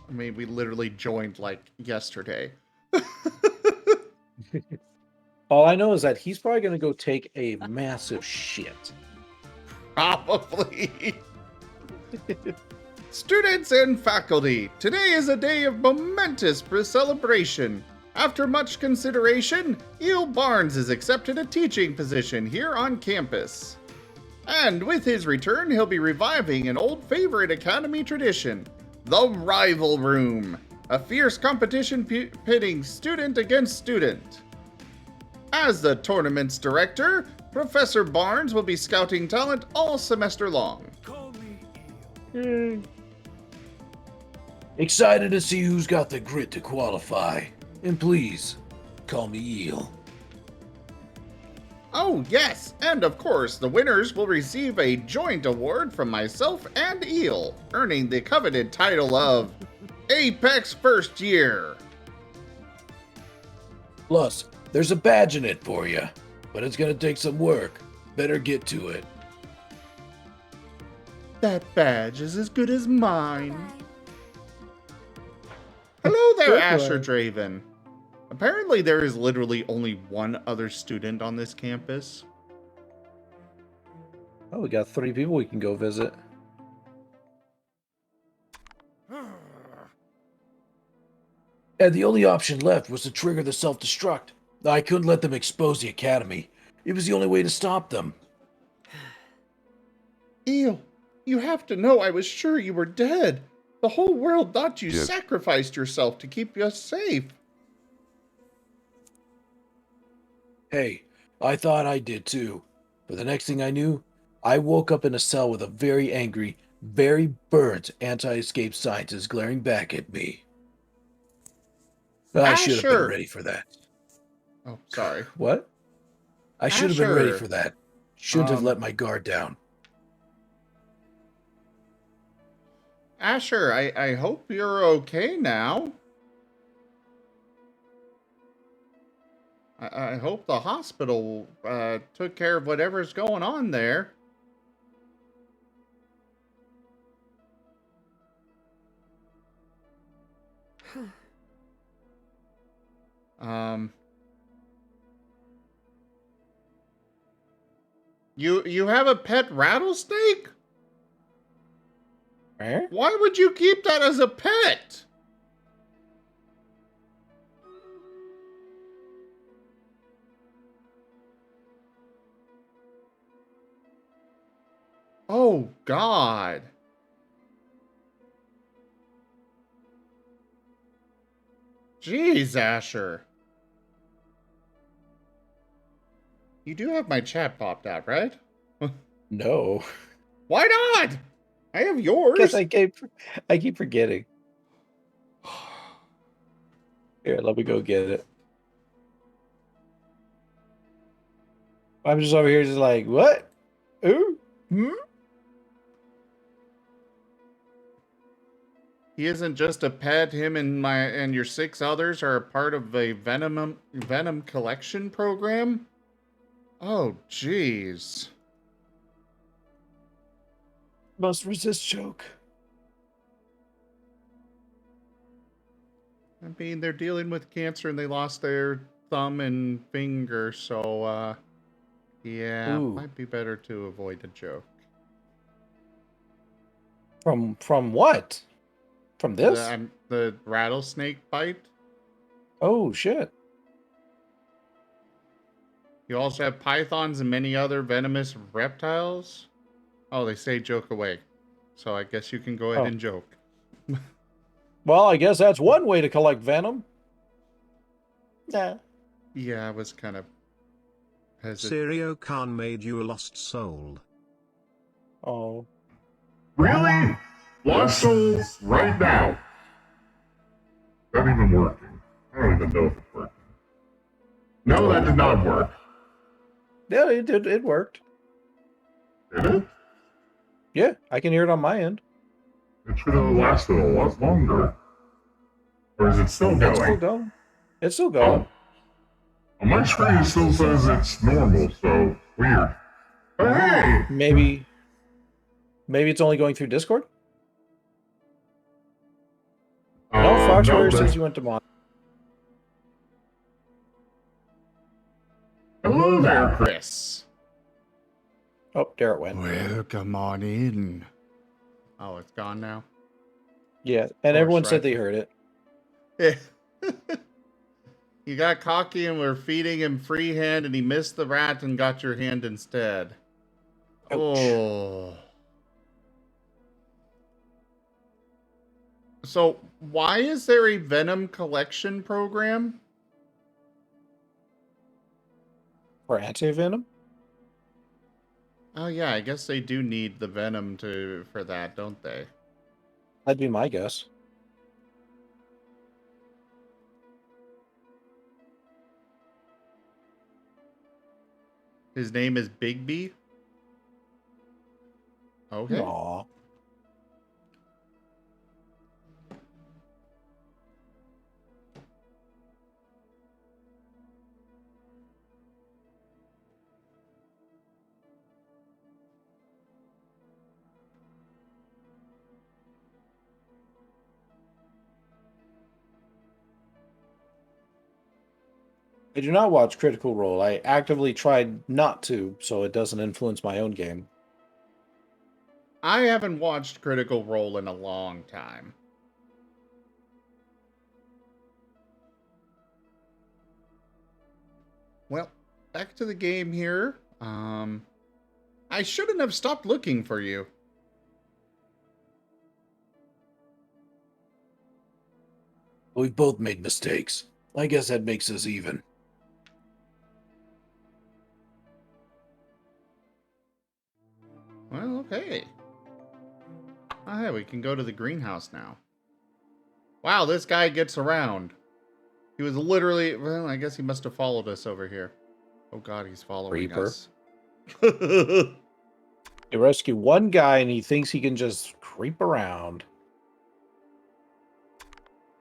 [SPEAKER 2] I mean, we literally joined like yesterday.
[SPEAKER 4] All I know is that he's probably going to go take a massive shit.
[SPEAKER 2] Probably. Students and faculty, today is a day of momentous celebration. After much consideration, Eel Barnes has accepted a teaching position here on campus. And with his return, he'll be reviving an old favorite academy tradition, the Rival Room, a fierce competition pitting student against student. As the tournament's director, Professor Barnes will be scouting talent all semester long.
[SPEAKER 15] Excited to see who's got the grit to qualify. And please, call me Eel.
[SPEAKER 2] Oh yes, and of course, the winners will receive a joint award from myself and Eel, earning the coveted title of Apex First Year.
[SPEAKER 15] Plus, there's a badge in it for you, but it's gonna take some work. Better get to it.
[SPEAKER 2] That badge is as good as mine. Hello there, Asher Draven. Apparently there is literally only one other student on this campus.
[SPEAKER 4] Oh, we got 3 people we can go visit.
[SPEAKER 15] And the only option left was to trigger the self-destruct. I couldn't let them expose the academy. It was the only way to stop them.
[SPEAKER 2] Eel, you have to know I was sure you were dead. The whole world thought you sacrificed yourself to keep us safe.
[SPEAKER 15] Hey, I thought I did too. But the next thing I knew, I woke up in a cell with a very angry, very burnt anti-escape scientist glaring back at me. I should have been ready for that.
[SPEAKER 2] Oh, sorry.
[SPEAKER 4] What?
[SPEAKER 15] I should have been ready for that. Shouldn't have let my guard down.
[SPEAKER 2] Asher, I hope you're okay now. I hope the hospital took care of whatever's going on there. You have a pet rattlesnake?
[SPEAKER 4] Where?
[SPEAKER 2] Why would you keep that as a pet? Oh, God. Jeez, Asher. You do have my chat popped out, right?
[SPEAKER 4] No.
[SPEAKER 2] Why not? I have yours.
[SPEAKER 4] Because I keep forgetting. Here, let me go get it. I'm just over here just like, what? Ooh? Hmm?
[SPEAKER 2] He isn't just a pet. Him and your 6 others are a part of a Venom collection program? Oh, jeez.
[SPEAKER 4] Must resist choke.
[SPEAKER 2] I mean, they're dealing with cancer and they lost their thumb and finger, so, yeah,
[SPEAKER 4] Ooh.
[SPEAKER 2] might be better to avoid a joke.
[SPEAKER 4] From what? From this?
[SPEAKER 2] The rattlesnake bite.
[SPEAKER 4] Oh, shit.
[SPEAKER 2] You also have pythons and many other venomous reptiles. Oh, they say joke away. So I guess you can go ahead and joke.
[SPEAKER 4] Well, I guess that's one way to collect venom. Nah.
[SPEAKER 2] Yeah, I was kind of hesitant.
[SPEAKER 7] Serio Khan made you a lost soul.
[SPEAKER 4] Oh.
[SPEAKER 16] Really? Lost souls right now? That even working? I don't even know if it's working. No, that did not work.
[SPEAKER 4] Yeah, it did. It worked.
[SPEAKER 16] Did it?
[SPEAKER 4] Yeah, I can hear it on my end.
[SPEAKER 16] It should have lasted a lot longer. Or is it still going?
[SPEAKER 4] It's still going. It's still going.
[SPEAKER 16] On my screen it still says it's normal, so weird. But hey!
[SPEAKER 4] Maybe it's only going through Discord? No, Fox Warrior says you went to Mon.
[SPEAKER 2] Hello there, Chris.
[SPEAKER 4] Oh, there it went.
[SPEAKER 2] Welcome on in. Oh, it's gone now?
[SPEAKER 4] Yeah, and everyone said they heard it.
[SPEAKER 2] Yeah. You got cocky and were feeding him free hand and he missed the rat and got your hand instead.
[SPEAKER 4] Ouch.
[SPEAKER 2] Oh. So, why is there a Venom collection program?
[SPEAKER 4] For anti-venom?
[SPEAKER 2] Oh yeah, I guess they do need the Venom for that, don't they?
[SPEAKER 4] That'd be my guess.
[SPEAKER 2] His name is Bigby? Okay.
[SPEAKER 4] Aww. I do not watch Critical Role. I actively tried not to, so it doesn't influence my own game.
[SPEAKER 2] I haven't watched Critical Role in a long time. Well, back to the game here. I shouldn't have stopped looking for you.
[SPEAKER 15] We've both made mistakes. I guess that makes us even.
[SPEAKER 2] Well, okay. Oh, hey, we can go to the greenhouse now. Wow, this guy gets around. He was literally... Well, I guess he must have followed us over here. Oh god, he's following
[SPEAKER 4] Reaper.
[SPEAKER 2] us.
[SPEAKER 4] You rescue one guy and he thinks he can just creep around.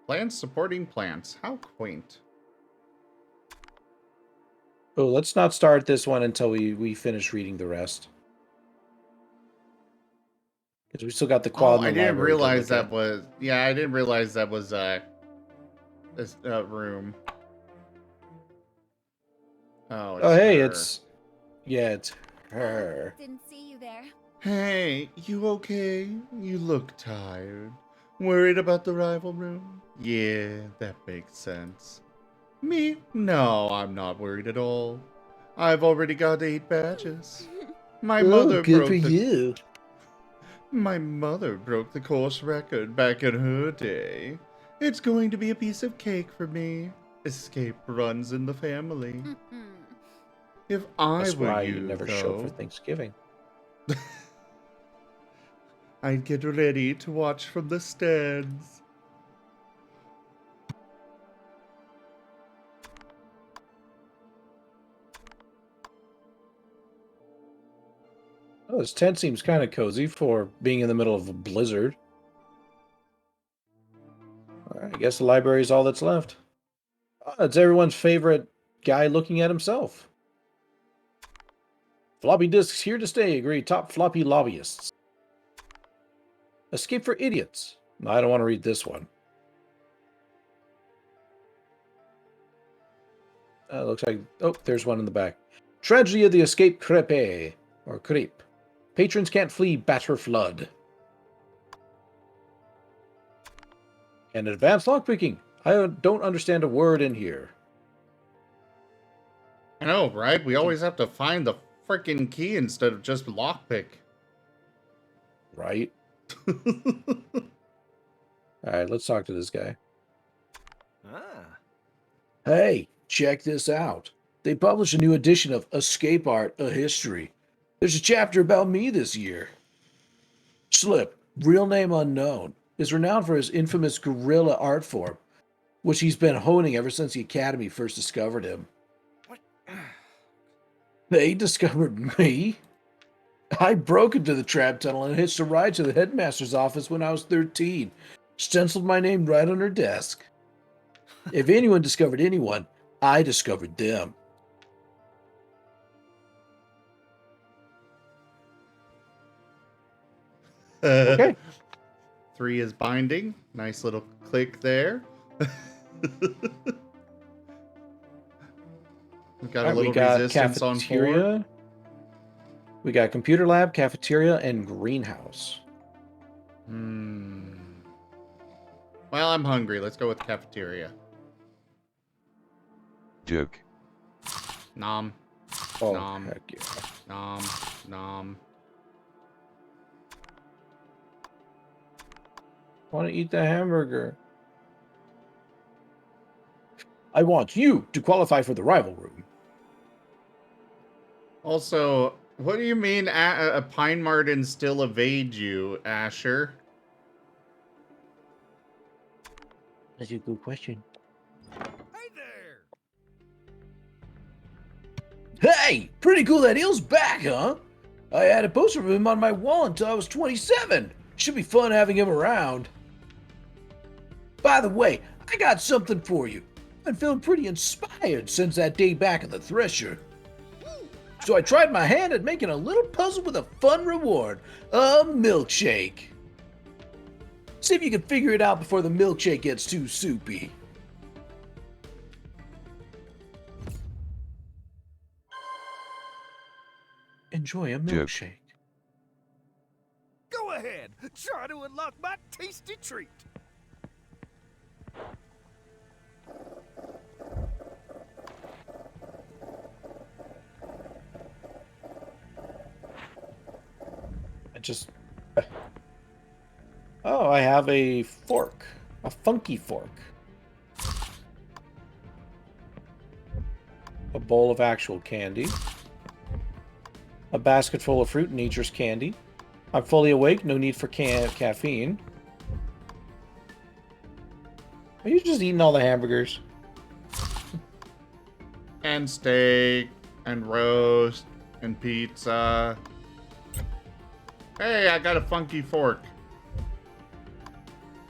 [SPEAKER 2] Plants supporting plants. How quaint.
[SPEAKER 4] Oh, let's not start this one until we finish reading the rest. Because we still got the quad in the
[SPEAKER 2] I didn't
[SPEAKER 4] library to
[SPEAKER 2] realize
[SPEAKER 4] look
[SPEAKER 2] that
[SPEAKER 4] at.
[SPEAKER 2] was... Yeah, I didn't realize that was, this, room. Oh, it's
[SPEAKER 4] hey,
[SPEAKER 2] her.
[SPEAKER 4] it's... Yeah, it's her.
[SPEAKER 17] Didn't see you there.
[SPEAKER 2] Hey, you okay? You look tired. Worried about the rival room? Yeah, that makes sense. Me? No, I'm not worried at all. I've already got 8 badges. My mother broke the... My mother broke the course record back in her day. It's going to be a piece of cake for me. Escape runs in the family. If I
[SPEAKER 4] That's
[SPEAKER 2] were
[SPEAKER 4] why
[SPEAKER 2] you,
[SPEAKER 4] you never
[SPEAKER 2] though,
[SPEAKER 4] show for Thanksgiving.
[SPEAKER 2] I'd get ready to watch from the stands.
[SPEAKER 4] Oh, this tent seems kind of cozy for being in the middle of a blizzard. All right, I guess the library is all that's left. Oh, it's everyone's favorite guy looking at himself. Floppy disks here to stay, agree top floppy lobbyists. Escape for idiots. No, I don't want to read this one. Looks like... Oh, there's one in the back. Tragedy of the Escape Crepe. Or Crepe. Patrons can't flee batter flood. And advanced lockpicking. I don't understand a word in here.
[SPEAKER 2] I know, right? We always have to find the freaking key instead of just lockpick.
[SPEAKER 4] Right? Alright, let's talk to this guy. Hey, check this out. They published a new edition of Escape Art, A History. There's a chapter about me this year. Slip, real name unknown, is renowned for his infamous guerrilla art form, which he's been honing ever since the Academy first discovered him. They discovered me? I broke into the trap tunnel and hitched a ride to the headmaster's office when I was 13. Stenciled my name right on her desk. If anyone discovered anyone, I discovered them. Okay.
[SPEAKER 2] 3 is binding. Nice little click there. We've got a little resistance on 4.
[SPEAKER 4] We got computer lab, cafeteria, and greenhouse.
[SPEAKER 2] Well, I'm hungry. Let's go with cafeteria.
[SPEAKER 18] Joke.
[SPEAKER 2] Nom.
[SPEAKER 4] Oh,
[SPEAKER 2] nom.
[SPEAKER 4] heck yeah.
[SPEAKER 2] Nom. Nom.
[SPEAKER 4] Want to eat the hamburger. I want you to qualify for the rival room.
[SPEAKER 2] Also, what do you mean a Pine Marten still evade you, Asher?
[SPEAKER 4] That's a good question. Hey, pretty cool that Eel's back, huh? I had a poster of him on my wall until I was 27. Should be fun having him around. By the way, I got something for you. I've been feeling pretty inspired since that day back at the Thresher. So I tried my hand at making a little puzzle with a fun reward, a milkshake. See if you can figure it out before the milkshake gets too soupy. Enjoy a milkshake.
[SPEAKER 6] Go ahead, try to unlock my tasty treat.
[SPEAKER 4] Oh, I have a fork. A funky fork. A bowl of actual candy. A basket full of fruit, nature's candy. I'm fully awake, no need for caffeine. Are you just eating all the hamburgers?
[SPEAKER 2] And steak, and roast, and pizza. Hey, I got a funky fork.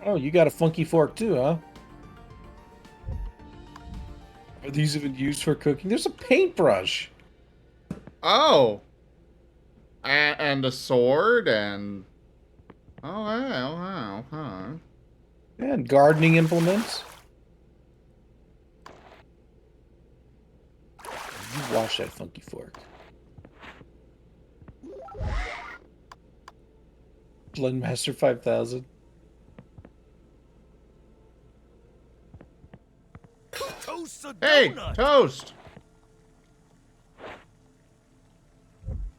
[SPEAKER 4] Oh, you got a funky fork too, huh? Are these even used for cooking? There's a paintbrush.
[SPEAKER 2] Oh. And a sword and... Oh, wow, huh.
[SPEAKER 4] And gardening implements. You wash that funky fork. Bloodmaster 5000.
[SPEAKER 2] Hey, toast!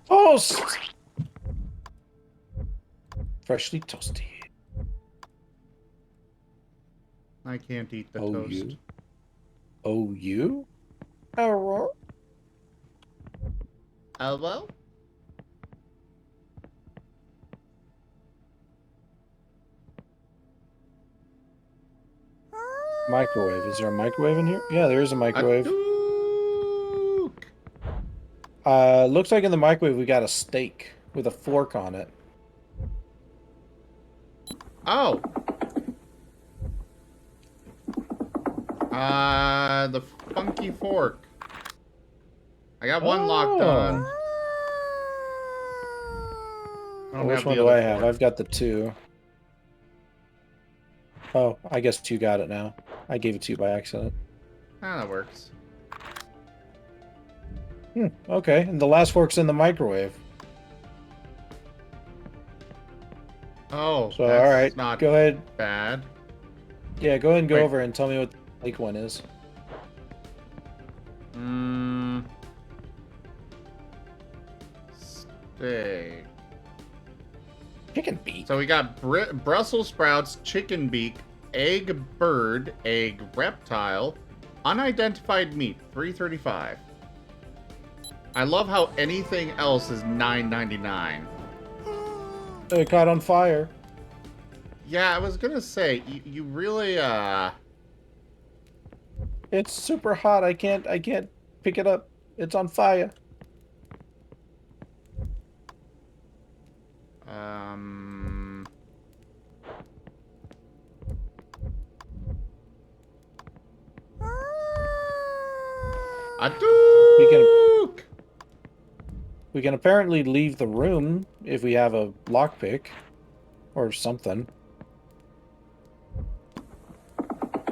[SPEAKER 4] Toast! Freshly toasted.
[SPEAKER 2] I can't eat the
[SPEAKER 4] Oh,
[SPEAKER 2] toast.
[SPEAKER 4] you? Oh, you? Hello?
[SPEAKER 2] Hello?
[SPEAKER 4] Microwave. Is there a microwave in here? Yeah, there is a microwave. Looks like in the microwave we got a steak with a fork on it.
[SPEAKER 2] Oh. The funky fork. I got one locked on. I don't
[SPEAKER 4] Which
[SPEAKER 2] have
[SPEAKER 4] one
[SPEAKER 2] the
[SPEAKER 4] do
[SPEAKER 2] other
[SPEAKER 4] I have?
[SPEAKER 2] fork.
[SPEAKER 4] I've got the 2. Oh, I guess you got it now. I gave it to you by accident.
[SPEAKER 2] Ah, that works.
[SPEAKER 4] Okay, and the last fork's in the microwave.
[SPEAKER 2] Oh,
[SPEAKER 4] So,
[SPEAKER 2] that's
[SPEAKER 4] alright,
[SPEAKER 2] not
[SPEAKER 4] go ahead.
[SPEAKER 2] bad.
[SPEAKER 4] Yeah, go ahead and go
[SPEAKER 2] Wait.
[SPEAKER 4] over and tell me what the lake one is.
[SPEAKER 2] Steak.
[SPEAKER 4] Chicken beak.
[SPEAKER 2] So we got Brussels sprouts, chicken beak, egg bird, egg reptile, unidentified meat, $3.35. I love how anything else is $9.99.
[SPEAKER 4] It caught on fire.
[SPEAKER 2] Yeah, I was gonna say you really
[SPEAKER 4] It's super hot. I can't pick it up. It's on fire. We can apparently leave the room if we have a lockpick or something.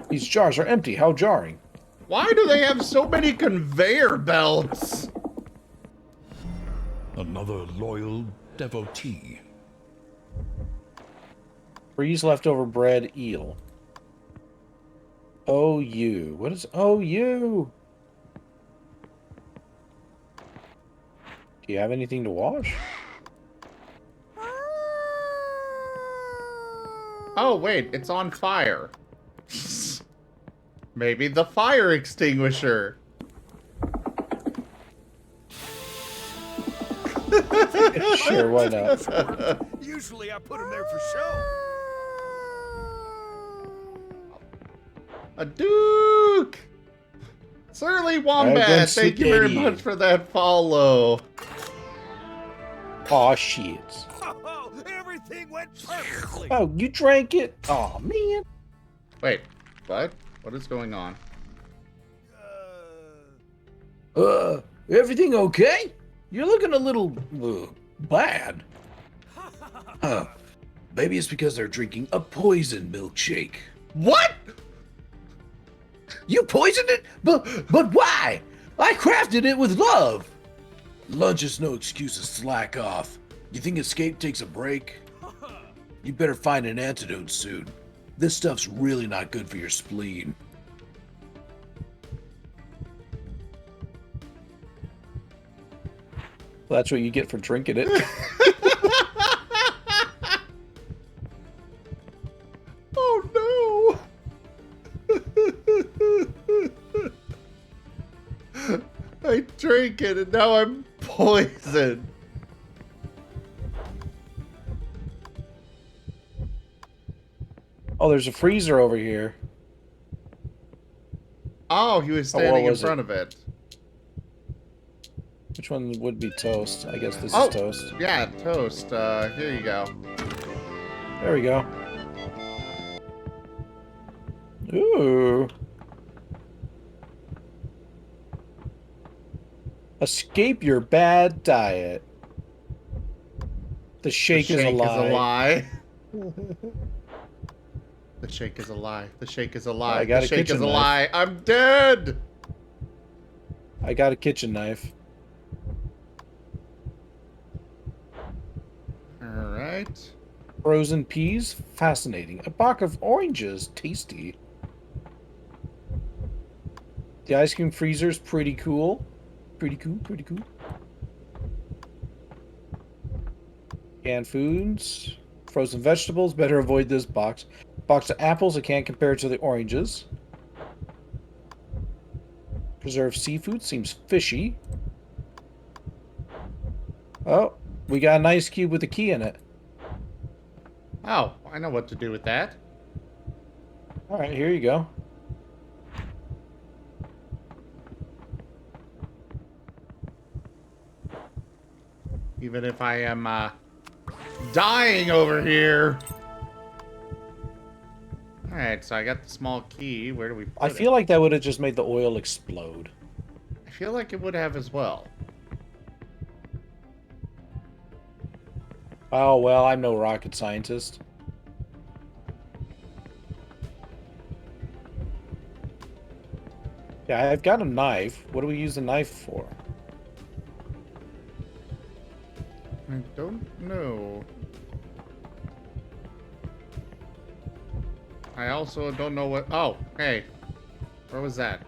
[SPEAKER 4] These jars are empty. How jarring.
[SPEAKER 2] Why do they have so many conveyor belts?
[SPEAKER 14] Another loyal devotee.
[SPEAKER 4] Freeze leftover bread eel. OU. What is OU? Do you have anything to wash?
[SPEAKER 2] Oh, wait, it's on fire. Maybe the fire extinguisher.
[SPEAKER 4] Sure, why not?
[SPEAKER 6] Usually I put them there for show.
[SPEAKER 2] A Duke! Surly Wombat, thank you very much for that follow.
[SPEAKER 4] Aw, shit.
[SPEAKER 6] Oh, everything went perfectly.
[SPEAKER 4] Oh, you drank it? Aw, man.
[SPEAKER 2] Wait, what? What is going on?
[SPEAKER 15] Everything okay? You're looking a little, bad. Huh. Maybe it's because they're drinking a poison milkshake.
[SPEAKER 2] What?
[SPEAKER 15] You poisoned it? But why? I crafted it with love. Lunch is no excuse to slack off. You think Escape takes a break? You better find an antidote soon. This stuff's really not good for your spleen.
[SPEAKER 4] Well, that's what you get for drinking it.
[SPEAKER 2] Oh no! I drank it and now I'm poisoned.
[SPEAKER 4] Oh, there's a freezer over here.
[SPEAKER 2] Oh, he was
[SPEAKER 4] Oh, what
[SPEAKER 2] standing in
[SPEAKER 4] was
[SPEAKER 2] front
[SPEAKER 4] it?
[SPEAKER 2] of it.
[SPEAKER 4] Which one would be toast? I guess this
[SPEAKER 2] Oh,
[SPEAKER 4] is toast.
[SPEAKER 2] yeah, toast. Here you go.
[SPEAKER 4] There we go. Ooh. Escape your bad diet. The shake is a lie.
[SPEAKER 2] The shake is a lie. The shake is a lie.
[SPEAKER 4] I got
[SPEAKER 2] the
[SPEAKER 4] a
[SPEAKER 2] shake is
[SPEAKER 4] kitchen
[SPEAKER 2] a
[SPEAKER 4] knife.
[SPEAKER 2] lie. I'm dead.
[SPEAKER 4] I got a kitchen knife.
[SPEAKER 2] All right.
[SPEAKER 4] Frozen peas, fascinating. A box of oranges, tasty. The ice cream freezer's pretty cool. Pretty cool, pretty cool. Canned foods, frozen vegetables, better avoid this box. Box of apples, I can't compare it to the oranges. Preserved seafood, seems fishy. Oh, we got an ice cube with a key in it.
[SPEAKER 2] Oh, I know what to do with that.
[SPEAKER 4] Alright, here you go.
[SPEAKER 2] Even if I am dying over here. Alright, so I got the small key. Where do we put
[SPEAKER 4] I
[SPEAKER 2] it?
[SPEAKER 4] feel like that would have just made the oil explode.
[SPEAKER 2] I feel like it would have as well.
[SPEAKER 4] Oh, well, I'm no rocket scientist. Yeah, I've got a knife. What do we use the knife for?
[SPEAKER 2] I don't know. I also don't know what... Oh, hey. Where was that?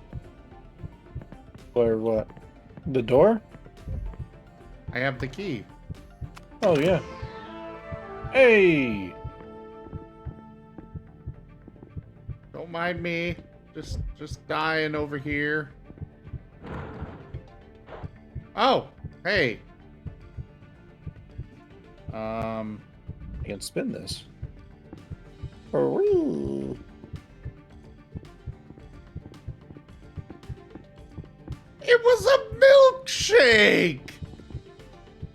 [SPEAKER 4] Or what? The door?
[SPEAKER 2] I have the key.
[SPEAKER 4] Oh, yeah. Hey!
[SPEAKER 2] Don't mind me. Just dying over here. Oh, hey.
[SPEAKER 4] I can spin this. Ooh.
[SPEAKER 2] It was a milkshake.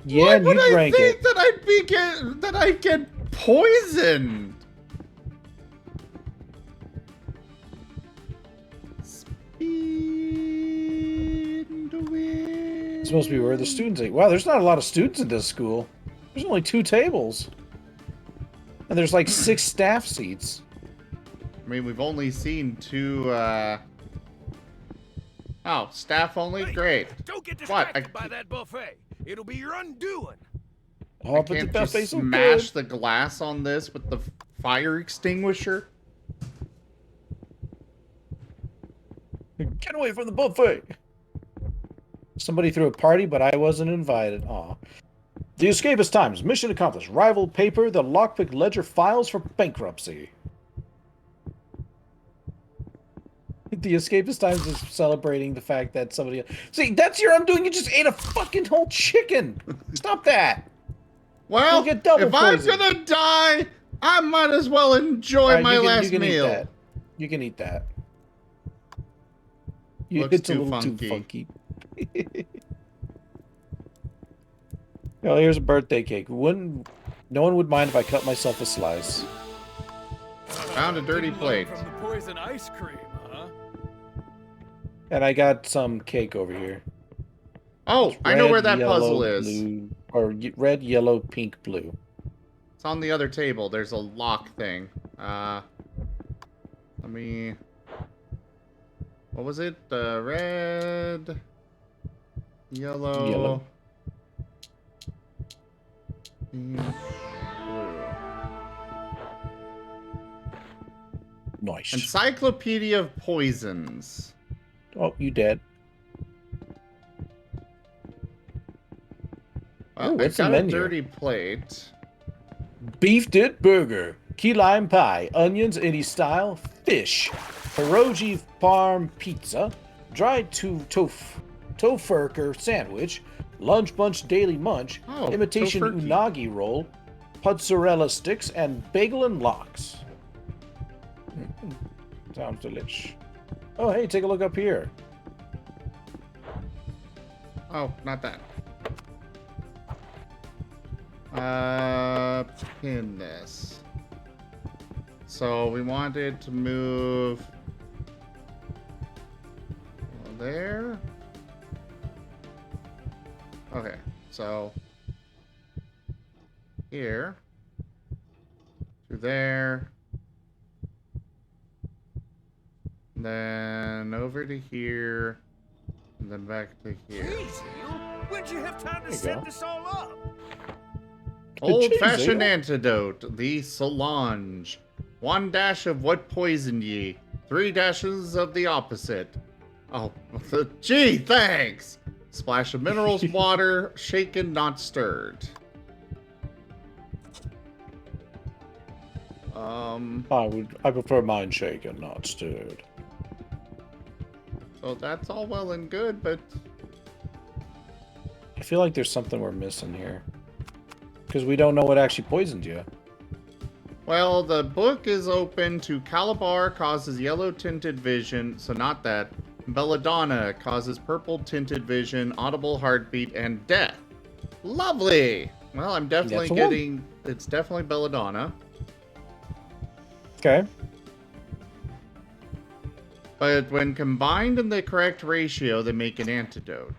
[SPEAKER 4] Yeah,
[SPEAKER 2] Why
[SPEAKER 4] and
[SPEAKER 2] would
[SPEAKER 4] you
[SPEAKER 2] I
[SPEAKER 4] drank
[SPEAKER 2] think
[SPEAKER 4] it.
[SPEAKER 2] that I'd get poisoned?
[SPEAKER 4] It's supposed to be where the students eat. Wow, there's not a lot of students in this school. There's only 2 tables. And there's like 6 staff seats.
[SPEAKER 2] I mean, we've only seen 2, Oh, staff only? Great.
[SPEAKER 6] Don't get
[SPEAKER 2] What?
[SPEAKER 6] distracted by that buffet. It'll be your undoing.
[SPEAKER 4] Oh,
[SPEAKER 2] I
[SPEAKER 4] but the
[SPEAKER 2] can't just
[SPEAKER 4] buffet's so
[SPEAKER 2] smash
[SPEAKER 4] good.
[SPEAKER 2] the glass on this with the fire extinguisher?
[SPEAKER 4] Get away from the buffet! Somebody threw a party, but I wasn't invited. Aw. The Escapist Times. Mission accomplished. Rival paper, the lockpick ledger files for bankruptcy. The Escapist Times is celebrating the fact that somebody... See, that's your undoing. You just ate a fucking whole chicken. Stop that.
[SPEAKER 2] Well,
[SPEAKER 4] You'll get double
[SPEAKER 2] if I'm
[SPEAKER 4] poison.
[SPEAKER 2] gonna die, I might as well enjoy my last
[SPEAKER 4] you can
[SPEAKER 2] meal.
[SPEAKER 4] Eat that. You can eat that.
[SPEAKER 2] Looks
[SPEAKER 4] It's a
[SPEAKER 2] too
[SPEAKER 4] little
[SPEAKER 2] funky.
[SPEAKER 4] too funky. Well, here's a birthday cake. No one would mind if I cut myself a slice.
[SPEAKER 2] Found a dirty plate.
[SPEAKER 6] From the poison ice cream, huh?
[SPEAKER 4] And I got some cake over here.
[SPEAKER 2] Oh, I know where that
[SPEAKER 4] yellow,
[SPEAKER 2] puzzle is.
[SPEAKER 4] Blue, or red, yellow, pink, blue.
[SPEAKER 2] It's on the other table. There's a lock thing. Let me... What was it? Red... Yellow... Pink, blue.
[SPEAKER 4] Nice.
[SPEAKER 2] Encyclopedia of Poisons.
[SPEAKER 4] Oh, you dead.
[SPEAKER 2] Well,
[SPEAKER 4] Ooh, what's
[SPEAKER 2] I
[SPEAKER 4] the
[SPEAKER 2] got a
[SPEAKER 4] menu?
[SPEAKER 2] dirty plate.
[SPEAKER 4] Beef dip burger, key lime pie, onions any style, fish, pierogi farm pizza, dried tofurker sandwich, lunch bunch daily munch,
[SPEAKER 2] Oh,
[SPEAKER 4] imitation
[SPEAKER 2] tofurkey.
[SPEAKER 4] unagi roll, mozzarella sticks, and bagel and lox. Sounds delish. Oh, hey, take a look up here.
[SPEAKER 2] Oh, not that. Pin this. So we wanted to move there. Okay, so here to there, then over to here, and then back to here.
[SPEAKER 6] When'd you have time to
[SPEAKER 2] There you
[SPEAKER 6] set
[SPEAKER 2] go.
[SPEAKER 6] this all up?
[SPEAKER 2] Old-fashioned
[SPEAKER 4] Jeez,
[SPEAKER 2] antidote, the Solange. 1 dash of what poisoned ye, 3 dashes of the opposite. Oh, gee, thanks! Splash of minerals water, shaken, not stirred.
[SPEAKER 4] I prefer mine shaken, not stirred.
[SPEAKER 2] So that's all well and good, but
[SPEAKER 4] I feel like there's something we're missing here. Because we don't know what actually poisoned you.
[SPEAKER 2] well, the book is open to Calabar causes yellow tinted vision, so not that. Belladonna causes purple tinted vision, audible heartbeat, and death. Lovely! Well, I'm definitely
[SPEAKER 4] That's the one.
[SPEAKER 2] getting... It's definitely Belladonna.
[SPEAKER 4] Okay.
[SPEAKER 2] But when combined in the correct ratio, they make an antidote.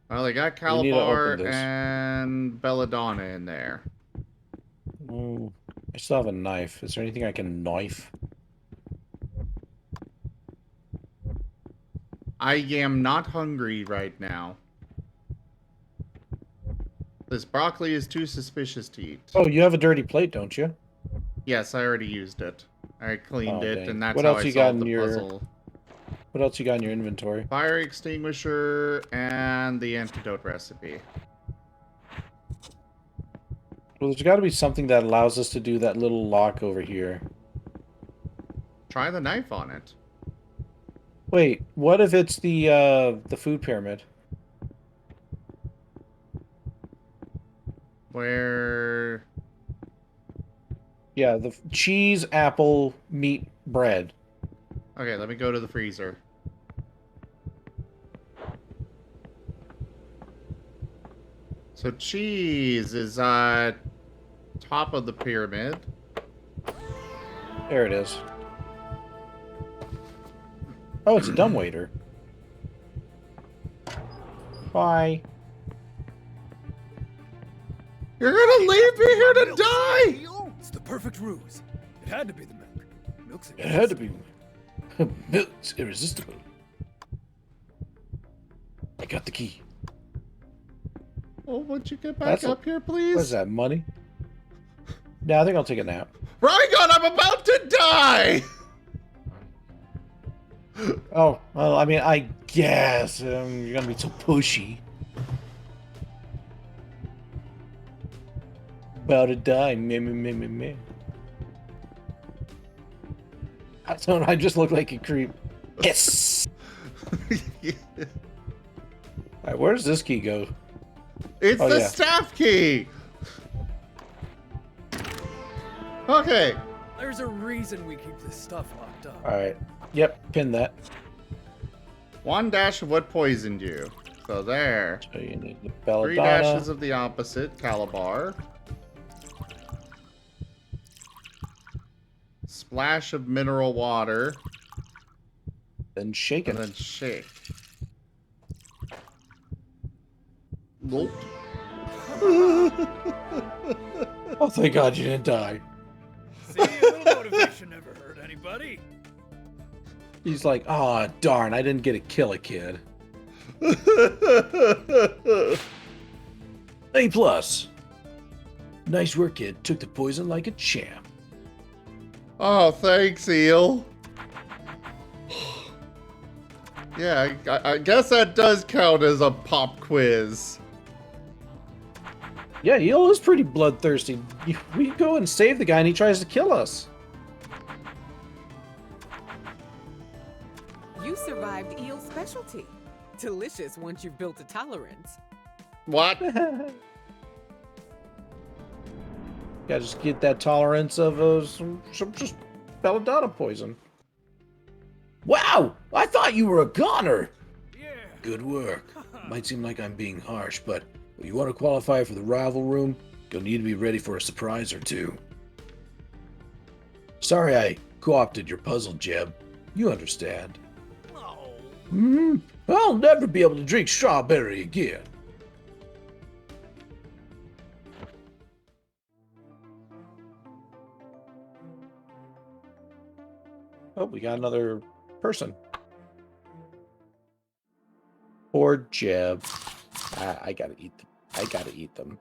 [SPEAKER 2] Well, they got
[SPEAKER 4] We need to
[SPEAKER 2] Calabar
[SPEAKER 4] open this.
[SPEAKER 2] and Belladonna in there.
[SPEAKER 4] Mm, I still have a knife. Is there anything I can knife?
[SPEAKER 2] I am not hungry right now. This broccoli is too suspicious to eat.
[SPEAKER 4] Oh, you have a dirty plate, don't you?
[SPEAKER 2] Yes, I already used it. I cleaned it,
[SPEAKER 4] dang.
[SPEAKER 2] and that's
[SPEAKER 4] What
[SPEAKER 2] how
[SPEAKER 4] else
[SPEAKER 2] I
[SPEAKER 4] you got
[SPEAKER 2] solved
[SPEAKER 4] in
[SPEAKER 2] the
[SPEAKER 4] your-
[SPEAKER 2] puzzle.
[SPEAKER 4] What else you got in your inventory?
[SPEAKER 2] Fire extinguisher and the antidote recipe.
[SPEAKER 4] Well, there's got to be something that allows us to do that little lock over here.
[SPEAKER 2] Try the knife on it.
[SPEAKER 4] Wait, what if it's the food pyramid?
[SPEAKER 2] Where...
[SPEAKER 4] Yeah, the cheese, apple, meat, bread.
[SPEAKER 2] Okay, let me go to the freezer. So cheese is at top of the pyramid.
[SPEAKER 4] There it is. Oh, it's a dumbwaiter. Bye.
[SPEAKER 2] You're gonna leave me here to die!
[SPEAKER 6] It's the perfect ruse. It had to be the milk. Milk's
[SPEAKER 4] It had to be. Milk's irresistible. I got the key.
[SPEAKER 2] Oh, would you get back up here, please?
[SPEAKER 4] What is that, money? No, I think I'll take a nap.
[SPEAKER 2] Rygon, I'm about to die!
[SPEAKER 4] Oh, well, I mean, I guess you're gonna be so pushy. About to die, meh. I don't know, I just look like a creep. Yes! Alright, where does this key go?
[SPEAKER 2] It's
[SPEAKER 4] Oh,
[SPEAKER 2] the
[SPEAKER 4] yeah.
[SPEAKER 2] staff key! Okay.
[SPEAKER 3] There's a reason we keep this stuff locked up.
[SPEAKER 4] Alright. Yep, pin that.
[SPEAKER 2] 1 dash of what poisoned you. So there.
[SPEAKER 4] So you need the
[SPEAKER 2] 3
[SPEAKER 4] belladonna.
[SPEAKER 2] dashes of the opposite, Calabar. Splash of mineral water.
[SPEAKER 4] Then shake it.
[SPEAKER 2] And then shake. Gulp.
[SPEAKER 4] Oh, thank God you didn't die.
[SPEAKER 3] See, a little motivation never hurt anybody.
[SPEAKER 4] He's like, oh, darn, I didn't get to kill a kid. A plus. Nice work, kid. Took the poison like a champ.
[SPEAKER 2] Oh, thanks, Eel. Yeah, I guess that does count as a pop quiz.
[SPEAKER 4] Yeah, Eel is pretty bloodthirsty. We go and save the guy and he tries to kill us.
[SPEAKER 8] You survived eel's specialty. Delicious once you've built a tolerance.
[SPEAKER 2] What?
[SPEAKER 4] Gotta just get that tolerance of some just belladonna poison. Wow! I thought you were a goner!
[SPEAKER 6] Yeah.
[SPEAKER 15] Good work. Might seem like I'm being harsh, but if you want to qualify for the rival room, you'll need to be ready for a surprise or two. Sorry I co-opted your puzzle, Jeb. You understand. I'll never be able to drink strawberry again.
[SPEAKER 4] Oh, we got another person. Poor Jeb. I gotta eat them. I gotta eat them.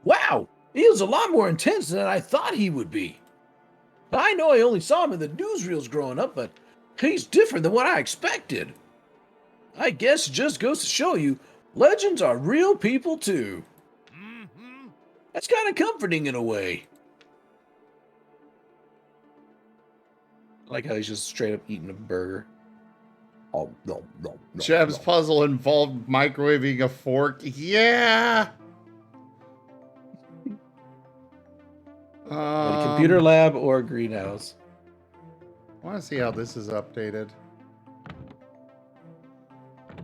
[SPEAKER 4] Wow! He was a lot more intense than I thought he would be. I know I only saw him in the newsreels growing up, but he's different than what I expected. I guess it just goes to show you, legends are real people too. That's kind of comforting in a way. I like how he's just straight up eating a burger. Oh, no.
[SPEAKER 2] Jeb's puzzle involved microwaving a fork. Yeah!
[SPEAKER 4] A computer lab or a greenhouse.
[SPEAKER 2] I want to see how this is updated.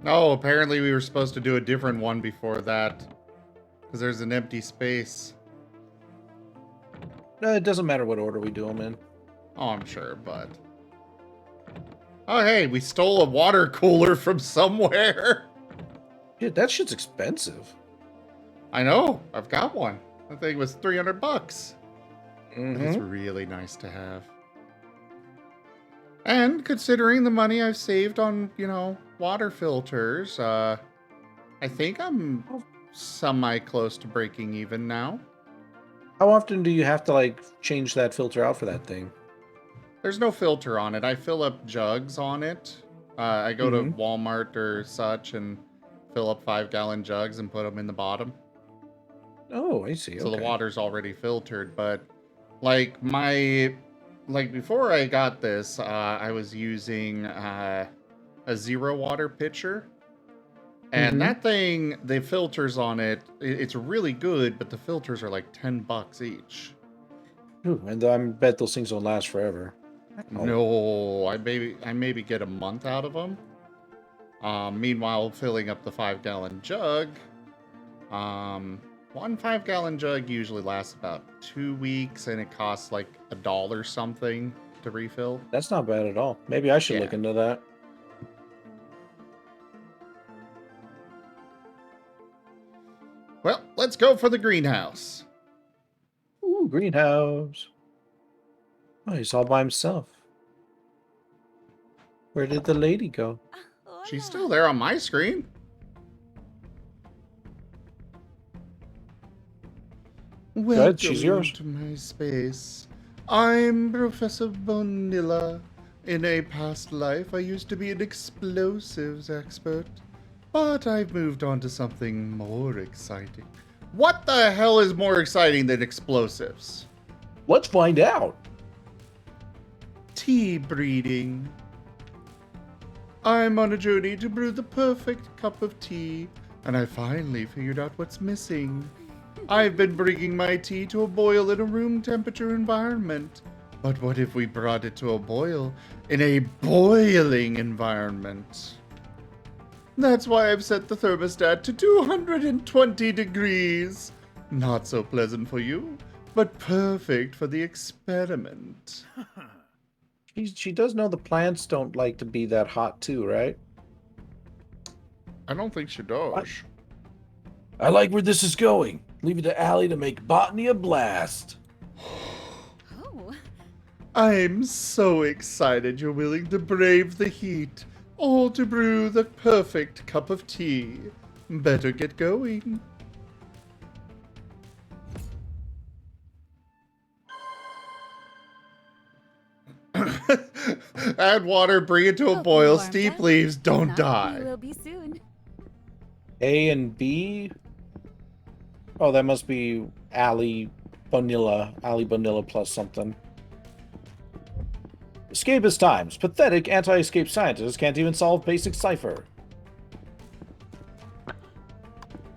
[SPEAKER 2] Oh, apparently we were supposed to do a different one before that. Because there's an empty space.
[SPEAKER 4] No, it doesn't matter what order we do them in.
[SPEAKER 2] Oh, I'm sure, but... Oh, hey, we stole a water cooler from somewhere.
[SPEAKER 4] Dude, that shit's expensive.
[SPEAKER 2] I know. I've got one. I think it was $300.
[SPEAKER 4] Mm-hmm.
[SPEAKER 2] It's really nice to have. And considering the money I've saved on, you know, water filters, I think I'm semi-close to breaking even now.
[SPEAKER 4] How often do you have to, like, change that filter out for that thing?
[SPEAKER 2] There's no filter on it. I fill up jugs on it. I go to Walmart or such and fill up 5-gallon jugs and put them in the bottom.
[SPEAKER 4] Oh, I see.
[SPEAKER 2] So the water's already filtered, but like before I got this, I was using a 0 water pitcher. And that thing, the filters on it, it's really good, but the filters are like $10 each.
[SPEAKER 4] Ooh, and I bet those things don't last forever.
[SPEAKER 2] No, I maybe get a month out of them. Meanwhile, filling up the 5-gallon jug, one 5-gallon jug usually lasts about 2 weeks, and it costs like $1 something to refill.
[SPEAKER 4] That's not bad at all. Maybe I should look into that.
[SPEAKER 2] Well, let's go for the greenhouse.
[SPEAKER 4] Ooh, greenhouse. Oh, he's all by himself. Where did the lady go?
[SPEAKER 2] She's still there on my screen.
[SPEAKER 4] Good, she's yours.
[SPEAKER 2] To my space. I'm Professor Bonilla. In a past life, I used to be an explosives expert, but I've moved on to something more exciting. What the hell is more exciting than explosives?
[SPEAKER 4] Let's find out.
[SPEAKER 2] Tea breeding. I'm on a journey to brew the perfect cup of tea, and I finally figured out what's missing. I've been bringing my tea to a boil in a room temperature environment. But what if we brought it to a boil in a boiling environment? That's why I've set the thermostat to 220 degrees. Not so pleasant for you, but perfect for the experiment.
[SPEAKER 4] She does know the plants don't like to be that hot too, right?
[SPEAKER 2] I don't think she does.
[SPEAKER 15] I like where this is going. Leave it to Allie to make botany a blast.
[SPEAKER 2] I'm so excited you're willing to brave the heat, all to brew the perfect cup of tea. Better get going. Add water, bring it to a boil, steep leaves, don't die.
[SPEAKER 17] Will be soon.
[SPEAKER 4] A and B. Oh, that must be Ali Bonilla plus something. Escapist times. Pathetic anti-escape scientists can't even solve basic cipher.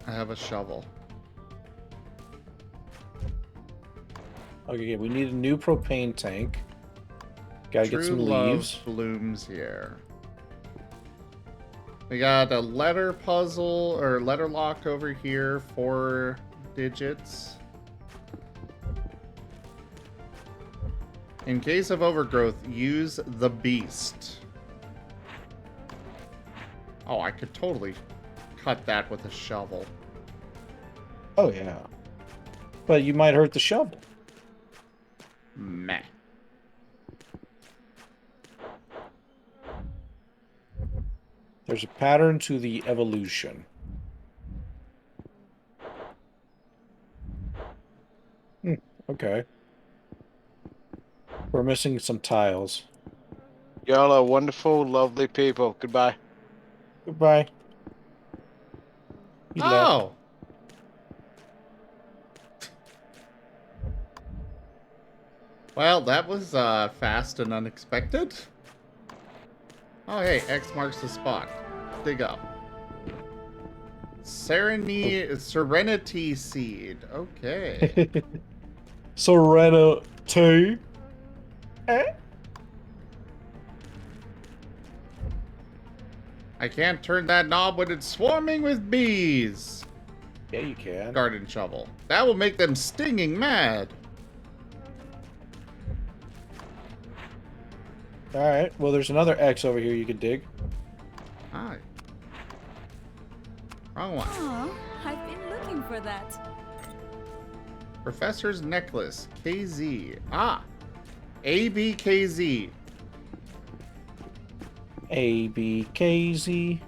[SPEAKER 2] I have a shovel.
[SPEAKER 4] Okay, we need a new propane tank. Gotta get some leaves.
[SPEAKER 2] Blooms here. We got a letter puzzle or letter lock over here, 4 digits. In case of overgrowth, use the beast. Oh, I could totally cut that with a shovel.
[SPEAKER 4] Oh yeah. But you might hurt the shovel.
[SPEAKER 2] Meh.
[SPEAKER 4] There's a pattern to the evolution. Okay. We're missing some tiles.
[SPEAKER 17] Y'all are wonderful, lovely people. Goodbye.
[SPEAKER 4] Goodbye. He left.
[SPEAKER 2] Oh! Well, that was fast and unexpected. Oh, hey, X marks the spot. Dig up. Serenity Seed. Okay.
[SPEAKER 4] Serenity.
[SPEAKER 2] I can't turn that knob when it's swarming with bees.
[SPEAKER 4] Yeah, you can.
[SPEAKER 2] Garden shovel. That will make them stinging mad.
[SPEAKER 4] Alright, well, there's another X over here you can dig.
[SPEAKER 2] Hi. Wrong one.
[SPEAKER 18] Aw, I've been looking for that.
[SPEAKER 2] Professor's Necklace. KZ. Ah. ABKZ.
[SPEAKER 4] ABKZ.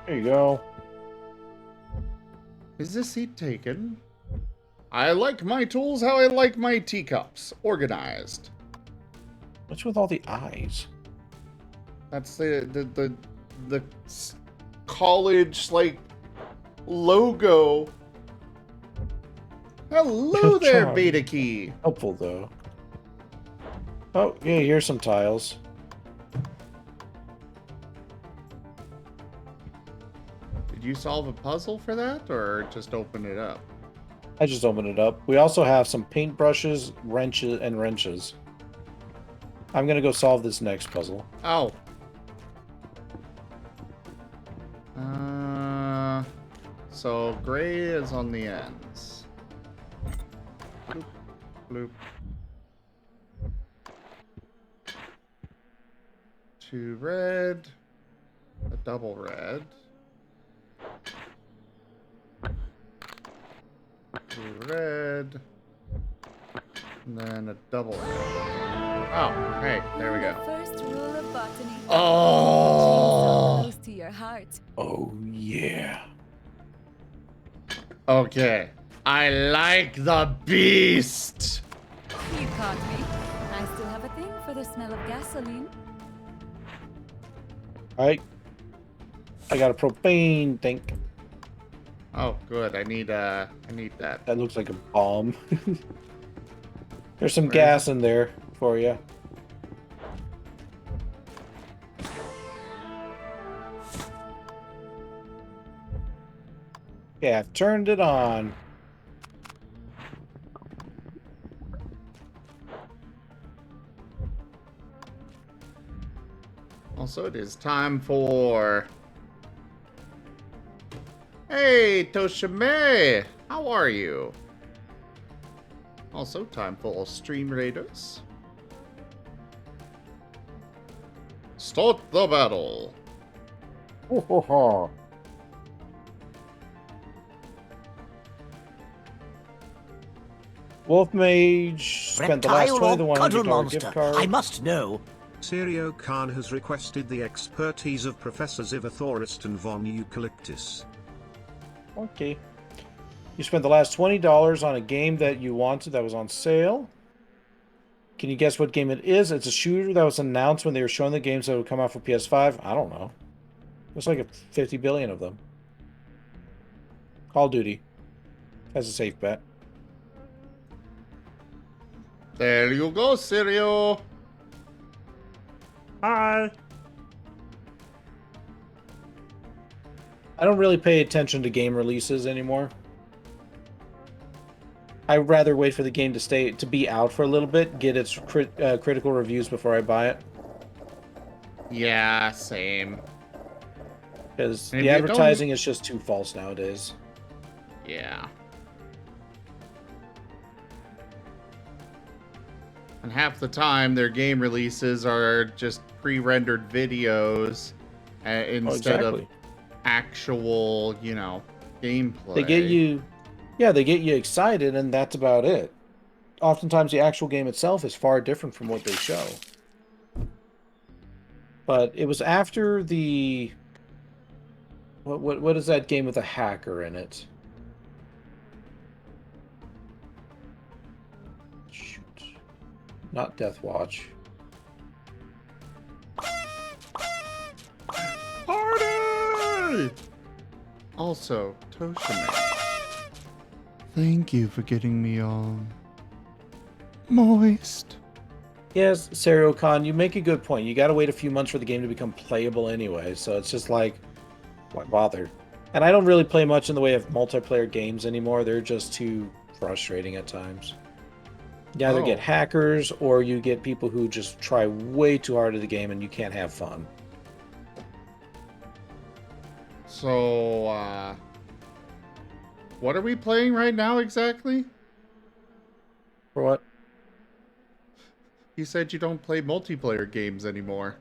[SPEAKER 4] There you go.
[SPEAKER 2] Is this seat taken? I like my tools how I like my teacups. Organized.
[SPEAKER 4] What's with all the eyes?
[SPEAKER 2] That's the college, like, logo. Hello there,
[SPEAKER 4] Charm.
[SPEAKER 2] Beta Key.
[SPEAKER 4] Helpful, though. Oh, yeah, here's some tiles.
[SPEAKER 2] Did you solve a puzzle for that, or just open it up?
[SPEAKER 4] I just opened it up. We also have some paintbrushes, wrenches. I'm gonna go solve this next puzzle.
[SPEAKER 2] Oh. So gray is on the ends. Bloop, bloop. 2 red. A double red. 2 red. And then a double red. Oh, hey, there we go.
[SPEAKER 18] First rule of botany.
[SPEAKER 2] Oh.
[SPEAKER 18] Close to your heart.
[SPEAKER 4] Oh, yeah.
[SPEAKER 2] Okay. I like the beast.
[SPEAKER 18] You caught me. I still have a thing for the smell of gasoline.
[SPEAKER 4] Alright. I got a propane tank.
[SPEAKER 2] Oh, good. I need that.
[SPEAKER 4] That looks like a bomb. There's some
[SPEAKER 2] Where
[SPEAKER 4] gas in there for you. Yeah, I've turned it on.
[SPEAKER 2] Also, it is time for... Hey, Toshime! How are you? Also, time for Stream Raiders. Start the battle!
[SPEAKER 4] Ho, ho, ho. Wolf Mage spent the last 20 the $100 gift card.
[SPEAKER 19] I must know.
[SPEAKER 7] Serio Khan has requested the expertise of Professors Ivathourist and von Eucalyptus.
[SPEAKER 4] Okay. You spent the last $20 on a game that you wanted that was on sale. Can you guess what game it is? It's a shooter that was announced when they were showing the games that would come out for PS5. I don't know. There's like 50 billion of them. Call of Duty. That's a safe bet.
[SPEAKER 2] There you go, Serio!
[SPEAKER 4] Hi! I don't really pay attention to game releases anymore. I'd rather wait for the game to be out for a little bit, get its critical reviews before I buy it.
[SPEAKER 2] Yeah, same.
[SPEAKER 4] Because the advertising is just too false nowadays.
[SPEAKER 2] Yeah. And half the time, their game releases are just pre-rendered videos instead of actual, you know, gameplay.
[SPEAKER 4] They get you, they get you excited, and that's about it. Oftentimes, the actual game itself is far different from what they show. But it was after the what is that game with a hacker in it? Shoot, not Death Watch.
[SPEAKER 2] Party! Also, Toshime, thank you for getting me all moist.
[SPEAKER 4] Yes, Serio-Khan, you make a good point. You gotta wait a few months for the game to become playable anyway, so it's just like, why bother? And I don't really play much in the way of multiplayer games anymore. They're just too frustrating at times. You either get hackers, or you get people who just try way too hard at the game and you can't have fun.
[SPEAKER 2] So, what are we playing right now exactly?
[SPEAKER 4] For what?
[SPEAKER 2] You said you don't play multiplayer games anymore.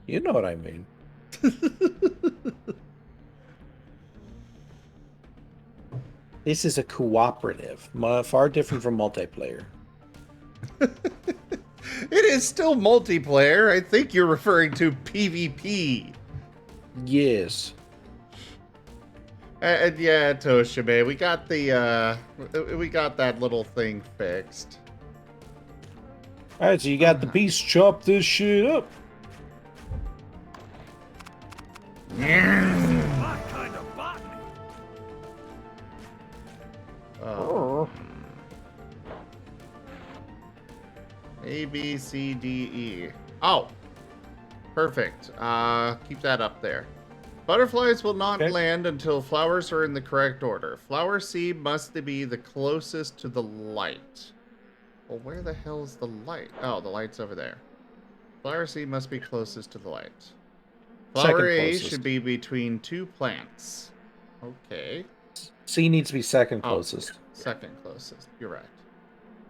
[SPEAKER 4] You know what I mean. This is a cooperative, far different from multiplayer.
[SPEAKER 2] It is still multiplayer. I think you're referring to PvP.
[SPEAKER 4] Yes.
[SPEAKER 2] And yeah, Toshime, we got that little thing fixed.
[SPEAKER 4] Alright, so you got the beast chop this shit up.
[SPEAKER 2] A, B, C, D, E. Oh, perfect. Keep that up there. Butterflies will not land until flowers are in the correct order. Flower C must be the closest to the light. Well, where the hell is the light? Oh, the light's over there. Flower C must be closest to the light. Flower A should be between two plants. Okay.
[SPEAKER 4] C needs to be second closest.
[SPEAKER 2] Second closest. You're right.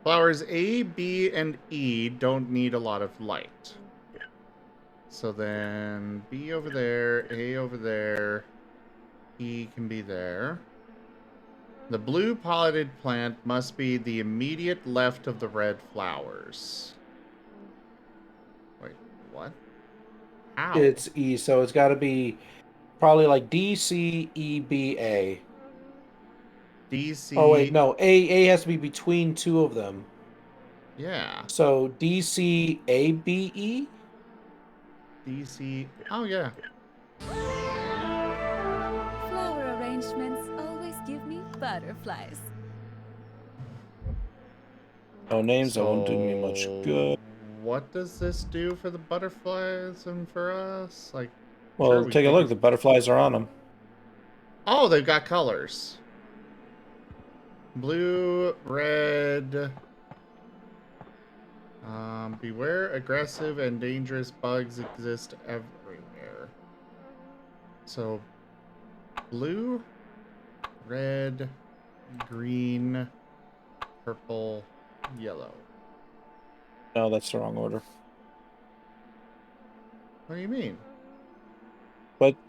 [SPEAKER 2] Flowers A, B, and E don't need a lot of light. So then B over there, A over there, E can be there. The blue pollinated plant must be the immediate left of the red flowers. Wait, what? How?
[SPEAKER 4] It's E, so it's got to be probably like D, C, E, B, A.
[SPEAKER 2] D, C...
[SPEAKER 4] Oh, wait, no. A has to be between two of them.
[SPEAKER 2] Yeah.
[SPEAKER 4] So D, C, A, B, E?
[SPEAKER 2] D, C... Oh, yeah.
[SPEAKER 18] Flower arrangements always give me butterflies.
[SPEAKER 4] No names, that won't do me much good.
[SPEAKER 2] What does this do for the butterflies and for us? Like,
[SPEAKER 4] Well,
[SPEAKER 2] sure,
[SPEAKER 4] take a look. The butterflies are on them.
[SPEAKER 2] Oh, they've got colors. Blue, red. Beware aggressive and dangerous bugs exist everywhere. So, blue, red, green, purple, yellow.
[SPEAKER 4] No, that's the wrong order.
[SPEAKER 2] What do you mean?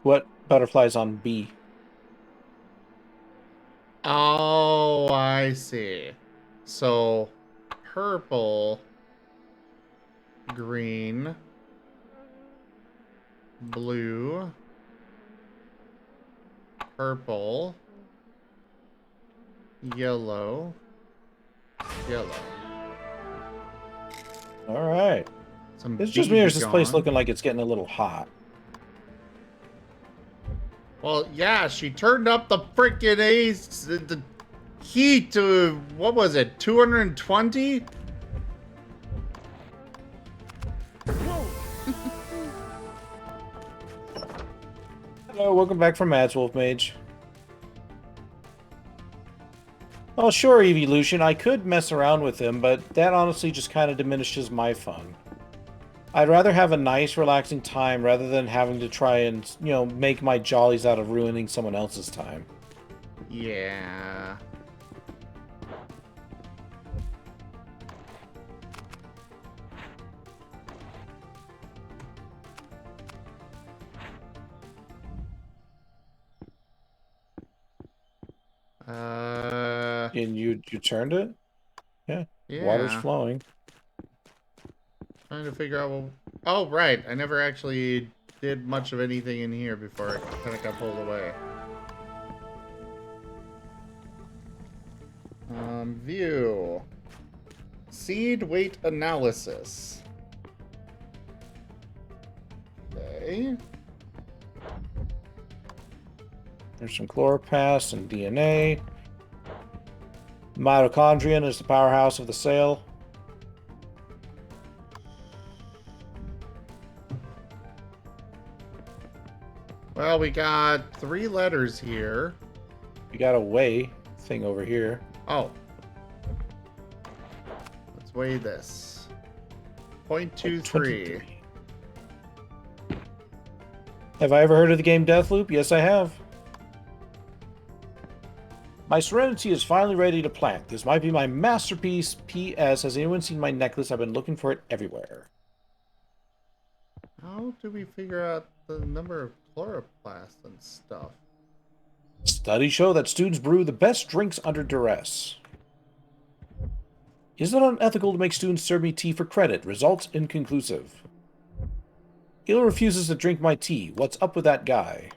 [SPEAKER 4] What butterflies on B?
[SPEAKER 2] Oh, I see. So, purple, green, blue, purple, yellow, yellow.
[SPEAKER 4] All right. It's just me, or is this place looking like it's getting a little hot?
[SPEAKER 2] Well, yeah, she turned up the freaking the heat to, what was it, 220?
[SPEAKER 4] Hello, welcome back from Mads Wolf Mage. Oh, sure, Evolution. I could mess around with him, but that honestly just kind of diminishes my fun. I'd rather have a nice, relaxing time rather than having to try and, you know, make my jollies out of ruining someone else's time.
[SPEAKER 2] Yeah.
[SPEAKER 4] And you turned it? Yeah.
[SPEAKER 2] Yeah.
[SPEAKER 4] Water's flowing.
[SPEAKER 2] Trying to figure out what... Oh, right. I never actually did much of anything in here before it kind of got pulled away. View. Seed weight analysis. Okay.
[SPEAKER 4] There's some chloroplast and DNA. Mitochondrion is the powerhouse of the cell.
[SPEAKER 2] Well, we got 3 letters here.
[SPEAKER 4] We got a weigh thing over here.
[SPEAKER 2] Oh. Let's weigh this. 0.23.
[SPEAKER 4] Have I ever heard of the game Deathloop? Yes, I have. My Serenity is finally ready to plant. This might be my masterpiece. P.S. Has anyone seen my necklace? I've been looking for it everywhere.
[SPEAKER 2] How do we figure out the number of chloroplasts and stuff?
[SPEAKER 4] Studies show that students brew the best drinks under duress. Is it unethical to make students serve me tea for credit? Results inconclusive. Hill refuses to drink my tea. What's up with that guy?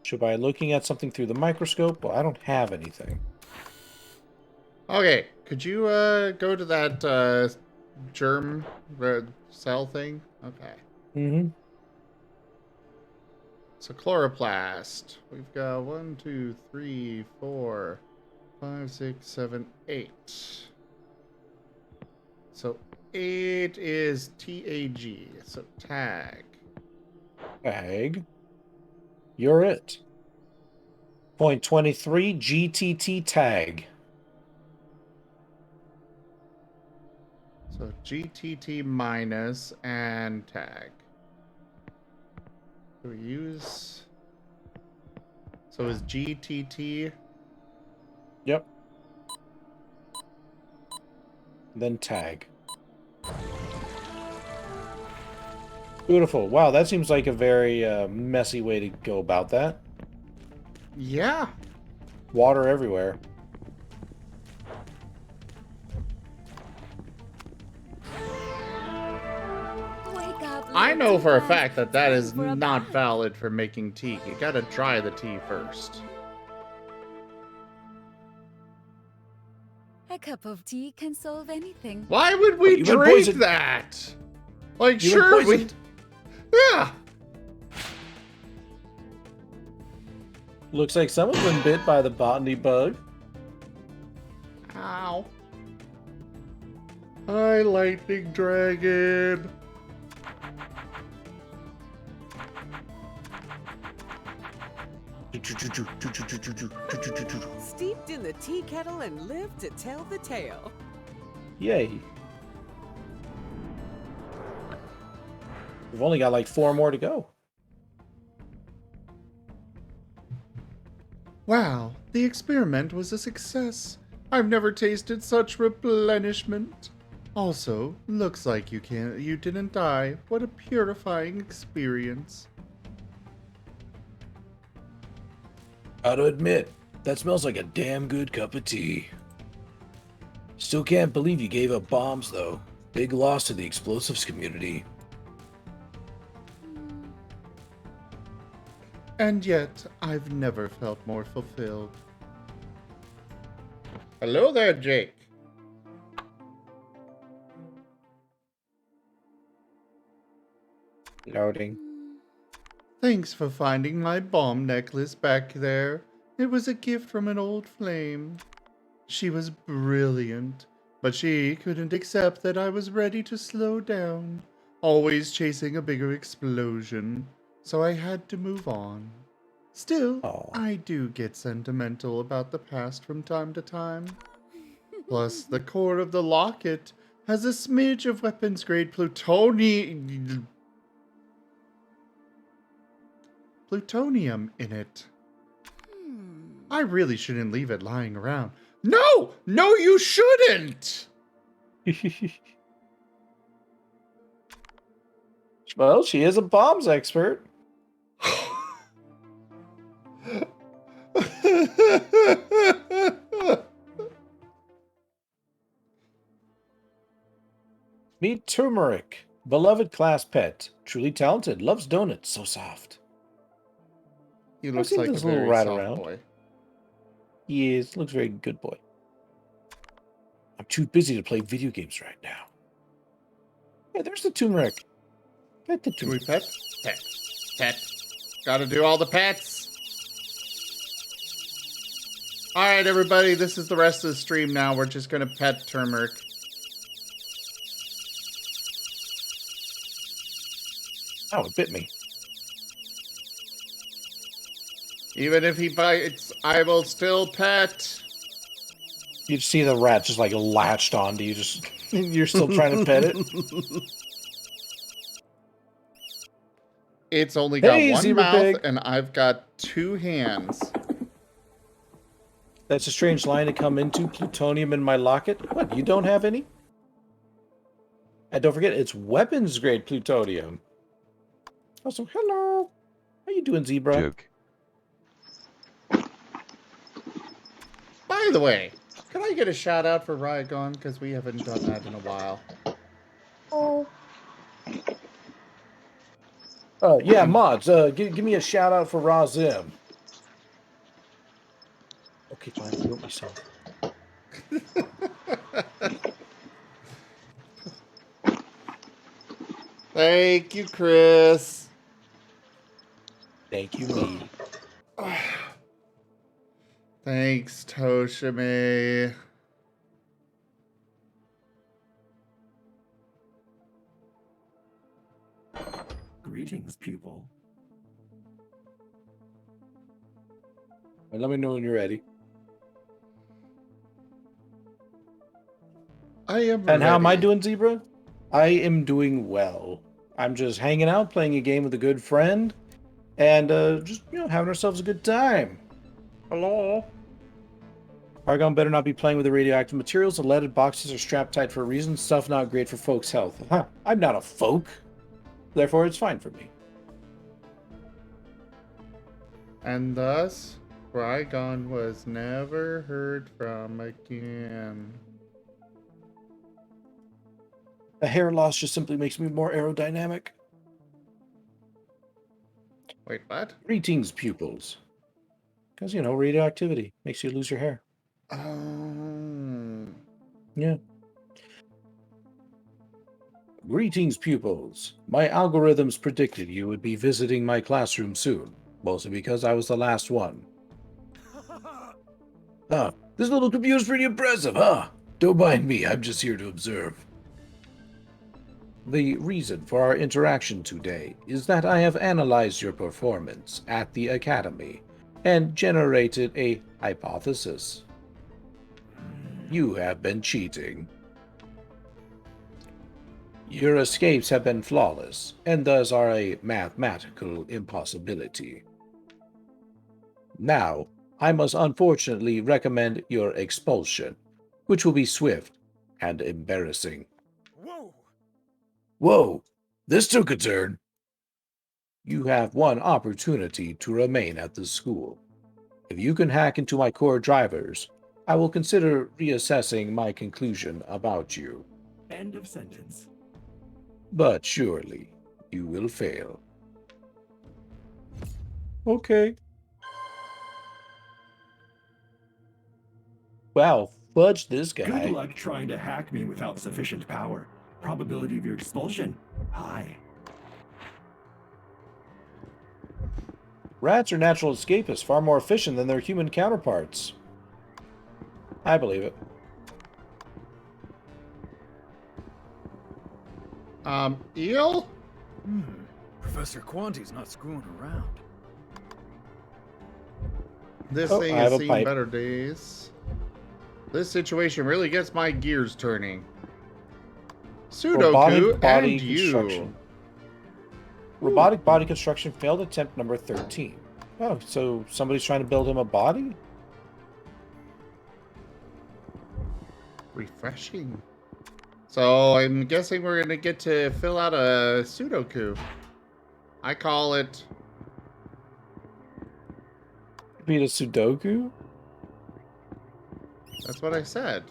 [SPEAKER 4] Should I be looking at something through the microscope? Well, I don't have anything.
[SPEAKER 2] Okay, could you go to that germ cell thing? Okay.
[SPEAKER 4] Mm-hmm.
[SPEAKER 2] So chloroplast. We've got 1, 2, 3, 4, 5, 6, 7, 8. So 8 is TAG. So tag.
[SPEAKER 4] Tag. You're it. 0.23 GTT tag.
[SPEAKER 2] So GTT minus and tag. Do we use... So is GTT?
[SPEAKER 4] Yep. Then tag. Beautiful. Wow, that seems like a very messy way to go about that.
[SPEAKER 2] Yeah.
[SPEAKER 4] Water everywhere.
[SPEAKER 2] I know for a fact that that is not valid for making tea. You gotta dry the tea first.
[SPEAKER 18] A cup of tea can solve anything.
[SPEAKER 2] Why would we drink that? Like, sure, we... Yeah.
[SPEAKER 4] Looks like someone's been bit by the botany bug.
[SPEAKER 2] Ow. Hi, lightning dragon.
[SPEAKER 8] Steeped in the tea kettle and lived to tell the tale.
[SPEAKER 4] Yay. We've only got like 4 more to go.
[SPEAKER 2] Wow, the experiment was a success. I've never tasted such replenishment. Also, looks like you didn't die. What a purifying experience.
[SPEAKER 15] Gotta admit, that smells like a damn good cup of tea. Still can't believe you gave up bombs, though. Big loss to the explosives community.
[SPEAKER 2] And yet, I've never felt more fulfilled. Hello there, Jake.
[SPEAKER 4] Loading.
[SPEAKER 2] Thanks for finding my bomb necklace back there. It was a gift from an old flame. She was brilliant, but she couldn't accept that I was ready to slow down, always chasing a bigger explosion, so I had to move on. Still, I do get sentimental about the past from time to time. Plus, the core of the locket has a smidge of weapons-grade plutonium in it. I really shouldn't leave it lying around. No! No, you shouldn't!
[SPEAKER 4] Well, she is a bombs expert. Meet Turmeric, beloved class pet. Truly talented, loves donuts, so soft.
[SPEAKER 2] He
[SPEAKER 4] I've
[SPEAKER 2] looks
[SPEAKER 4] seen
[SPEAKER 2] like a
[SPEAKER 4] this little
[SPEAKER 2] very
[SPEAKER 4] rat
[SPEAKER 2] soft
[SPEAKER 4] around.
[SPEAKER 2] boy.
[SPEAKER 4] He is. Looks very good boy. I'm too busy to play video games right now. Yeah, there's the turmeric. Pet the
[SPEAKER 2] Can we
[SPEAKER 4] turmeric.
[SPEAKER 2] pet? Pet. Pet. Gotta do all the pets. Alright, everybody, this is the rest of the stream now. We're just gonna pet Turmeric.
[SPEAKER 4] Oh, it bit me.
[SPEAKER 2] Even if he bites, I will still pet.
[SPEAKER 4] You see the rat just like latched onto you. Just you're still trying to pet it.
[SPEAKER 2] It's only got
[SPEAKER 4] Hey,
[SPEAKER 2] one
[SPEAKER 4] zebra
[SPEAKER 2] mouth,
[SPEAKER 4] pig.
[SPEAKER 2] and I've got 2 hands.
[SPEAKER 4] That's a strange line to come into. Plutonium in my locket. What? You don't have any? And don't forget, it's weapons grade plutonium. Also, hello. How you doing, zebra?
[SPEAKER 6] Joke.
[SPEAKER 2] By the way, can I get a shout out for Rygon? Because we haven't done that in a while.
[SPEAKER 12] Oh,
[SPEAKER 4] Yeah, mods. Give me a shout out for Razim. Okay, fine. I'll do it myself.
[SPEAKER 2] Thank you, Chris.
[SPEAKER 4] Thank you, me.
[SPEAKER 2] Thanks, Toshime.
[SPEAKER 14] Greetings, pupil.
[SPEAKER 4] And let me know when you're ready.
[SPEAKER 2] I am
[SPEAKER 4] And how am I
[SPEAKER 2] ready.
[SPEAKER 4] doing, Zebra? I am doing well. I'm just hanging out, playing a game with a good friend, and just, having ourselves a good time.
[SPEAKER 2] Hello?
[SPEAKER 4] Argon better not be playing with the radioactive materials. The leaded boxes are strapped tight for a reason. Stuff not great for folks' health. Huh. I'm not a folk. Therefore, it's fine for me.
[SPEAKER 2] And thus, Rygon was never heard from again.
[SPEAKER 4] The hair loss just simply makes me more aerodynamic.
[SPEAKER 2] Wait, what?
[SPEAKER 4] Greetings, pupils. Because, radioactivity makes you lose your hair.
[SPEAKER 2] Oh.
[SPEAKER 4] Yeah. Greetings, pupils. My algorithms predicted you would be visiting my classroom soon, mostly because I was the last one. This little computer's pretty impressive, huh? Don't mind me, I'm just here to observe. The reason for our interaction today is that I have analyzed your performance at the Academy and generated a hypothesis. You have been cheating. Your escapes have been flawless, and thus are a mathematical impossibility. Now, I must unfortunately recommend your expulsion, which will be swift and embarrassing. Whoa! This took a turn. You have one opportunity to remain at the school. If you can hack into my core drivers, I will consider reassessing my conclusion about you.
[SPEAKER 14] End of sentence.
[SPEAKER 4] But surely, you will fail. Okay. Wow, fudge this guy.
[SPEAKER 14] Good luck trying to hack me without sufficient power. Probability of your expulsion? High.
[SPEAKER 4] Rats are natural escapists, far more efficient than their human counterparts. I believe it.
[SPEAKER 2] Eel?
[SPEAKER 10] Professor Quanti's not screwing around.
[SPEAKER 2] This
[SPEAKER 4] Oh,
[SPEAKER 2] thing
[SPEAKER 4] I have
[SPEAKER 2] has
[SPEAKER 4] a
[SPEAKER 2] seen
[SPEAKER 4] pipe.
[SPEAKER 2] better days. This situation really gets my gears turning.
[SPEAKER 4] Robotic
[SPEAKER 2] Sudoku
[SPEAKER 4] body
[SPEAKER 2] and you.
[SPEAKER 4] construction. Robotic body construction failed attempt number 13. Oh, so somebody's trying to build him a body?
[SPEAKER 2] Refreshing. So I'm guessing we're gonna get to fill out a Sudoku. I call it.
[SPEAKER 4] Beat a Sudoku?
[SPEAKER 2] That's what I said.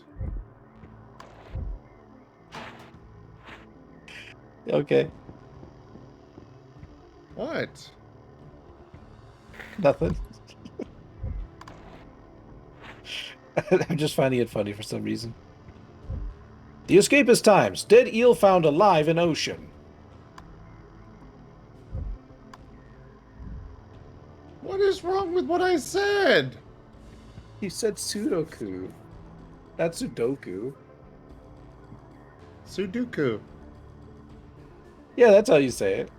[SPEAKER 4] Okay.
[SPEAKER 2] What?
[SPEAKER 4] Nothing. I'm just finding it funny for some reason. The escapist times. Dead eel found alive in ocean.
[SPEAKER 2] What is wrong with what I said?
[SPEAKER 4] He said Sudoku. Not Sudoku.
[SPEAKER 2] Sudoku.
[SPEAKER 4] Yeah, that's how you say it.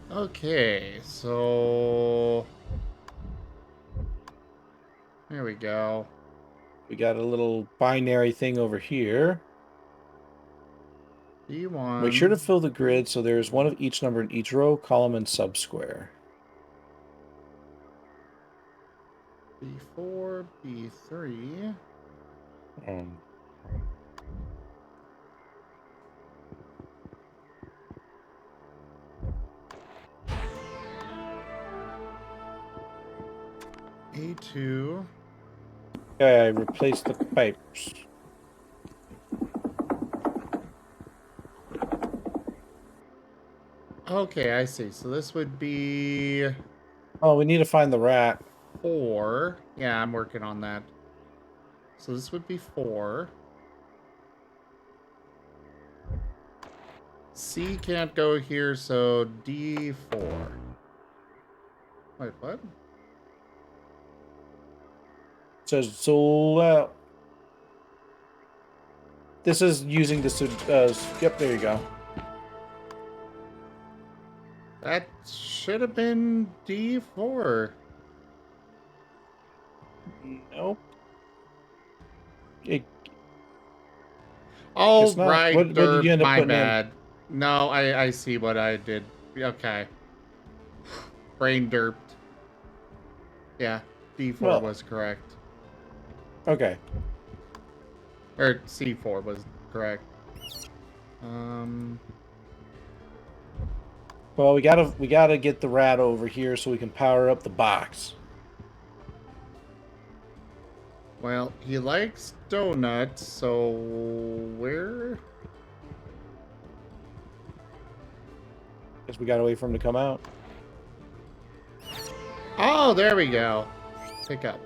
[SPEAKER 2] Okay, so there we go.
[SPEAKER 4] We got a little binary thing over here.
[SPEAKER 2] B1.
[SPEAKER 4] Make sure to fill the grid so there's one of each number in each row, column, and subsquare.
[SPEAKER 2] B4, B3. A2.
[SPEAKER 4] Okay, I replaced the pipes.
[SPEAKER 2] Okay, I see. So this would be...
[SPEAKER 4] Oh, we need to find the rat.
[SPEAKER 2] 4. Yeah, I'm working on that. So this would be 4. C can't go here, so D4. Wait, what?
[SPEAKER 4] So, this is using the... yep, there you go.
[SPEAKER 2] That should have been D4.
[SPEAKER 4] Nope.
[SPEAKER 2] Oh,
[SPEAKER 4] It's not.
[SPEAKER 2] right.
[SPEAKER 4] What did you end up
[SPEAKER 2] my
[SPEAKER 4] putting
[SPEAKER 2] bad. No, I see what I did. Okay. Brain derped. Yeah, D4 was correct.
[SPEAKER 4] Okay.
[SPEAKER 2] Or C4 was correct.
[SPEAKER 4] Well, we gotta get the rat over here so we can power up the box.
[SPEAKER 2] Well, he likes donuts, so where?
[SPEAKER 4] Guess we gotta wait for him to come out.
[SPEAKER 2] Oh, there we go. Pick up.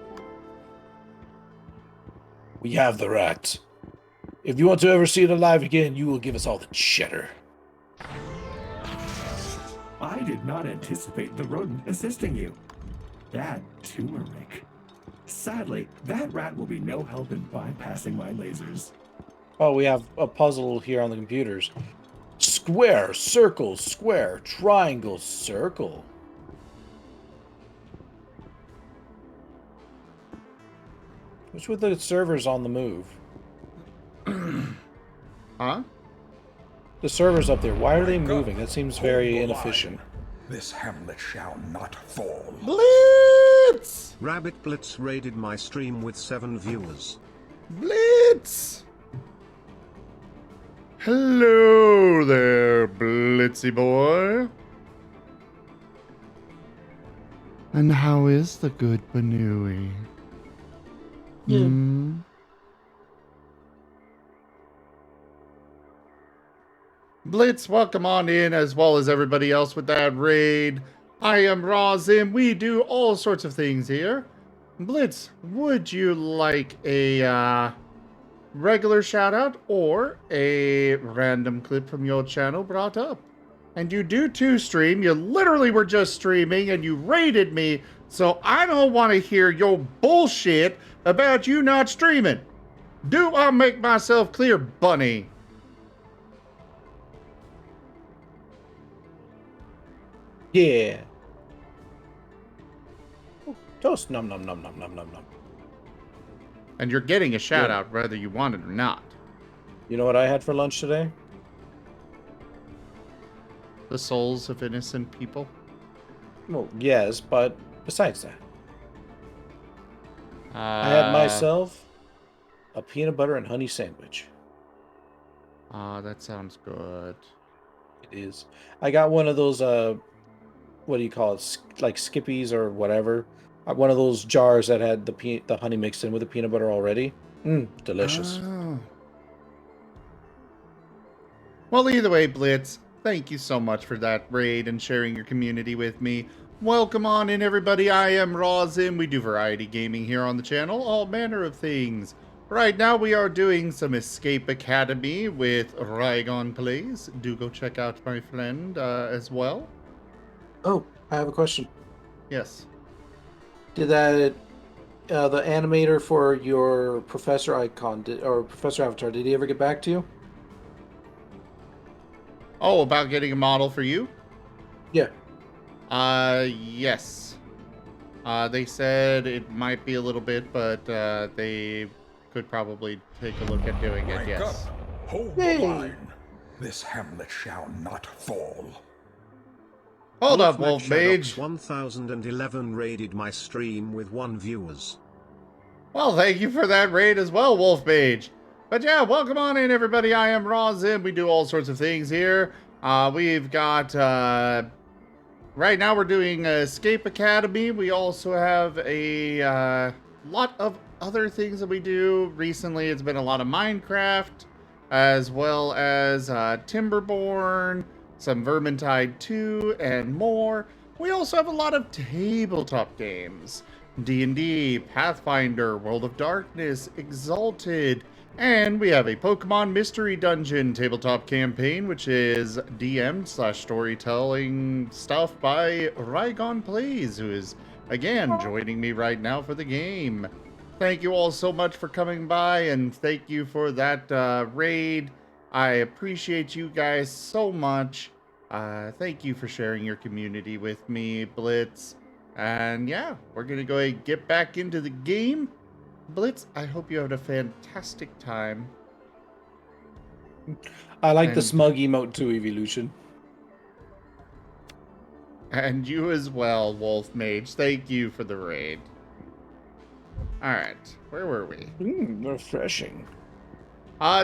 [SPEAKER 15] We have the rat. If you want to ever see it alive again, you will give us all the cheddar.
[SPEAKER 14] I did not anticipate the rodent assisting you. That turmeric. Sadly, that rat will be no help in bypassing my lasers.
[SPEAKER 4] Oh, we have a puzzle here on the computers.
[SPEAKER 15] Square, circle, square, triangle, circle.
[SPEAKER 4] What's with the servers on the move?
[SPEAKER 2] Huh?
[SPEAKER 4] The servers up there, why are they moving? That seems very inefficient.
[SPEAKER 9] This hamlet shall not fall.
[SPEAKER 2] Blitz!
[SPEAKER 7] Rabbit Blitz raided my stream with 7 viewers.
[SPEAKER 2] Blitz! Hello there, Blitzy boy. And how is the good Banui? Blitz, welcome on in, as well as everybody else with that raid. I am Razim. We do all sorts of things here. Blitz, would you like a regular shout out or a random clip from your channel brought up? And you do too stream. You literally were just streaming and you raided me, so I don't want to hear your bullshit about you not streaming. Do I make myself clear, bunny?
[SPEAKER 4] Yeah. Oh, toast. Nom nom nom nom nom nom nom.
[SPEAKER 2] And you're getting a shout out whether you want it or not.
[SPEAKER 4] You know what I had for lunch today?
[SPEAKER 2] The souls of innocent people.
[SPEAKER 4] Well, yes, but besides that, I had myself a peanut butter and honey sandwich.
[SPEAKER 2] That sounds good.
[SPEAKER 4] It is. I got one of those, what do you call it? Like Skippies or whatever. One of those jars that had the honey mixed in with the peanut butter already. Delicious.
[SPEAKER 2] Oh. Well, either way, Blitz, thank you so much for that raid and sharing your community with me. Welcome on in, everybody. I am Rawzim. We do variety gaming here on the channel, all manner of things. Right now, we are doing some Escape Academy with Rygon Plays. Do go check out my friend as well.
[SPEAKER 4] Oh, I have a question.
[SPEAKER 2] Yes.
[SPEAKER 4] Did that the animator for your professor icon or professor avatar? Did he ever get back to you?
[SPEAKER 2] Oh, about getting a model for you?
[SPEAKER 4] Yeah.
[SPEAKER 2] Yes. They said it might be a little bit, but they could probably take a look at doing it,
[SPEAKER 19] Wake
[SPEAKER 2] yes.
[SPEAKER 19] up. Hold the line. This hamlet shall not fall.
[SPEAKER 2] Hold up, Wolf Mage.
[SPEAKER 7] 1011 raided my stream with 1 viewers.
[SPEAKER 2] Well, thank you for that raid as well, Wolf Mage. But yeah, welcome on in, everybody. I am Rawzim. We do all sorts of things here. We've got, right now we're doing Escape Academy. We also have a lot of other things that we do. Recently, it's been a lot of Minecraft, as well as Timberborn, some Vermintide 2, and more. We also have a lot of tabletop games. D&D, Pathfinder, World of Darkness, Exalted, and we have a Pokemon Mystery Dungeon tabletop campaign, which is DM/storytelling stuff by Rygon Plays, who is, again, joining me right now for the game. Thank you all so much for coming by, and thank you for that raid. I appreciate you guys so much. Thank you for sharing your community with me, Blitz. And yeah, we're going to go ahead and get back into the game. Blitz, I hope you had a fantastic time.
[SPEAKER 4] I like the smug emote too, Evolution.
[SPEAKER 2] And you as well, Wolf Mage. Thank you for the raid. Alright, where were we?
[SPEAKER 4] Refreshing.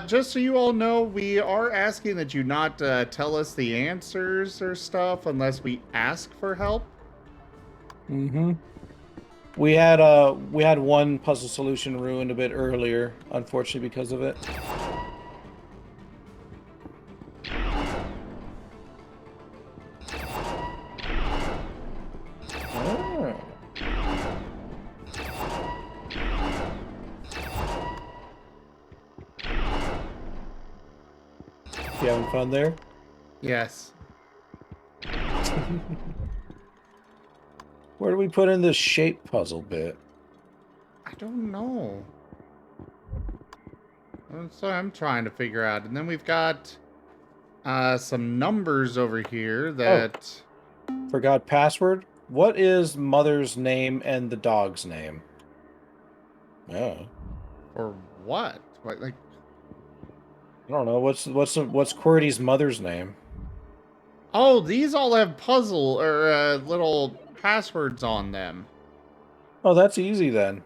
[SPEAKER 2] Just so you all know, we are asking that you not tell us the answers or stuff unless we ask for help.
[SPEAKER 4] Mm-hmm. We had one puzzle solution ruined a bit earlier, unfortunately because of it. Oh. You having fun there?
[SPEAKER 2] Yes.
[SPEAKER 4] Where do we put in this shape puzzle bit?
[SPEAKER 2] I don't know. So I'm trying to figure out. And then we've got some numbers over here that...
[SPEAKER 4] Oh, forgot password? What is mother's name and the dog's name? Oh.
[SPEAKER 2] Or what? What, like...
[SPEAKER 4] I don't know. What's QWERTY's mother's name?
[SPEAKER 2] Oh, these all have puzzle or little passwords on them.
[SPEAKER 4] Oh, that's easy then.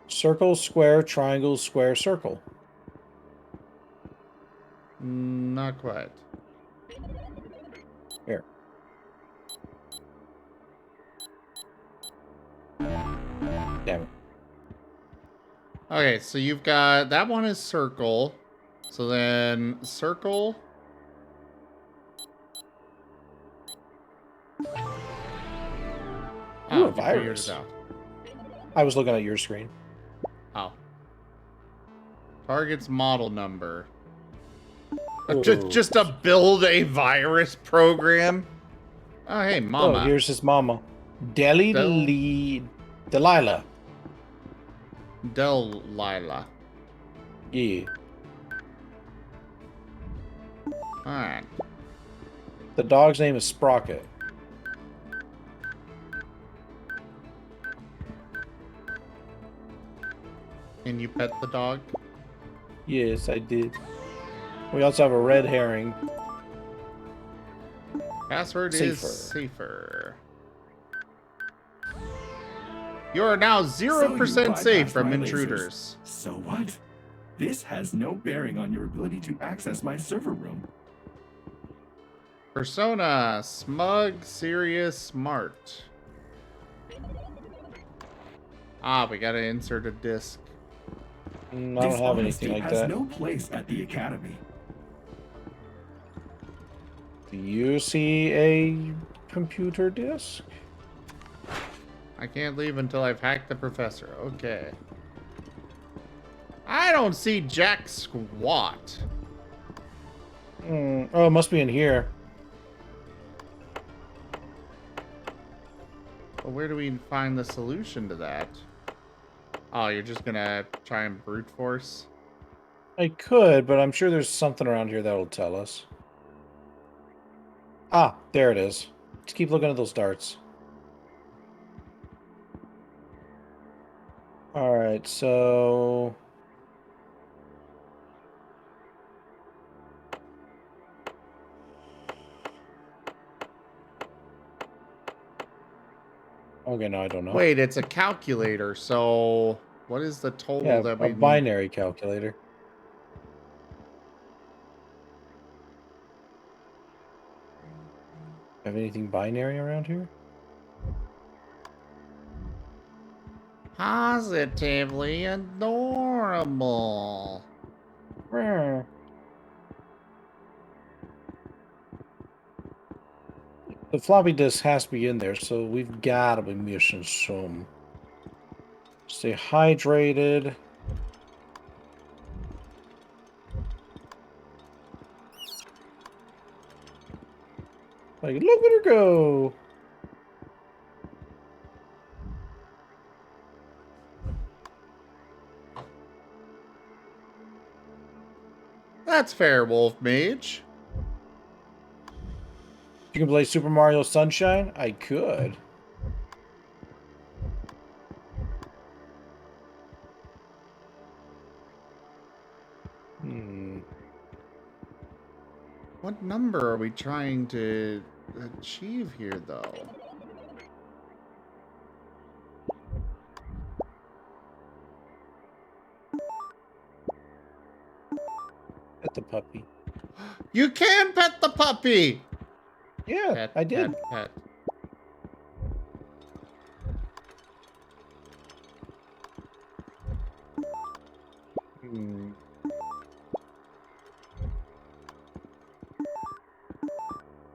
[SPEAKER 4] Circle, square, triangle, square, circle.
[SPEAKER 2] Not quite.
[SPEAKER 4] Here. Damn it.
[SPEAKER 2] Okay, so you've got... That one is circle. So then circle...
[SPEAKER 4] Ooh, a virus. I was looking at your screen.
[SPEAKER 2] Oh. Target's model number.
[SPEAKER 4] Ooh.
[SPEAKER 2] Just to build a virus program? Oh, hey, mama.
[SPEAKER 4] Oh, here's his mama. Delilah.
[SPEAKER 2] Delilah.
[SPEAKER 4] Yeah.
[SPEAKER 2] Alright.
[SPEAKER 4] The dog's name is Sprocket.
[SPEAKER 2] Can you pet the dog?
[SPEAKER 4] Yes, I did. We also have a red herring.
[SPEAKER 2] Password is safer. You are now 0% safe from intruders.
[SPEAKER 14] So what? This has no bearing on your ability to access my server room.
[SPEAKER 2] Persona, smug, serious, smart. Ah, we gotta insert a disc.
[SPEAKER 4] I don't have anything like
[SPEAKER 14] has
[SPEAKER 4] that.
[SPEAKER 14] no place at the academy.
[SPEAKER 4] Do you see a computer disk?
[SPEAKER 2] I can't leave until I've hacked the professor. Okay. I don't see jack squat.
[SPEAKER 4] Oh, it must be in here.
[SPEAKER 2] Well, where do we find the solution to that? Oh, you're just gonna try and brute force?
[SPEAKER 4] I could, but I'm sure there's something around here that'll tell us. Ah, there it is. Just keep looking at those darts. Alright, so... Okay, no, I don't know.
[SPEAKER 2] Wait, it's a calculator, so what is the total
[SPEAKER 4] Yeah,
[SPEAKER 2] that
[SPEAKER 4] a
[SPEAKER 2] we need?
[SPEAKER 4] binary calculator. Have anything binary around here?
[SPEAKER 2] Positively adorable.
[SPEAKER 4] The floppy disk has to be in there, so we've got to be missing some. Stay hydrated. Like, look at her go!
[SPEAKER 2] That's fair, Wolf Mage.
[SPEAKER 4] You can play Super Mario Sunshine? I could.
[SPEAKER 2] What number are we trying to achieve here, though?
[SPEAKER 4] Pet the puppy.
[SPEAKER 2] You can pet the puppy!
[SPEAKER 4] Yeah,
[SPEAKER 2] pet,
[SPEAKER 4] I did.
[SPEAKER 2] Pet.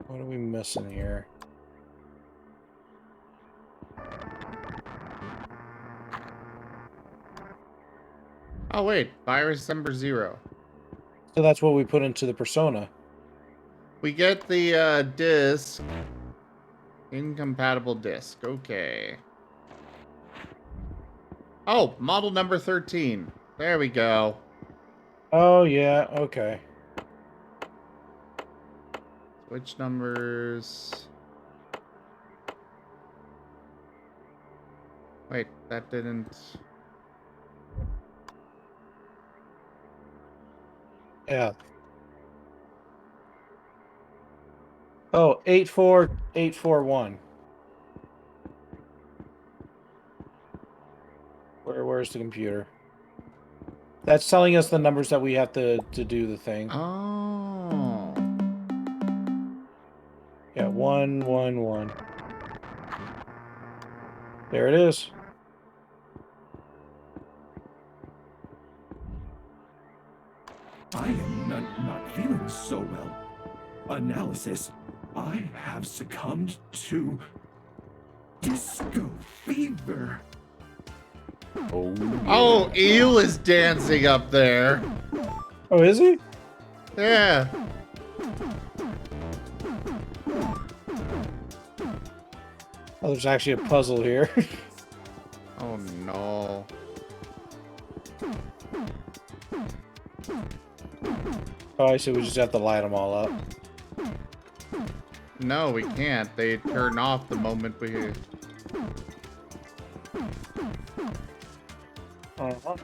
[SPEAKER 4] What are we missing here?
[SPEAKER 2] Oh, wait. Virus number 0.
[SPEAKER 4] So that's what we put into the persona.
[SPEAKER 2] We get the disc. Incompatible disc. Okay. Oh, model number 13. There we go.
[SPEAKER 4] Oh, yeah, okay.
[SPEAKER 2] Switch numbers. Wait, that didn't...
[SPEAKER 4] Yeah. Oh, 84841. Where's the computer? That's telling us the numbers that we have to do the thing.
[SPEAKER 2] Oh.
[SPEAKER 4] Yeah, 111. There it is.
[SPEAKER 14] I am not feeling so well. Analysis. I have succumbed to disco fever.
[SPEAKER 2] Oh, Eel is dancing up there.
[SPEAKER 4] Oh, is he?
[SPEAKER 2] Yeah.
[SPEAKER 4] Oh, there's actually a puzzle here.
[SPEAKER 2] Oh, no.
[SPEAKER 4] Oh, I see. We just have to light them all up.
[SPEAKER 2] No, we can't. They turn off the moment we...
[SPEAKER 4] Oh,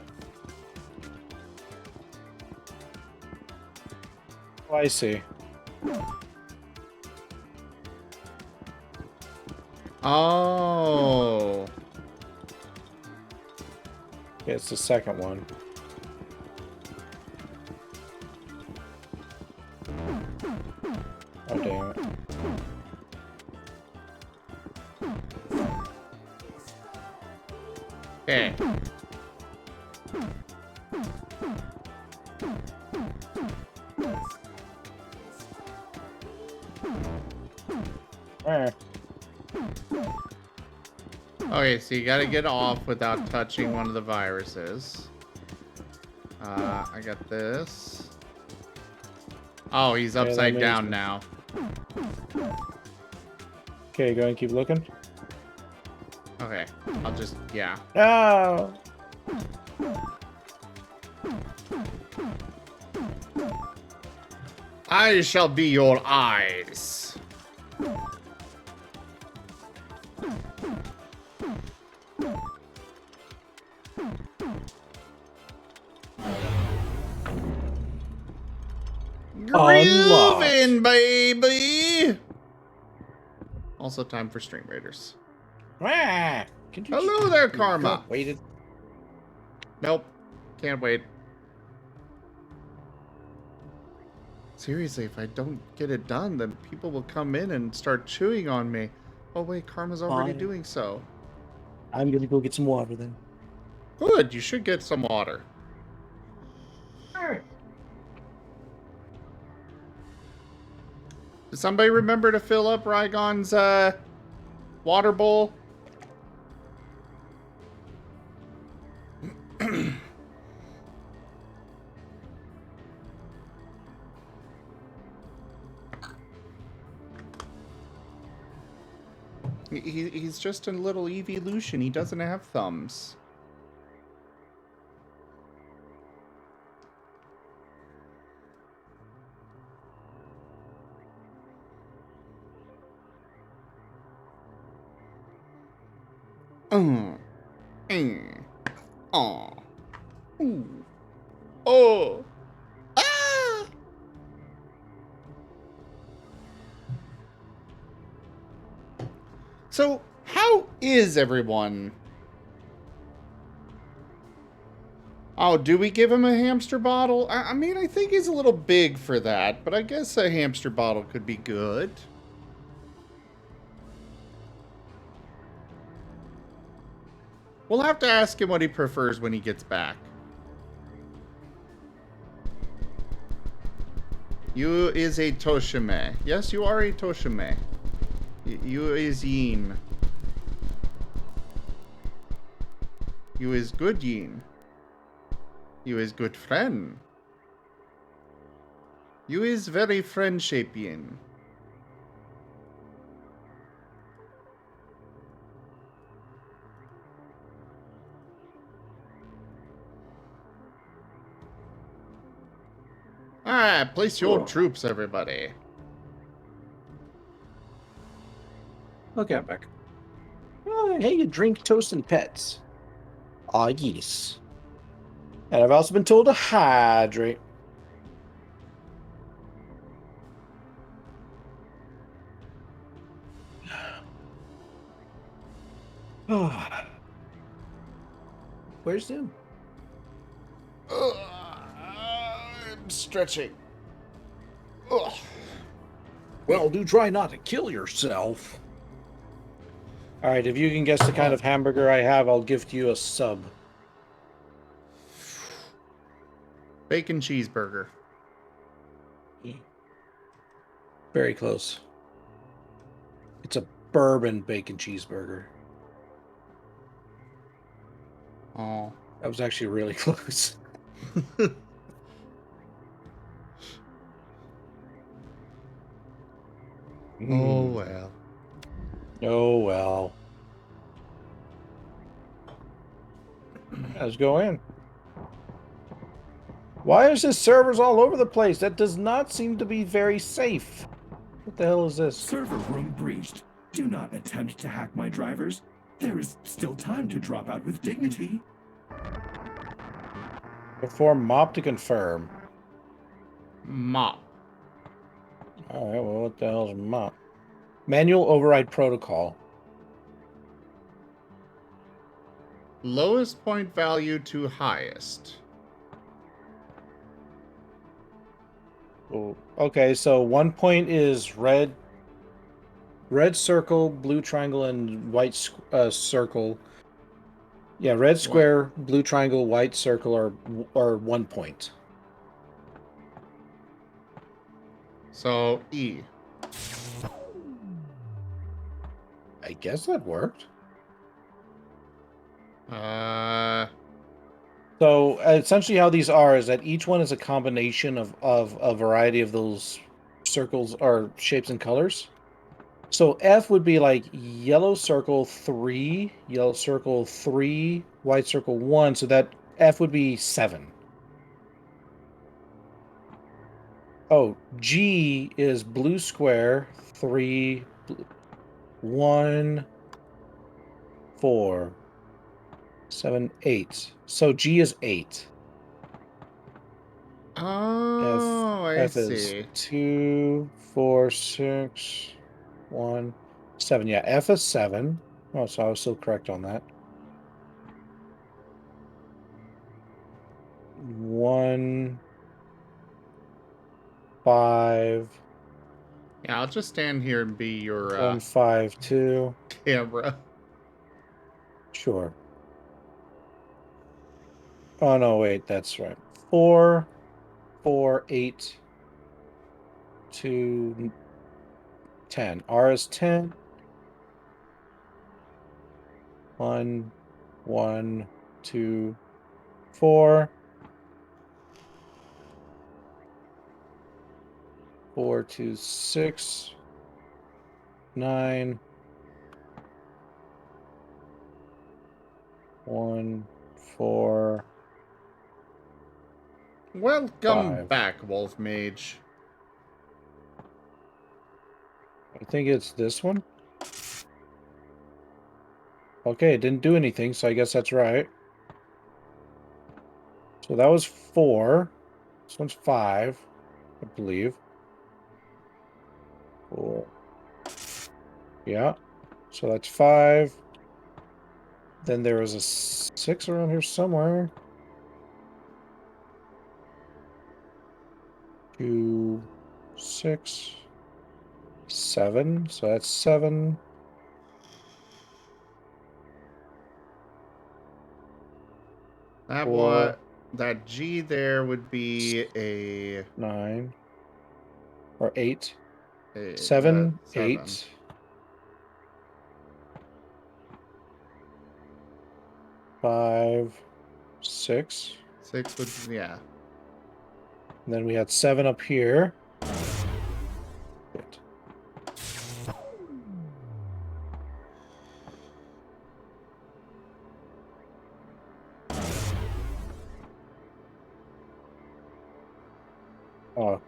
[SPEAKER 4] I see.
[SPEAKER 2] Oh.
[SPEAKER 4] Yeah, it's the second one. Oh, damn it.
[SPEAKER 2] Okay. Okay, so you gotta get off without touching one of the viruses. I got this. Oh, he's upside down now.
[SPEAKER 4] Okay, go and keep looking.
[SPEAKER 2] Okay, I'll just, yeah.
[SPEAKER 4] No!
[SPEAKER 2] I shall be your eyes. Groovin', baby! Also time for Stream Raiders. Hello there, Karma.
[SPEAKER 4] Waited.
[SPEAKER 2] Nope. Can't wait. Seriously, if I don't get it done, then people will come in and start chewing on me. Oh wait, Karma's already
[SPEAKER 4] Fine.
[SPEAKER 2] doing so.
[SPEAKER 4] I'm gonna go get some water then.
[SPEAKER 2] Good, you should get some water. Did somebody remember to fill up Rygon's water bowl? He's just a little evolution. He doesn't have thumbs. Aw. Ooh. Oh. Ah. So, how is everyone? Oh, do we give him a hamster bottle? I mean, I think he's a little big for that, but I guess a hamster bottle could be good. We'll have to ask him what he prefers when he gets back. You is a Toshime. Yes, you are a Toshime. You is Yin. You is good Yin. You is good friend. You is very friendship Yin. Alright, place your troops, everybody.
[SPEAKER 4] Okay, I'm back. Hey, you drink toast and pets. Ah, yes. And I've also been told to hydrate. Where's Zoom?
[SPEAKER 2] I'm stretching. Ugh.
[SPEAKER 4] Well, do try not to kill yourself. All right, if you can guess the kind of hamburger I have, I'll gift you a sub.
[SPEAKER 2] Bacon cheeseburger.
[SPEAKER 4] Very close. It's a bourbon bacon cheeseburger.
[SPEAKER 2] Oh.
[SPEAKER 4] That was actually really close.
[SPEAKER 2] Oh, well.
[SPEAKER 4] Oh, well. Let's go in. Why is this servers all over the place? That does not seem to be very safe. What the hell is this?
[SPEAKER 14] Server room breached. Do not attempt to hack my drivers. There is still time to drop out with dignity.
[SPEAKER 4] Perform mop to confirm.
[SPEAKER 2] Mop.
[SPEAKER 4] Alright, well, what the hell is mop? Manual override protocol.
[SPEAKER 2] Lowest point value to highest.
[SPEAKER 4] Oh, okay, so 1 point is red circle, blue triangle, and white circle. Yeah, red square, blue triangle, white circle are 1 point.
[SPEAKER 2] So, E.
[SPEAKER 4] I guess that worked. So essentially how these are is that each one is a combination of a variety of those circles or shapes and colors. So F would be like yellow circle 3, yellow circle 3, white circle 1. So that F would be 7. Oh, G is blue square 3, 1, 4, 7, 8. So G is 8.
[SPEAKER 2] Oh, I
[SPEAKER 4] F
[SPEAKER 2] see.
[SPEAKER 4] is 2, 4, 6, 1, 7. Yeah, F is 7. Oh, so I was still correct on that. 1, 5.
[SPEAKER 2] Yeah, I'll just stand here and be your
[SPEAKER 4] 1, 5, 2.
[SPEAKER 2] camera.
[SPEAKER 4] Sure. Oh no, wait, that's right. 4, 4, 8, 2, 10. R is 10. 1, 1, 2, 4. 4, 2, 6, 9. 1, 4.
[SPEAKER 2] Welcome
[SPEAKER 4] 5.
[SPEAKER 2] back, Wolf Mage.
[SPEAKER 4] I think it's this one. Okay, it didn't do anything, so I guess that's right. So that was 4. This one's 5, I believe. 4. Yeah. So that's 5. Then there was a 6 around here somewhere. 2, 6, 7. So that's 7.
[SPEAKER 2] That G there would be a
[SPEAKER 4] 9 or 8. 7,
[SPEAKER 2] 7.
[SPEAKER 4] 8. 5, 6.
[SPEAKER 2] 6 would, yeah.
[SPEAKER 4] And then we had 7 up here. Good. Oh.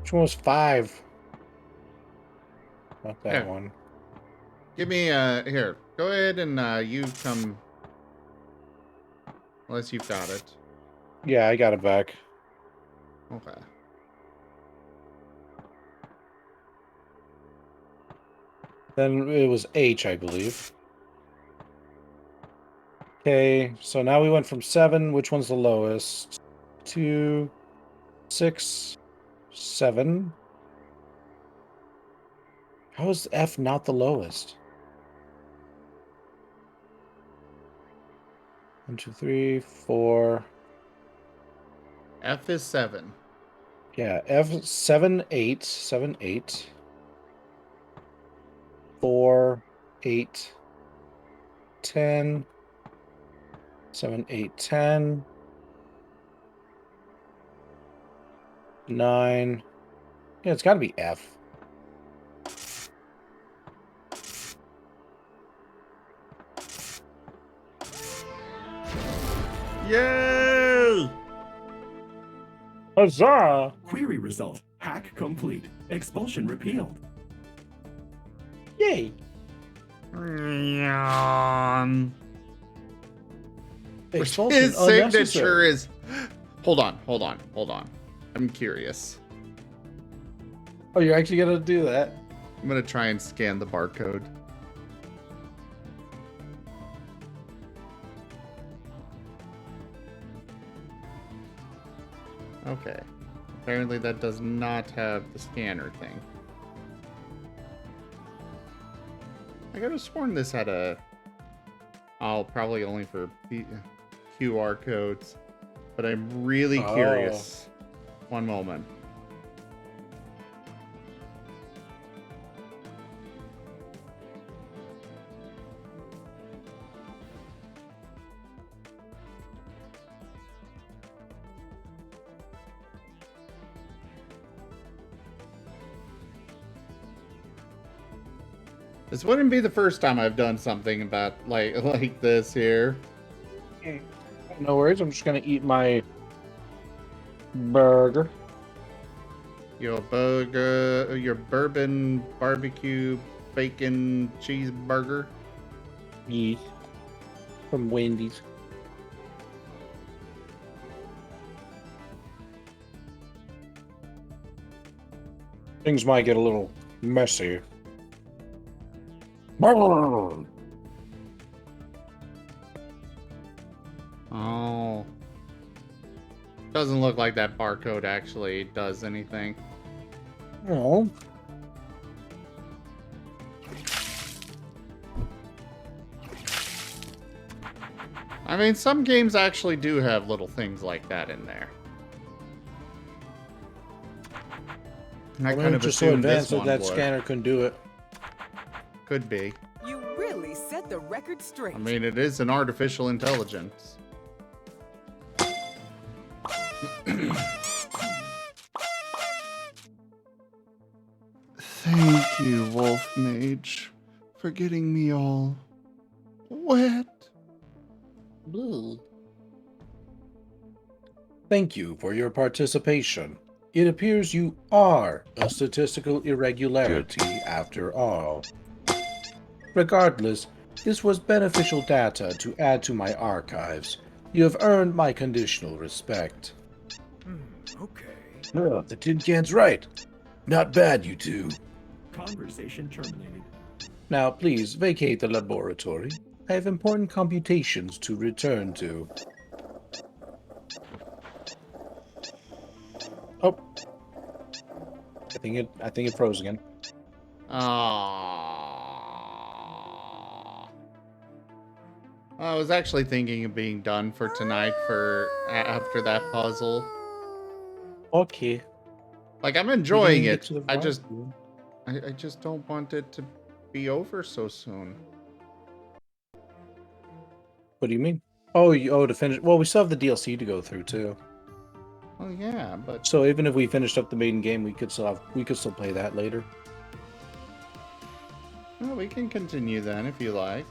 [SPEAKER 4] Which one was 5? Not that
[SPEAKER 2] Here.
[SPEAKER 4] one.
[SPEAKER 2] Give me, here. Go ahead and, you come. Unless you've got it.
[SPEAKER 4] Yeah, I got it back.
[SPEAKER 2] Okay.
[SPEAKER 4] Then it was H, I believe. Okay, so now we went from 7. Which one's the lowest? 2, 6, 7. How is F not the lowest? 1, 2, 3, 4.
[SPEAKER 2] F is 7.
[SPEAKER 4] Yeah, F 7, 8, 7, 8. 4, 8, 10. 7, 8, 10. 9. Yeah, it's got to be F.
[SPEAKER 2] Yay!
[SPEAKER 4] Huzzah!
[SPEAKER 14] Query result. Hack complete. Expulsion repealed.
[SPEAKER 4] Yay! Expulsion
[SPEAKER 2] His signature
[SPEAKER 4] unnecessary.
[SPEAKER 2] is. Hold on. I'm curious.
[SPEAKER 4] Oh, you're actually gonna do that?
[SPEAKER 2] I'm gonna try and scan the barcode. Okay. Apparently that does not have the scanner thing. I could have sworn this had a... Oh, probably only for QR codes. But I'm really curious. One moment. This wouldn't be the first time I've done something about like this here.
[SPEAKER 4] No worries. I'm just gonna eat my burger.
[SPEAKER 2] Your burger, your bourbon barbecue bacon cheeseburger.
[SPEAKER 4] Yes. From Wendy's. Things might get a little messy.
[SPEAKER 2] Oh. Doesn't look like that barcode actually does anything.
[SPEAKER 4] Oh.
[SPEAKER 2] I mean, some games actually do have little things like that in there. And I kind of
[SPEAKER 4] just so
[SPEAKER 2] assumed
[SPEAKER 4] advanced
[SPEAKER 2] this
[SPEAKER 4] that
[SPEAKER 2] one
[SPEAKER 4] that
[SPEAKER 2] would.
[SPEAKER 4] scanner couldn't do it.
[SPEAKER 2] Could be.
[SPEAKER 8] You really set the record straight.
[SPEAKER 2] I mean, it is an artificial intelligence. Thank you, Wolf Mage, for getting me all wet.
[SPEAKER 4] Thank you for your participation. It appears you are a statistical irregularity after all. Regardless, this was beneficial data to add to my archives. You have earned my conditional respect.
[SPEAKER 6] Okay.
[SPEAKER 15] Oh, the tin can's right. Not bad, you two.
[SPEAKER 14] Conversation terminated.
[SPEAKER 4] Now please vacate the laboratory. I have important computations to return to. Oh. I think it froze again.
[SPEAKER 2] Aww. I was actually thinking of being done for tonight for after that puzzle.
[SPEAKER 4] Okay.
[SPEAKER 2] Like, I'm enjoying
[SPEAKER 4] get
[SPEAKER 2] it.
[SPEAKER 4] to the
[SPEAKER 2] I
[SPEAKER 4] right
[SPEAKER 2] just
[SPEAKER 4] room.
[SPEAKER 2] I just don't want it to be over so soon.
[SPEAKER 4] What do you mean? Oh, to finish. Well, we still have the DLC to go through too.
[SPEAKER 2] Oh yeah, but
[SPEAKER 4] So even if we finished up the main game, we could still play that later.
[SPEAKER 2] well, we can continue then if you like.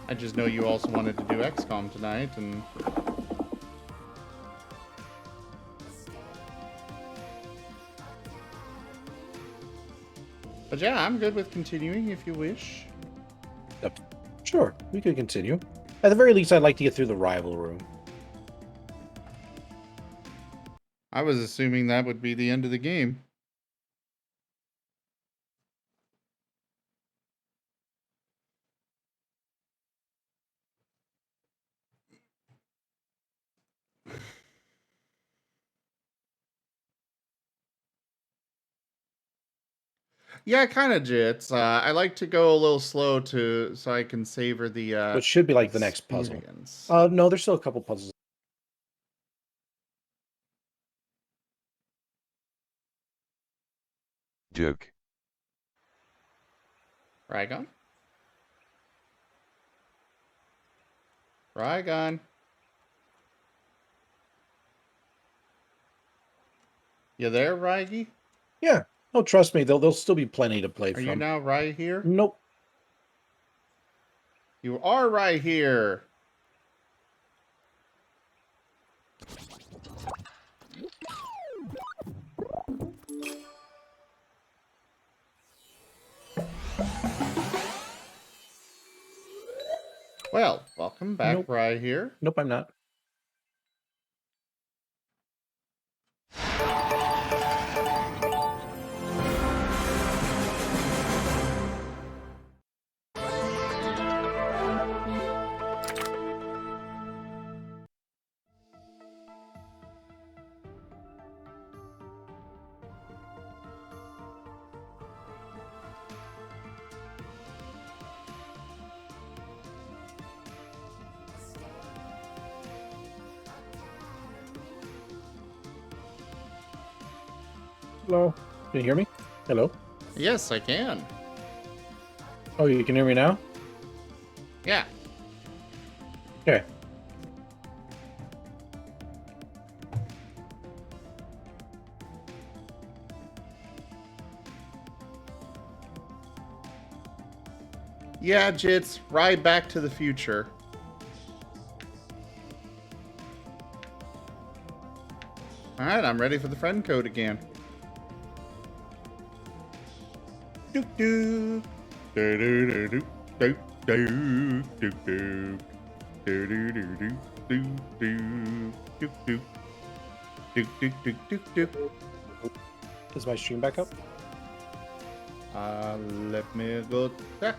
[SPEAKER 2] I just know you also wanted to do XCOM tonight, and but yeah, I'm good with continuing if you wish.
[SPEAKER 4] Yep. Sure, we could continue. At the very least, I'd like to get through the rival room.
[SPEAKER 2] I was assuming that would be the end of the game. Yeah, kind of jits. I like to go a little slow so I can savor the
[SPEAKER 4] Which should be like the next puzzle.
[SPEAKER 2] experience.
[SPEAKER 4] No, there's still a couple puzzles.
[SPEAKER 20] Joke.
[SPEAKER 2] Rygon? Rygon? You there, Rygie?
[SPEAKER 4] Yeah. Oh, trust me, there'll still be plenty to play
[SPEAKER 2] Are
[SPEAKER 4] from.
[SPEAKER 2] you now right here?
[SPEAKER 4] Nope.
[SPEAKER 2] You are right here. Well, welcome back,
[SPEAKER 4] Nope.
[SPEAKER 2] right here.
[SPEAKER 4] Nope, I'm not. Hello? Can you hear me? Hello?
[SPEAKER 2] Yes, I can.
[SPEAKER 4] Oh, you can hear me now?
[SPEAKER 2] Yeah.
[SPEAKER 4] Okay.
[SPEAKER 2] Yeah, Jits, ride Back to the Future. Alright, I'm ready for the friend code again. Doop doop. Do do do do. Doop doop. Doop doop. Do do do do. Doop doop. Doop doop. Doop doop doop doop doop.
[SPEAKER 4] Is my stream back up?
[SPEAKER 2] Let me go check.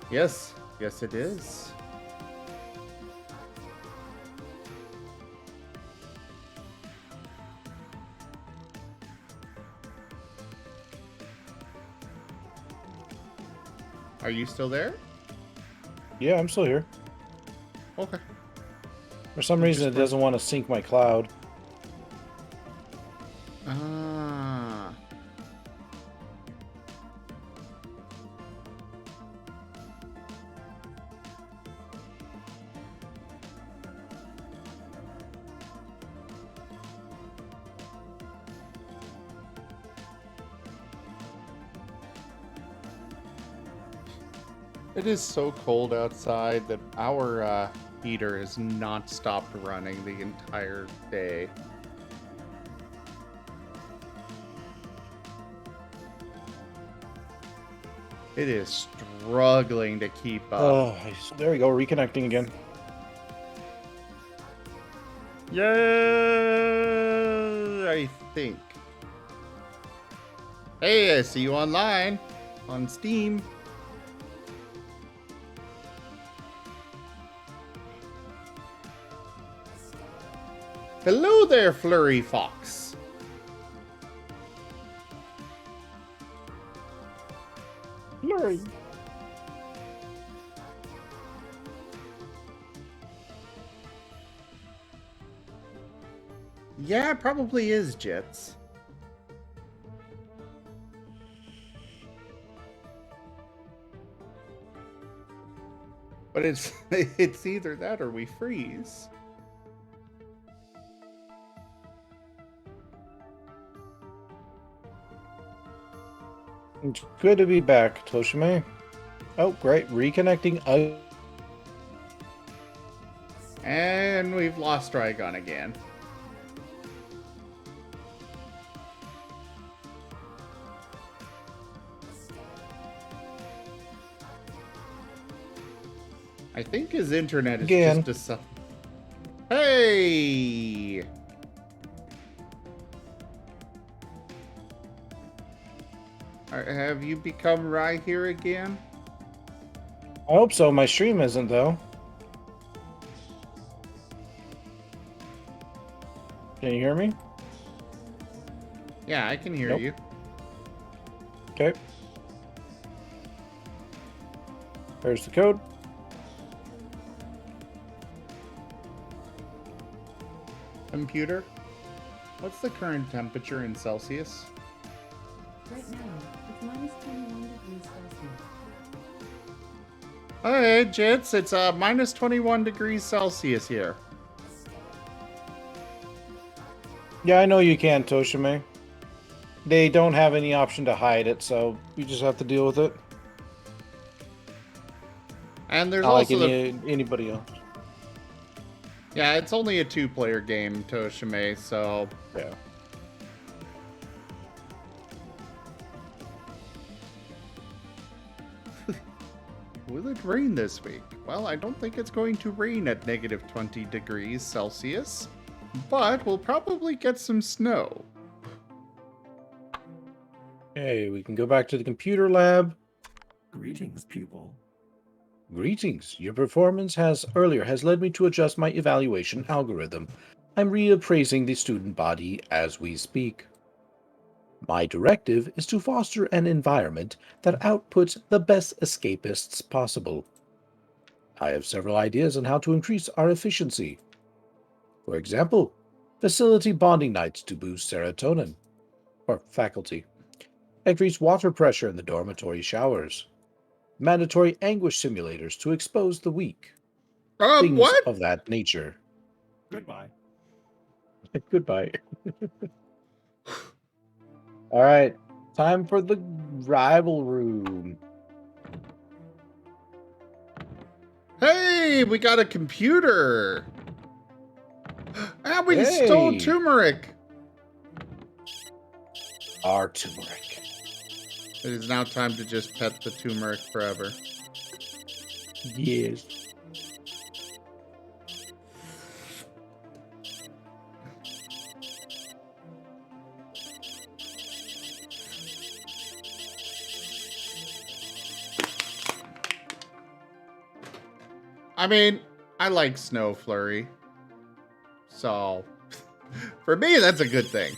[SPEAKER 2] Yes, yes it is. Are you still there?
[SPEAKER 4] Yeah, I'm still here.
[SPEAKER 2] Okay.
[SPEAKER 4] For some reason, it doesn't want to sync my cloud.
[SPEAKER 2] Ah. It is so cold outside that our heater has not stopped running the entire day. It is struggling to keep up.
[SPEAKER 4] Oh, there we go, reconnecting again.
[SPEAKER 2] Yay! I think. Hey, I see you online on Steam. Hello there, Flurry Fox.
[SPEAKER 4] Flurry.
[SPEAKER 2] Yeah, it probably is, Jets. But it's it's either that or we freeze.
[SPEAKER 4] It's good to be back, Toshime. Oh, great. Reconnecting.
[SPEAKER 2] And we've lost Trigon again. I think his internet is
[SPEAKER 4] Again.
[SPEAKER 2] just a... Hey! Have you become Rye here again?
[SPEAKER 4] I hope so. My stream isn't, though. Can you hear me?
[SPEAKER 2] Yeah, I can hear
[SPEAKER 4] Nope.
[SPEAKER 2] you.
[SPEAKER 4] Okay. There's the code.
[SPEAKER 2] Computer, what's the current temperature in Celsius?
[SPEAKER 18] Right now, it's minus 21 degrees Celsius.
[SPEAKER 2] Hey, Jits, it's minus 21 degrees Celsius here.
[SPEAKER 4] Yeah, I know you can, Toshime. They don't have any option to hide it, so you just have to deal with it.
[SPEAKER 2] And there's
[SPEAKER 4] Not like
[SPEAKER 2] also
[SPEAKER 4] anybody else.
[SPEAKER 2] Yeah, it's only a two-player game, Toshime, so...
[SPEAKER 4] Yeah.
[SPEAKER 2] Will it rain this week? Well, I don't think it's going to rain at negative 20 degrees Celsius, but we'll probably get some snow.
[SPEAKER 4] Hey, we can go back to the computer lab.
[SPEAKER 14] Greetings, pupil.
[SPEAKER 4] Greetings. Your performance has led me to adjust my evaluation algorithm. I'm reappraising the student body as we speak. My directive is to foster an environment that outputs the best escapists possible. I have several ideas on how to increase our efficiency. For example, Facility bonding nights to boost serotonin. Or faculty. Increase water pressure in the dormitory showers. Mandatory anguish simulators to expose the weak. Things
[SPEAKER 2] What?
[SPEAKER 4] of that nature.
[SPEAKER 14] Goodbye.
[SPEAKER 4] Goodbye. All right. Time for the rival room.
[SPEAKER 2] Hey, we got a computer. And we stole turmeric.
[SPEAKER 4] Our turmeric.
[SPEAKER 2] It is now time to just pet the turmeric forever.
[SPEAKER 4] Yes.
[SPEAKER 2] I mean, I like Snow Flurry. So, for me, that's a good thing.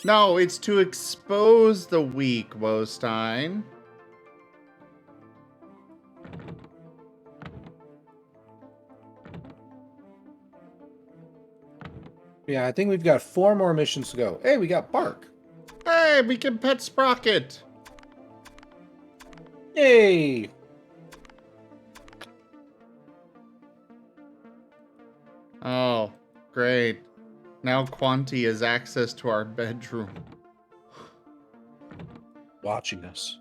[SPEAKER 2] No, it's to expose the weak, Wostein.
[SPEAKER 4] Yeah, I think we've got 4 more missions to go. Hey, we got Bark.
[SPEAKER 2] Hey, we can pet Sprocket.
[SPEAKER 4] Yay!
[SPEAKER 2] Oh, great. Now Quanti has access to our bedroom.
[SPEAKER 4] Watching us.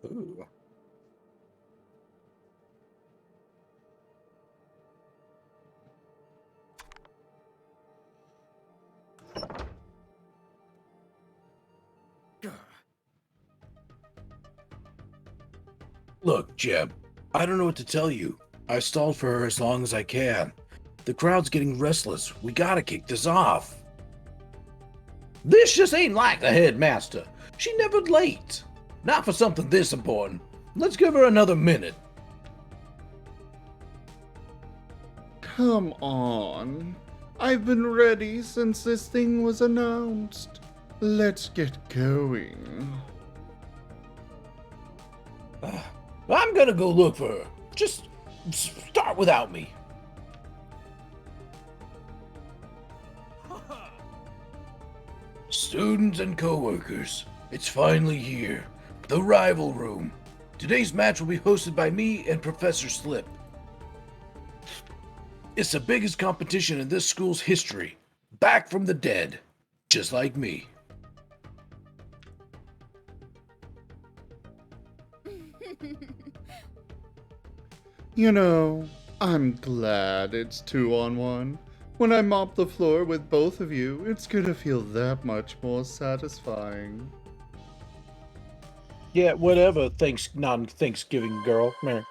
[SPEAKER 4] Ooh.
[SPEAKER 15] Look, Jeb, I don't know what to tell you. I stalled for her as long as I can. The crowd's getting restless. We gotta kick this off.
[SPEAKER 4] This just ain't like the headmaster. She never late. Not for something this important. Let's give her another minute.
[SPEAKER 2] Come on. I've been ready since this thing was announced. Let's get going.
[SPEAKER 4] I'm gonna go look for her. Just start without me.
[SPEAKER 15] Students and co-workers, it's finally here. The rival room. Today's match will be hosted by me and Professor Slip. It's the biggest competition in this school's history. Back from the dead. Just like me.
[SPEAKER 2] You know, I'm glad it's 2-on-1. When I mop the floor with both of you, it's gonna feel that much more satisfying.
[SPEAKER 4] Yeah, whatever, non-Thanksgiving girl. Meh.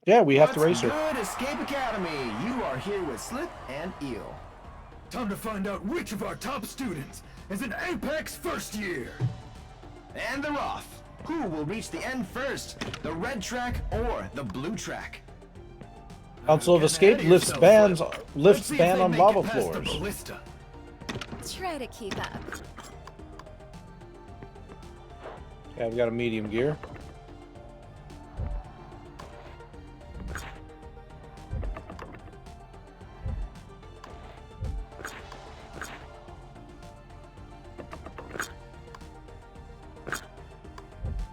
[SPEAKER 4] Yeah, we have to race her.
[SPEAKER 20] Good, Escape Academy. You are here with Slip and Eel.
[SPEAKER 19] Time to find out which of our top students is an Apex first year.
[SPEAKER 20] And they're off. Who will reach the end first? The red track or the blue track?
[SPEAKER 4] Council of Escape lifts ban on lava floors.
[SPEAKER 18] Try to keep up.
[SPEAKER 4] Yeah, we got a medium gear.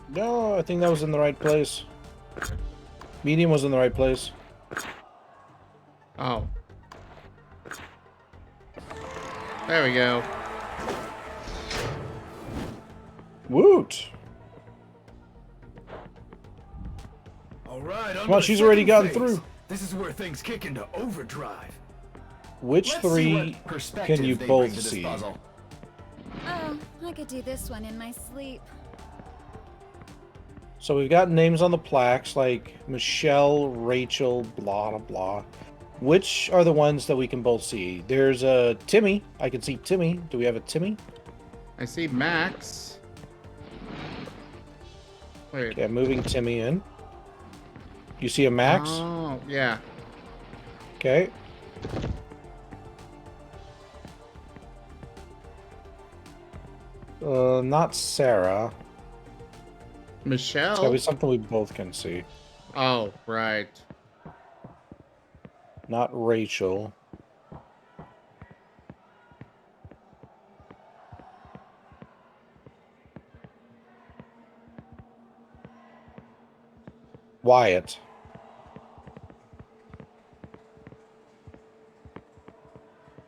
[SPEAKER 4] No, I think that was in the right place. Medium was in the right place.
[SPEAKER 2] Oh. There we go.
[SPEAKER 4] Woot!
[SPEAKER 19] All right,
[SPEAKER 4] Come on, she's already gotten
[SPEAKER 19] phase.
[SPEAKER 4] through.
[SPEAKER 19] This is where things kick into overdrive.
[SPEAKER 4] Which
[SPEAKER 20] Let's
[SPEAKER 4] three can you both see?
[SPEAKER 18] Oh, I could do this one in my sleep.
[SPEAKER 4] So we've got names on the plaques like Michelle, Rachel, blah, blah, blah. Which are the ones that we can both see? There's a Timmy. I can see Timmy. Do we have a Timmy?
[SPEAKER 2] I see Max. Wait.
[SPEAKER 4] Okay, I'm moving Timmy in. You see a Max?
[SPEAKER 2] Oh, yeah.
[SPEAKER 4] Okay. Not Sarah. It's gotta
[SPEAKER 2] Michelle?
[SPEAKER 4] be something we both can see.
[SPEAKER 2] Oh, right.
[SPEAKER 4] Not Rachel. Wyatt.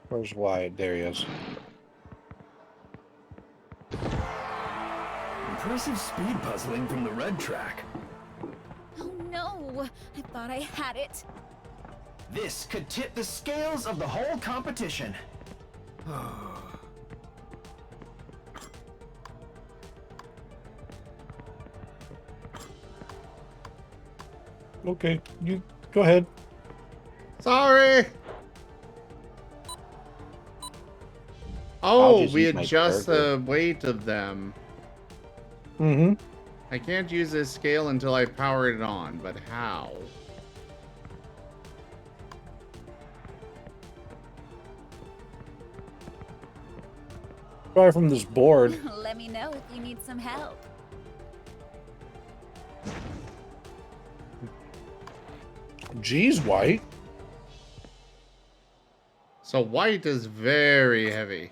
[SPEAKER 4] Where's Wyatt? There he is.
[SPEAKER 20] Impressive speed puzzling from the red track.
[SPEAKER 18] Oh no! I thought I had it.
[SPEAKER 20] This could tip the scales of the whole competition.
[SPEAKER 4] Okay, you go ahead.
[SPEAKER 2] Sorry.
[SPEAKER 4] I'll
[SPEAKER 2] Oh,
[SPEAKER 4] just
[SPEAKER 2] we
[SPEAKER 4] use my
[SPEAKER 2] adjust
[SPEAKER 4] character.
[SPEAKER 2] the weight of them.
[SPEAKER 4] Mm-hmm.
[SPEAKER 2] I can't use this scale until I power it on, but how?
[SPEAKER 4] Try from this board.
[SPEAKER 18] Let me know if you need some help.
[SPEAKER 4] Geez, White.
[SPEAKER 2] So white is very heavy.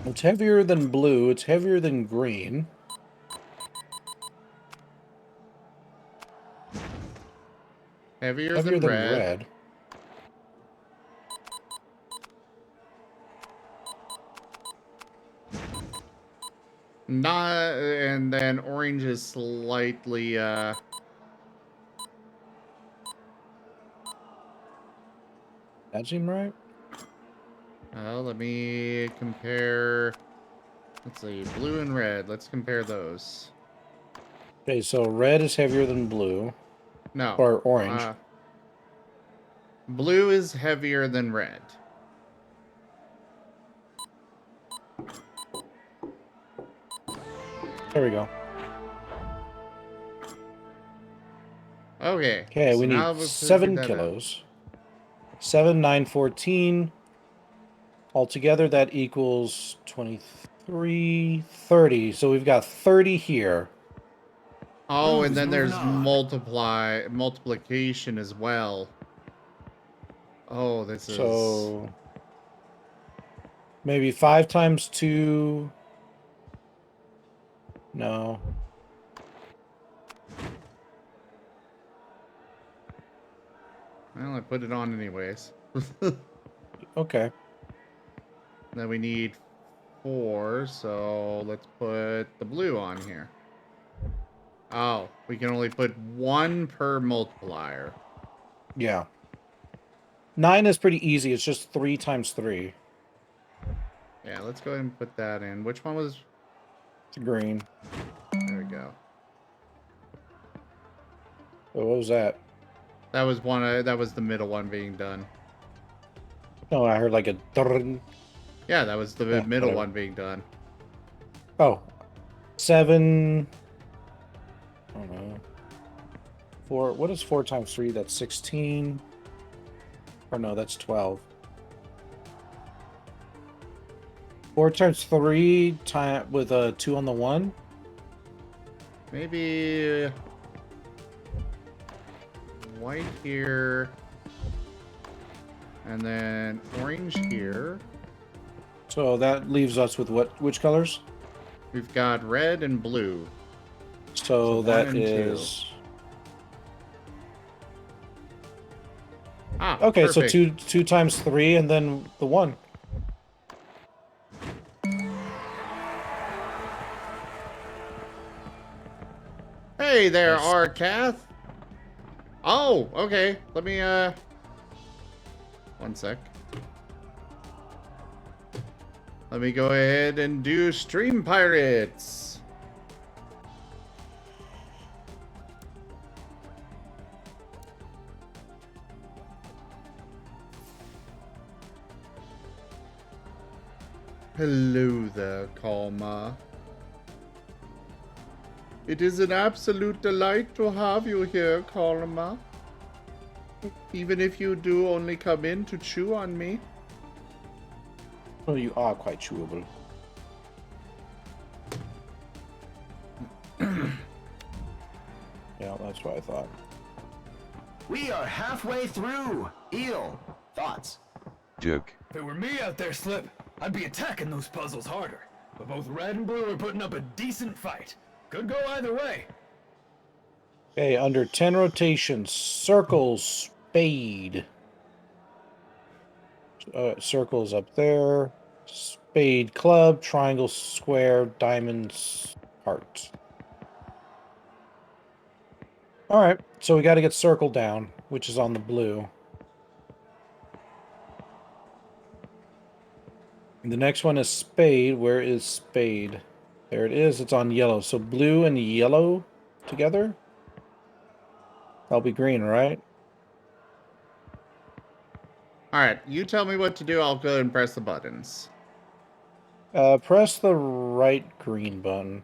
[SPEAKER 4] It's heavier than blue. It's heavier than green.
[SPEAKER 2] Heavier than red. Not, and then orange is slightly,
[SPEAKER 4] That seem right?
[SPEAKER 2] let me compare, let's see, blue and red. Let's compare those.
[SPEAKER 4] Okay, so red is heavier than blue.
[SPEAKER 2] No.
[SPEAKER 4] Or orange.
[SPEAKER 2] Blue is heavier than red.
[SPEAKER 4] There we go.
[SPEAKER 2] Okay.
[SPEAKER 4] Okay,
[SPEAKER 2] so
[SPEAKER 4] we
[SPEAKER 2] now
[SPEAKER 4] need
[SPEAKER 2] let's
[SPEAKER 4] 7
[SPEAKER 2] figure that out.
[SPEAKER 4] kilos. 7, 9, 14. Altogether, that equals 23, 30. So we've got 30 here.
[SPEAKER 2] Oh, and then there's multiplication as well. Oh, this is...
[SPEAKER 4] So maybe 5 times 2. No.
[SPEAKER 2] Well, I put it on anyways.
[SPEAKER 4] Okay.
[SPEAKER 2] Then we need 4, so let's put the blue on here. Oh, we can only put 1 per multiplier.
[SPEAKER 4] Yeah. 9 is pretty easy. It's just 3 times 3.
[SPEAKER 2] Yeah, let's go ahead and put that in. Which one was...
[SPEAKER 4] It's green.
[SPEAKER 2] There we go.
[SPEAKER 4] Oh, what was that?
[SPEAKER 2] That was one. That was the middle one being done.
[SPEAKER 4] No, I heard like a...
[SPEAKER 2] Yeah, that was the middle
[SPEAKER 4] whatever.
[SPEAKER 2] one being done.
[SPEAKER 4] Oh. 7... I don't know. 4... What is 4 times 3? That's 16. Or no, that's 12. 4 times 3 with a 2 on the 1?
[SPEAKER 2] Maybe... white here. And then orange here.
[SPEAKER 4] So that leaves us with what? Which colors?
[SPEAKER 2] We've got red and blue.
[SPEAKER 4] So that
[SPEAKER 2] 1 and 2.
[SPEAKER 4] is...
[SPEAKER 2] Ah,
[SPEAKER 4] okay,
[SPEAKER 2] perfect.
[SPEAKER 4] so 2 times 3 and then the 1.
[SPEAKER 2] Hey there, Arcath. Oh, okay. Let me, 1 sec. Let me go ahead and do Stream Pirates. Hello there, Kalma. It is an absolute delight to have you here, Kalma. Even if you do only come in to chew on me.
[SPEAKER 4] Well, you are quite chewable. Yeah, that's what I thought.
[SPEAKER 20] We are halfway through. Eel, thoughts?
[SPEAKER 21] Duke.
[SPEAKER 22] If it were me out there, Slip, I'd be attacking those puzzles harder. But both red and blue are putting up a decent fight. Could go either way.
[SPEAKER 4] Okay, under 10 rotations, circle, spade. Circles up there. Spade, club, triangle, square, diamonds, heart. Alright, so we got to get circle down, which is on the blue. And the next one is spade. Where is spade? There it is. It's on yellow. So blue and yellow together? That'll be green, right?
[SPEAKER 2] Alright, you tell me what to do, I'll go and press the buttons.
[SPEAKER 4] Press the right green button.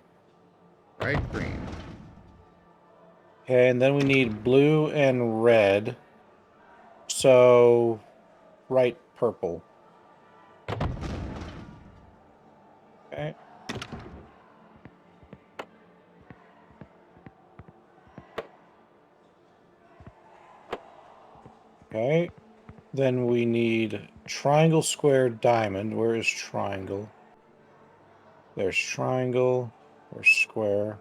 [SPEAKER 2] Right green.
[SPEAKER 4] Okay, and then we need blue and red. So, right purple. Okay. Okay. Then we need triangle, square, diamond. Where is triangle? There's triangle. There's square.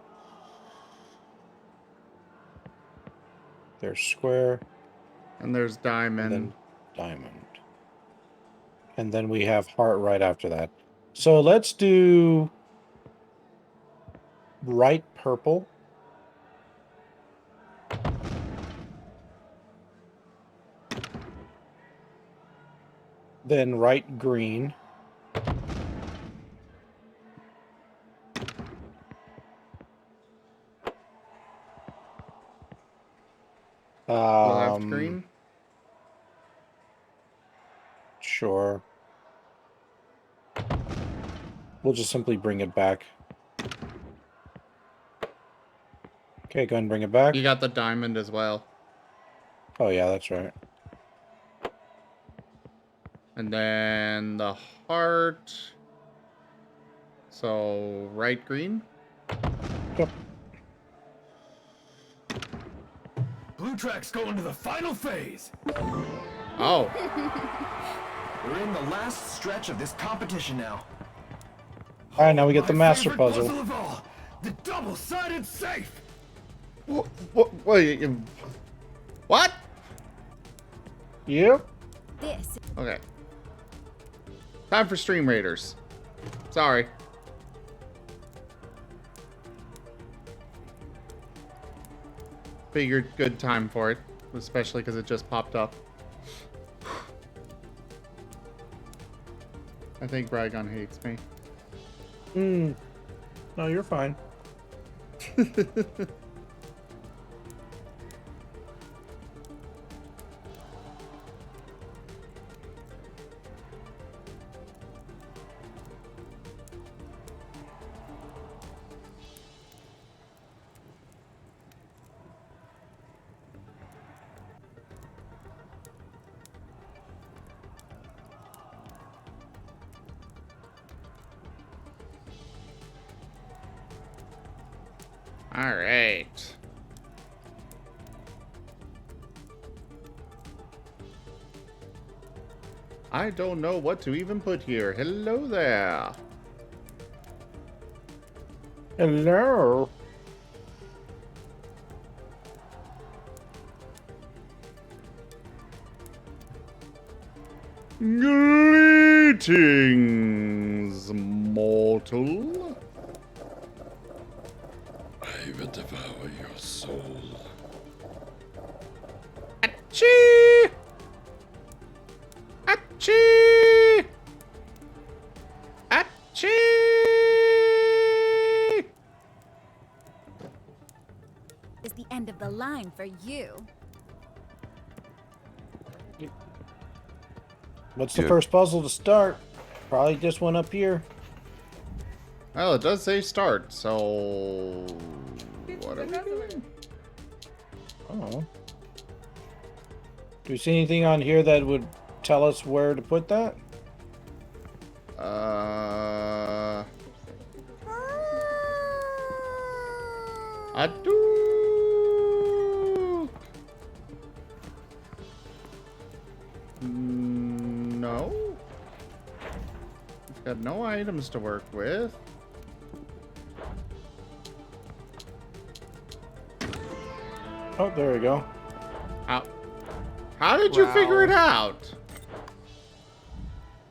[SPEAKER 4] There's square.
[SPEAKER 2] And there's diamond.
[SPEAKER 4] And then diamond. And then we have heart right after that. So let's do right purple. Then right green.
[SPEAKER 2] Left green?
[SPEAKER 4] Sure. We'll just simply bring it back. Okay, go ahead and bring it back.
[SPEAKER 2] You got the diamond as well.
[SPEAKER 4] Oh yeah, that's right.
[SPEAKER 2] And then the heart. So, right green?
[SPEAKER 4] Yep.
[SPEAKER 22] Blue track's going to the final phase.
[SPEAKER 2] Oh.
[SPEAKER 20] We're in the last stretch of this competition now.
[SPEAKER 4] Alright, now we get the master
[SPEAKER 22] Favorite
[SPEAKER 4] puzzle.
[SPEAKER 22] of all, the double-sided safe.
[SPEAKER 2] Wait, what?
[SPEAKER 4] Yep.
[SPEAKER 18] This.
[SPEAKER 2] Okay. Time for Stream Raiders. Sorry. Figured good time for it, especially because it just popped up. I think Bragon hates me.
[SPEAKER 4] No, you're fine.
[SPEAKER 2] All right. I don't know what to even put here. Hello there.
[SPEAKER 4] Hello.
[SPEAKER 2] Greetings, mortal.
[SPEAKER 23] I will devour your soul.
[SPEAKER 2] Achoo! Achoo! Achoo!
[SPEAKER 18] Is the end of the line for you.
[SPEAKER 4] What's the first puzzle to start? Probably just one up here.
[SPEAKER 2] Well, it does say start, so what are we doing?
[SPEAKER 4] Oh. Do you see anything on here that would tell us where to put that?
[SPEAKER 2] I do. No. We've got no items to work with.
[SPEAKER 4] Oh, there we go.
[SPEAKER 2] How did you figure it out?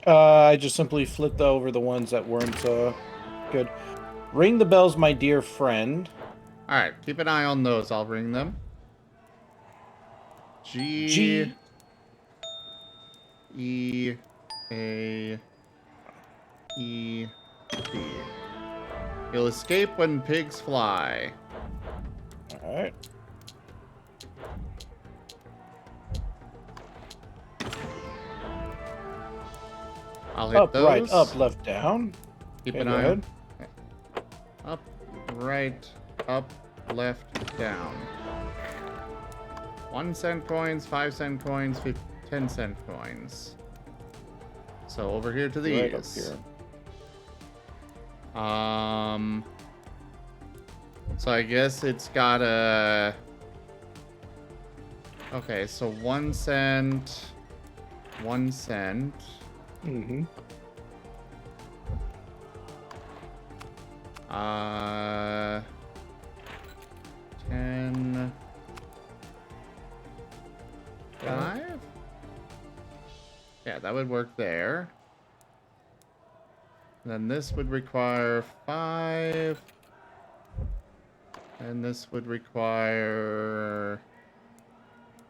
[SPEAKER 4] I just simply flipped over the ones that weren't good. Ring the bells, my dear friend.
[SPEAKER 2] Alright, keep an eye on those. I'll ring them. G E A E P. You'll escape when pigs fly.
[SPEAKER 4] Alright.
[SPEAKER 2] I'll hit
[SPEAKER 4] Up,
[SPEAKER 2] those.
[SPEAKER 4] right, up, left, down.
[SPEAKER 2] Keep
[SPEAKER 4] Okay,
[SPEAKER 2] an
[SPEAKER 4] go
[SPEAKER 2] eye
[SPEAKER 4] ahead.
[SPEAKER 2] on. Up, right, up, left, down. 1 cent coins, 5 cent coins, 10 cent coins. So over here to these.
[SPEAKER 4] Right up here.
[SPEAKER 2] So I guess it's got a. Okay, so 1 cent. 1 cent.
[SPEAKER 4] Mm-hmm.
[SPEAKER 2] 10. 5? Yeah, that would work there. Then this would require 5. And this would require...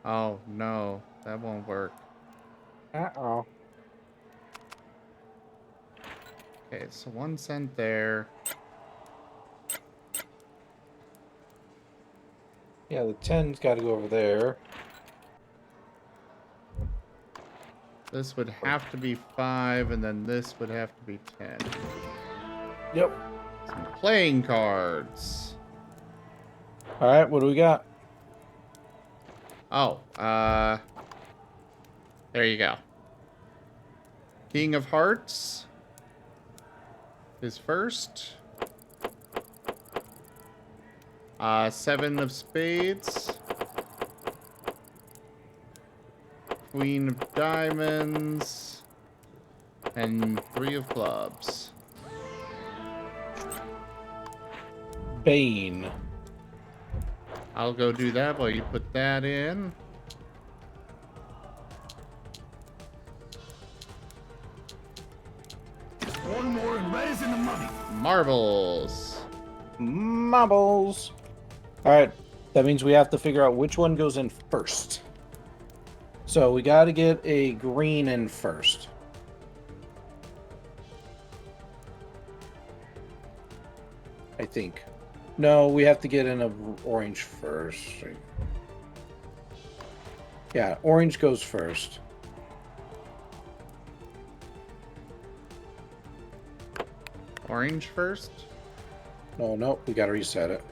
[SPEAKER 2] Oh, no. That won't work.
[SPEAKER 4] Uh-oh.
[SPEAKER 2] Okay, so 1 cent there.
[SPEAKER 4] Yeah, the 10's got to go over there.
[SPEAKER 2] This would have to be 5, and then this would have to be 10.
[SPEAKER 4] Yep.
[SPEAKER 2] Some playing cards.
[SPEAKER 4] Alright, what do we got?
[SPEAKER 2] Oh, there you go. King of Hearts is first. 7 of Spades. Queen of Diamonds. And 3 of Clubs.
[SPEAKER 4] Bane.
[SPEAKER 2] I'll go do that while you put that in.
[SPEAKER 22] One more and red is in the money.
[SPEAKER 2] Marbles.
[SPEAKER 4] Marbles. Alright, that means we have to figure out which one goes in first. So we got to get a green in first. I think. No, we have to get in an orange first. Yeah, orange goes first.
[SPEAKER 2] Orange first?
[SPEAKER 4] Oh, no, we got to reset it.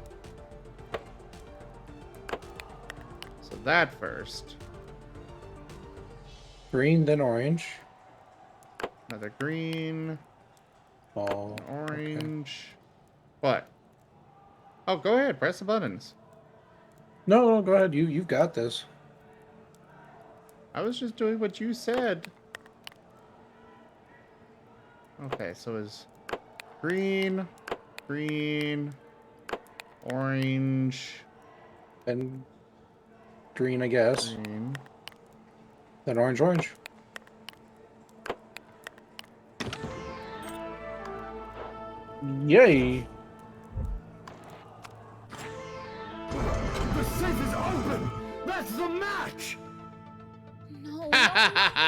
[SPEAKER 2] So that first.
[SPEAKER 4] Green, then orange.
[SPEAKER 2] Another green.
[SPEAKER 4] Oh,
[SPEAKER 2] orange. Okay. What? Oh, go ahead. Press the buttons.
[SPEAKER 4] No, go ahead. You've got this.
[SPEAKER 2] I was just doing what you said. Okay, so is green, green, orange,
[SPEAKER 4] and green, I guess.
[SPEAKER 2] Green.
[SPEAKER 4] Then orange, orange. Yay!
[SPEAKER 22] The safe is open! That's the match!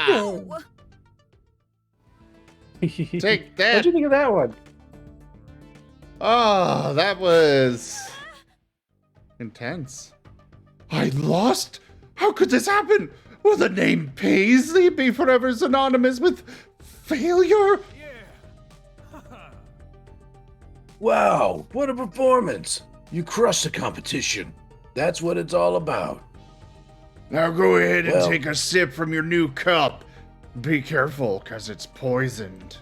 [SPEAKER 18] No.
[SPEAKER 2] Take that!
[SPEAKER 4] What'd you think of that one?
[SPEAKER 2] Oh, that was intense. I lost? How could this happen? Will the name Paisley be forever synonymous with failure?
[SPEAKER 15] Wow, what a performance! You crushed the competition. That's what it's all about.
[SPEAKER 2] Now go ahead and
[SPEAKER 15] Well-
[SPEAKER 2] take a sip from your new cup. Be careful, because it's poisoned.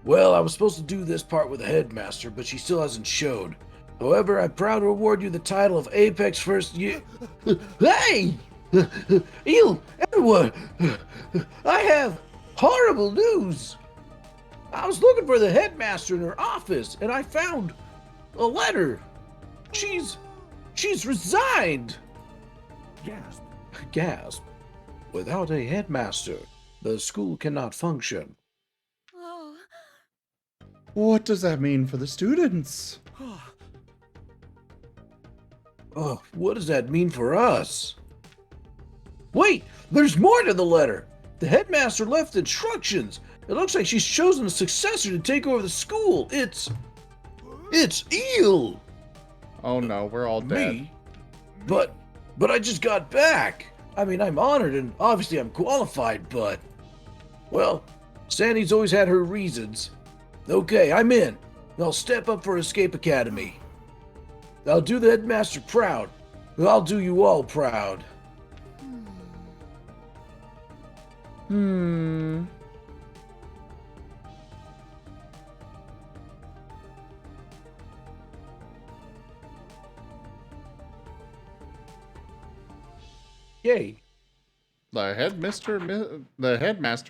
[SPEAKER 15] Well, I was supposed to do this part with the headmaster, but she still hasn't showed. However, I'm proud to award you the title of Apex First Year. Hey! Eel, everyone! I have horrible news! I was looking for the headmaster in her office, and I found a letter. She's resigned!
[SPEAKER 14] Gasp.
[SPEAKER 15] Gasp. Without a headmaster, the school cannot function.
[SPEAKER 18] Oh.
[SPEAKER 2] What does that mean for the students?
[SPEAKER 15] Oh, what does that mean for us? Wait, there's more to the letter. The headmaster left instructions. It looks like she's chosen a successor to take over the school. It's Eel.
[SPEAKER 2] Oh no, we're all dead.
[SPEAKER 15] Me? But I just got back. I mean, I'm honored and obviously I'm qualified, but well, Sandy's always had her reasons. Okay, I'm in. I'll step up for Escape Academy. I'll do the headmaster proud. I'll do you all proud. Yay.
[SPEAKER 2] The headmaster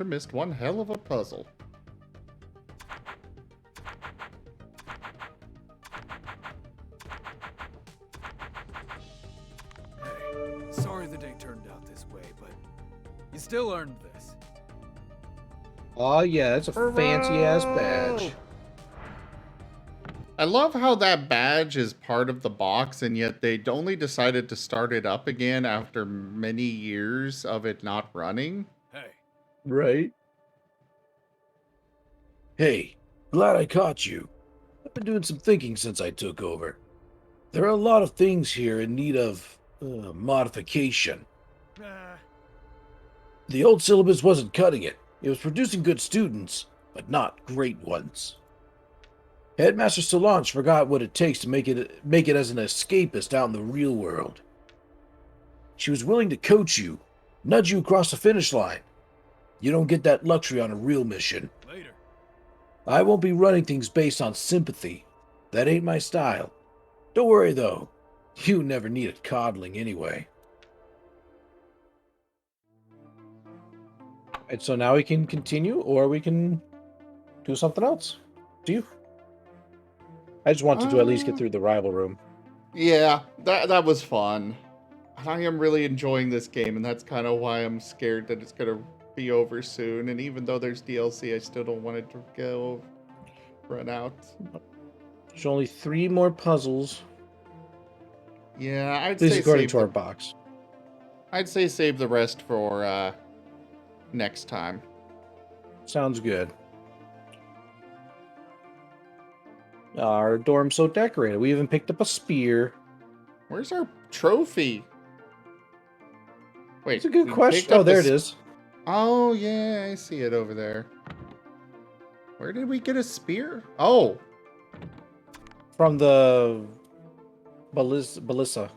[SPEAKER 2] missed one hell of a puzzle.
[SPEAKER 22] Sorry the day turned out this way, but you still earned this.
[SPEAKER 4] Oh yeah, that's a fancy ass badge.
[SPEAKER 2] I love how that badge is part of the box, and yet they only decided to start it up again after many years of it not running.
[SPEAKER 22] Hey.
[SPEAKER 15] Right? Hey, glad I caught you. I've been doing some thinking since I took over. There are a lot of things here in need of modification. The old syllabus wasn't cutting it. It was producing good students, but not great ones. Headmaster Solange forgot what it takes to make it as an escapist out in the real world. She was willing to coach you, nudge you across the finish line. You don't get that luxury on a real mission.
[SPEAKER 22] Later.
[SPEAKER 15] I won't be running things based on sympathy. That ain't my style. Don't worry though. You never needed coddling anyway.
[SPEAKER 4] And so now we can continue, or we can do something else. Do you? I just wanted to at least get through the rival room.
[SPEAKER 2] Yeah, that was fun. I am really enjoying this game, and that's kind of why I'm scared that it's going to be over soon. And even though there's DLC, I still don't want it to go run out.
[SPEAKER 4] There's only 3 more puzzles.
[SPEAKER 2] Yeah,
[SPEAKER 4] At least according to our box.
[SPEAKER 2] I'd say save the rest for next time.
[SPEAKER 4] Sounds good. Our dorm's so decorated. We even picked up a spear.
[SPEAKER 2] Where's our trophy? Wait,
[SPEAKER 4] it's a good question. Oh, there it is.
[SPEAKER 2] Oh, yeah, I see it over there. Where did we get a spear? Oh.
[SPEAKER 4] From the ballista.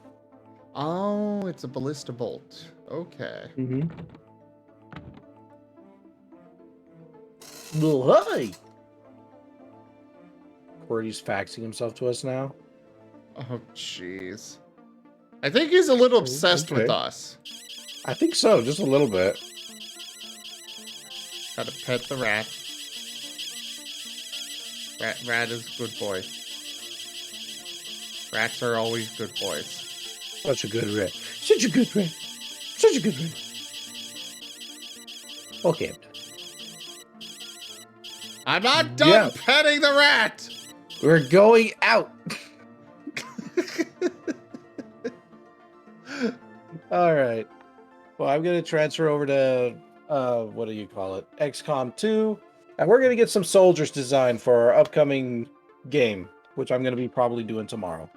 [SPEAKER 2] Oh, it's a ballista bolt. Okay.
[SPEAKER 4] Mm-hmm.
[SPEAKER 15] Well, hi.
[SPEAKER 4] Cordy's faxing himself to us now.
[SPEAKER 2] Oh, jeez. I think he's a little obsessed with us.
[SPEAKER 4] I think so, just a little bit.
[SPEAKER 2] Gotta pet the rat. Rat is a good boy. Rats are always good boys.
[SPEAKER 15] Such a good rat. Such a good rat. Such a good rat.
[SPEAKER 4] Okay.
[SPEAKER 2] I'm not done petting the rat!
[SPEAKER 4] We're going out. All right. Well, I'm going to transfer over to, what do you call it? XCOM 2. And we're going to get some soldiers designed for our upcoming game, which I'm going to be probably doing tomorrow.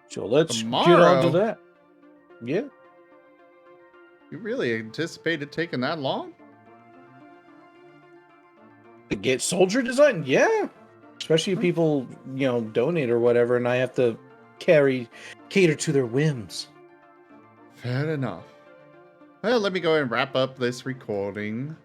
[SPEAKER 4] So let's get on to that. Yeah.
[SPEAKER 2] You really anticipated taking that long?
[SPEAKER 4] To get soldier design? Yeah. Especially if people, donate or whatever, and I have to cater to their whims.
[SPEAKER 2] Fair enough. Well, let me go and wrap up this recording.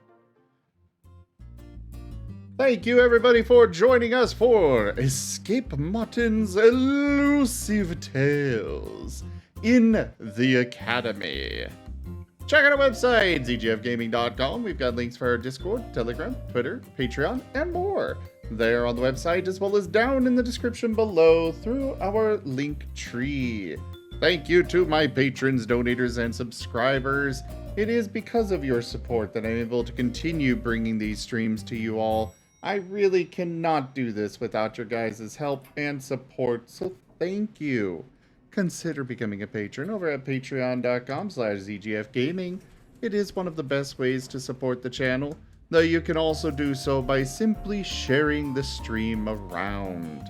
[SPEAKER 2] Thank you, everybody, for joining us for Escape Marten's Elusive Tails. in the Academy. Check out our website, zgfgaming.com. We've got links for our Discord, Telegram, Twitter, Patreon, and more. There on the website, as well as down in the description below through our link tree. Thank you to my patrons, donators, and subscribers. It is because of your support that I'm able to continue bringing these streams to you all. I really cannot do this without your guys' help and support, so thank you. Consider becoming a patron over at patreon.com/zgfgaming. It is one of the best ways to support the channel, though you can also do so by simply sharing the stream around.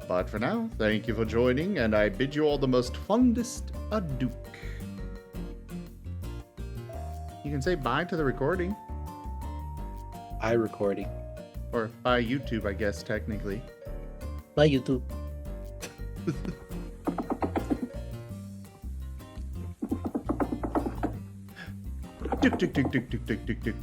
[SPEAKER 2] But for now, thank you for joining, and I bid you all the most fondest adieu. You can say bye to the recording.
[SPEAKER 4] Bye, recording.
[SPEAKER 2] Or bye, YouTube, I guess, technically.
[SPEAKER 4] Bye, YouTube.
[SPEAKER 2] Tick, tick, tick, tick, tick, tick, tick, tick.